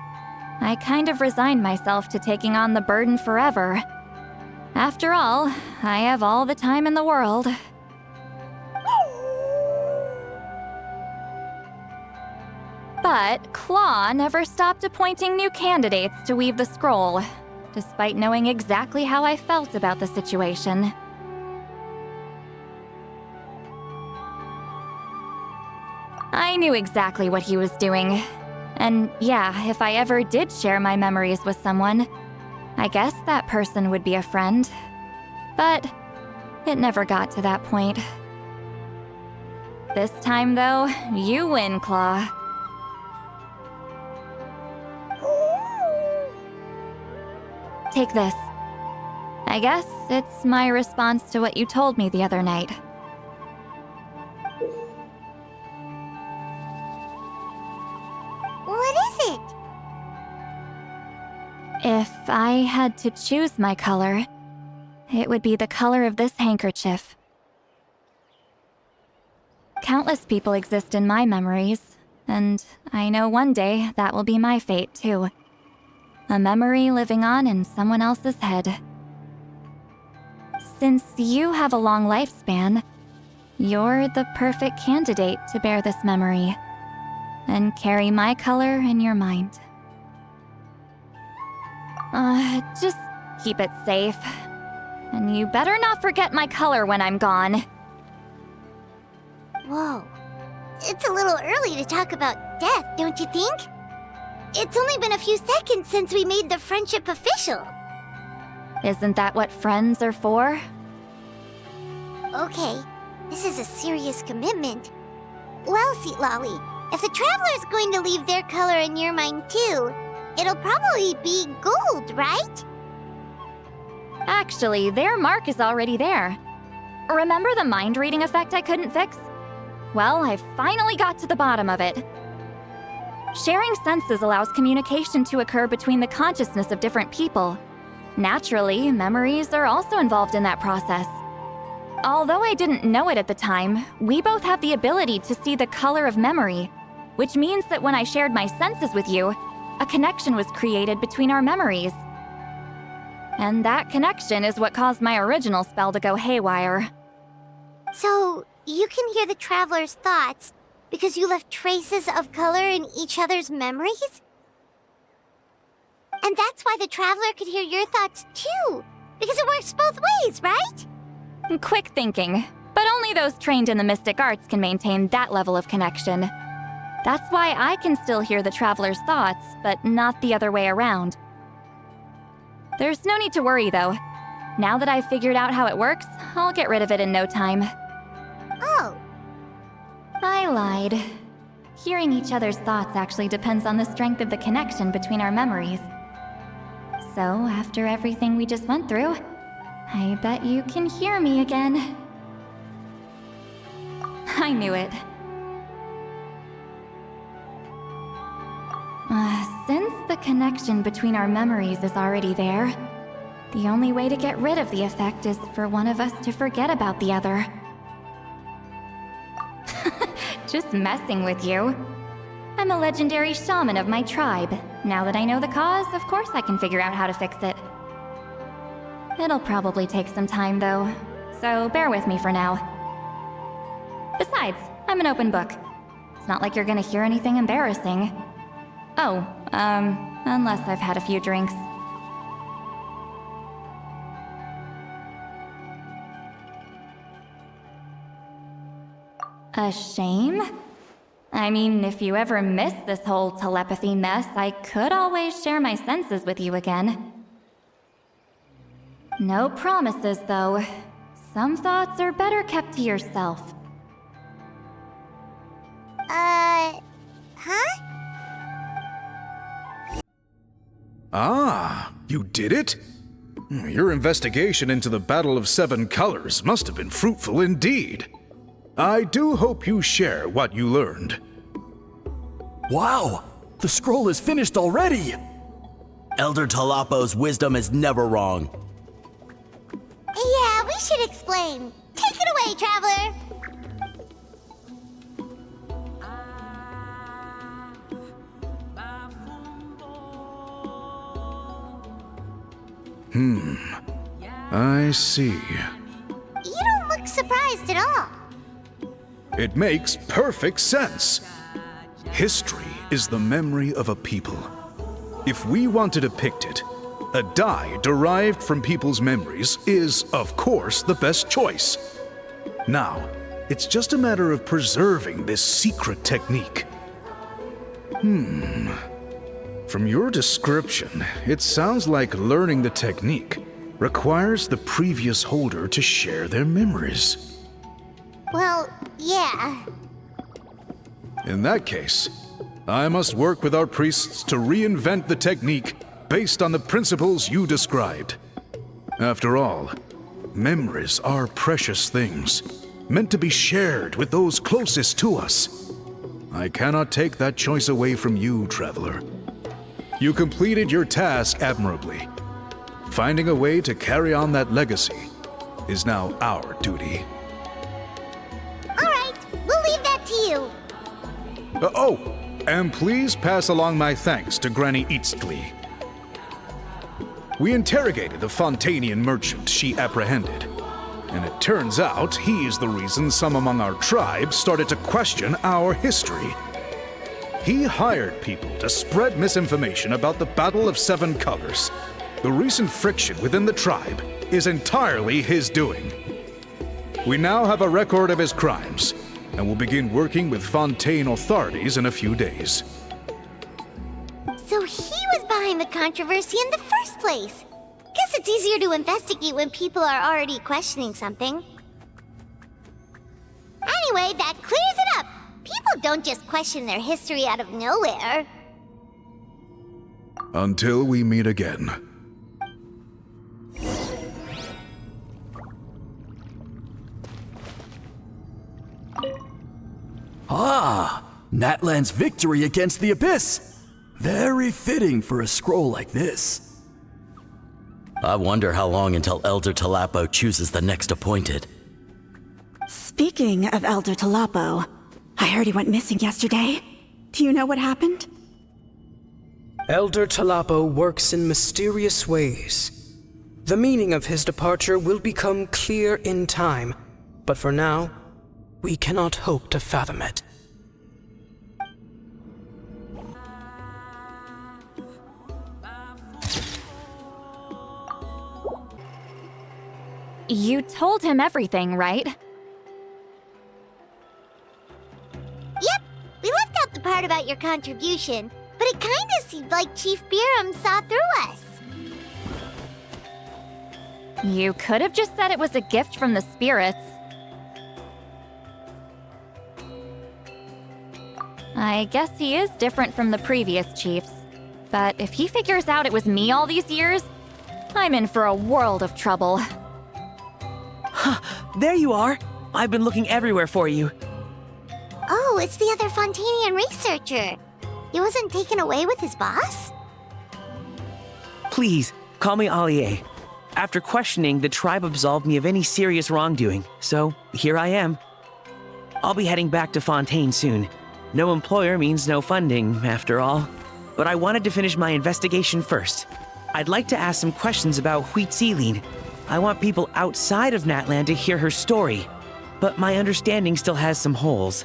I kind of resigned myself to taking on the burden forever. After all, I have all the time in the world. But Claw never stopped appointing new candidates to weave the scroll, despite knowing exactly how I felt about the situation. I knew exactly what he was doing. And yeah, if I ever did share my memories with someone, I guess that person would be a friend. But it never got to that point. This time, though, you win, Claw. Take this. I guess it's my response to what you told me the other night.
What is it?
If I had to choose my color, it would be the color of this handkerchief. Countless people exist in my memories, and I know one day that will be my fate too. A memory living on in someone else's head. Since you have a long lifespan, you're the perfect candidate to bear this memory and carry my color in your mind. Just keep it safe. And you better not forget my color when I'm gone.
Whoa. It's a little early to talk about death, don't you think? It's only been a few seconds since we made the friendship official.
Isn't that what friends are for?
Okay, this is a serious commitment. Well, Citlali, If the Traveler's going to leave their color in your mind too, it'll probably be gold, right?
Actually, their mark is already there. Remember the mind reading effect I couldn't fix? Well, I finally got to the bottom of it. Sharing senses allows communication to occur between the consciousness of different people. Naturally, memories are also involved in that process. Although I didn't know it at the time, we both have the ability to see the color of memory, which means that when I shared my senses with you, a connection was created between our memories. And that connection is what caused my original spell to go haywire.
So, you can hear the Traveler's thoughts because you left traces of color in each other's memories? And that's why the Traveler could hear your thoughts too, because it works both ways, right?
Quick thinking, but only those trained in the mystic arts can maintain that level of connection. That's why I can still hear the Traveler's thoughts, but not the other way around. There's no need to worry, though. Now that I've figured out how it works, I'll get rid of it in no time.
Oh.
I lied. Hearing each other's thoughts actually depends on the strength of the connection between our memories. So, after everything we just went through, I bet you can hear me again. I knew it. Since the connection between our memories is already there, the only way to get rid of the effect is for one of us to forget about the other. Just messing with you. I'm a legendary shaman of my tribe. Now that I know the cause, of course I can figure out how to fix it. It'll probably take some time, though, so bear with me for now. Besides, I'm an open book. It's not like you're gonna hear anything embarrassing. Oh, unless I've had a few drinks. A shame? I mean, if you ever miss this whole telepathy mess, I could always share my senses with you again. No promises, though. Some thoughts are better kept to yourself.
Huh?
Ah, you did it? Your investigation into the Battle of Seven Colors must have been fruitful indeed. I do hope you share what you learned.
Wow! The scroll is finished already!
Elder Talapo's wisdom is never wrong.
Yeah, we should explain. Take it away, Traveler!
I see.
You don't look surprised at all.
It makes perfect sense. History is the memory of a people. If we want to depict it, a dye derived from people's memories is, of course, the best choice. Now, it's just a matter of preserving this secret technique. From your description, it sounds like learning the technique requires the previous holder to share their memories.
Well, yeah.
In that case, I must work with our priests to reinvent the technique based on the principles you described. After all, memories are precious things, meant to be shared with those closest to us. I cannot take that choice away from you, Traveler. You completed your task admirably. Finding a way to carry on that legacy is now our duty.
Alright, we'll leave that to you.
And please pass along my thanks to Granny Citlali. We interrogated the Fontanian merchant she apprehended, and it turns out he's the reason some among our tribe started to question our history. He hired people to spread misinformation about the Battle of Seven Colors. The recent friction within the tribe is entirely his doing. We now have a record of his crimes, and will begin working with Fontaine authorities in a few days.
So he was behind the controversy in the first place. Guess it's easier to investigate when people are already questioning something. Anyway, that clears it up. People People don't just question their history out of nowhere.
Until we meet again.
Ah, Natlan's victory against the Abyss. Very fitting for a scroll like this.
I wonder how long until Elder Talapo chooses the next appointed.
Speaking of Elder Talapo, I heard he went missing yesterday. Do you know what happened?
Elder Talapo works in mysterious ways. The meaning of his departure will become clear in time, but for now, we cannot hope to fathom it.
You told him everything, right?
Yep, we left out the part about your contribution, but it kinda seemed like Chief Biram saw through us.
You could have just said it was a gift from the spirits. I guess he is different from the previous chiefs. But if he figures out it was me all these years, I'm in for a world of trouble.
There you are. I've been looking everywhere for you.
Oh, it's the other Fontanian researcher. He wasn't taken away with his boss?
Please, call me Allier. After questioning, the tribe absolved me of any serious wrongdoing, so here I am. I'll be heading back to Fontaine soon. No employer means no funding, after all. But I wanted to finish my investigation first. I'd like to ask some questions about Citlali. I want people outside of Natlan to hear her story, but my understanding still has some holes.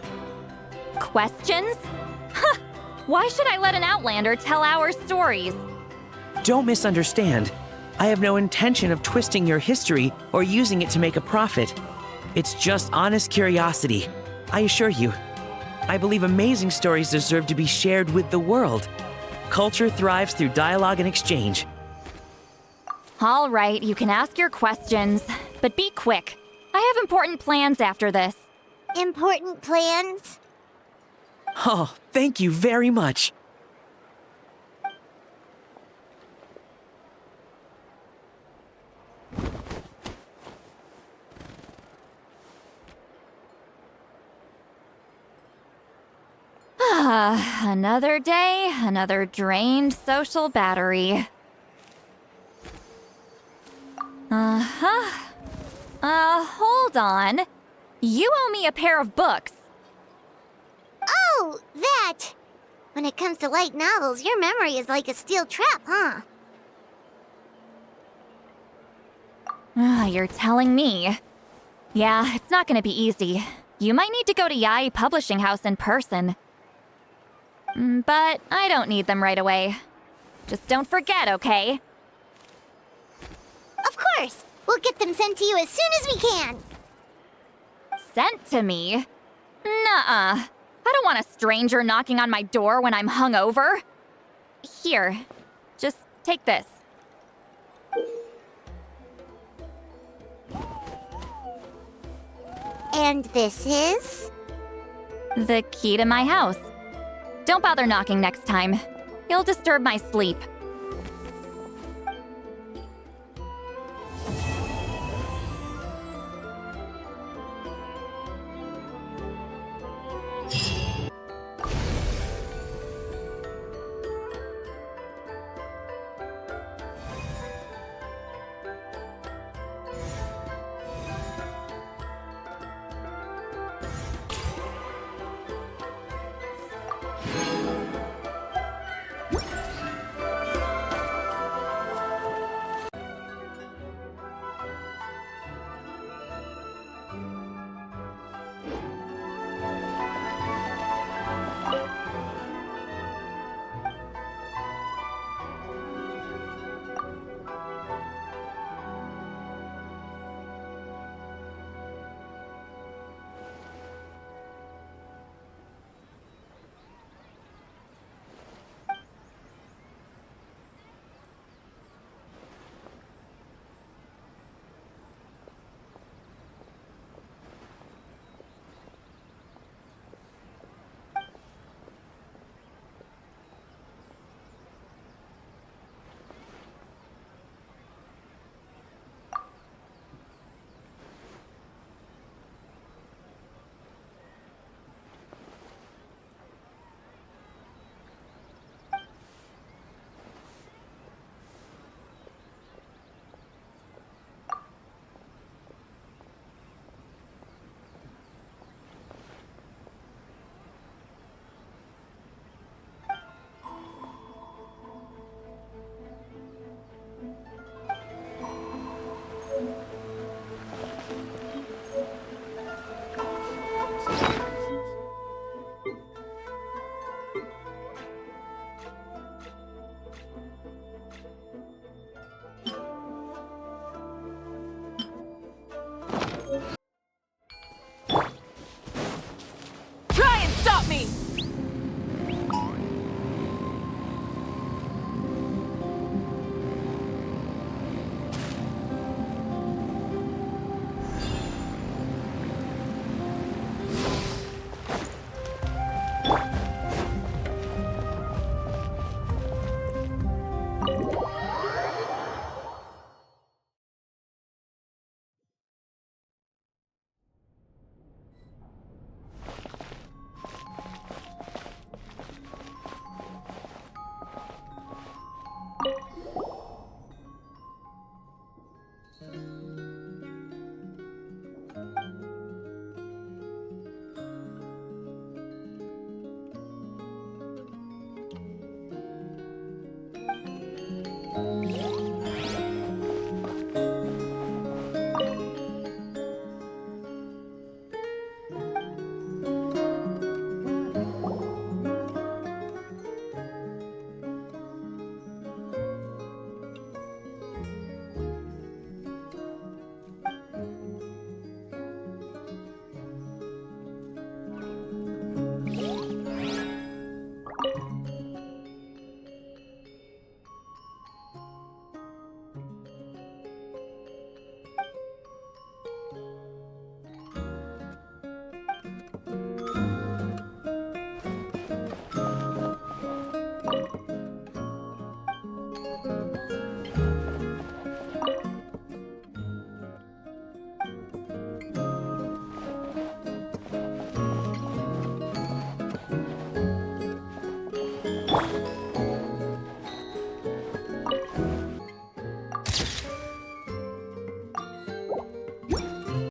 Questions? Huh! Why should I let an Outlander tell our stories?
Don't misunderstand. I have no intention of twisting your history or using it to make a profit. It's just honest curiosity. I assure you. I believe amazing stories deserve to be shared with the world. Culture thrives through dialogue and exchange.
All right, you can ask your questions, but be quick. I have important plans after this.
Important plans?
Oh, thank you very much.
Another day, another drained social battery. Hold on. You owe me a pair of books.
Oh, that! When it comes to light novels, your memory is like a steel trap, huh?
You're telling me. Yeah, it's not gonna be easy. You might need to go to Yai Publishing House in person. But I don't need them right away. Just don't forget, okay?
Of course! We'll get them sent to you as soon as we can!
Sent to me? Nuh-uh. I don't want a stranger knocking on my door when I'm hungover. Here, just take this.
And this is?
The key to my house. Don't bother knocking next time. You'll disturb my sleep.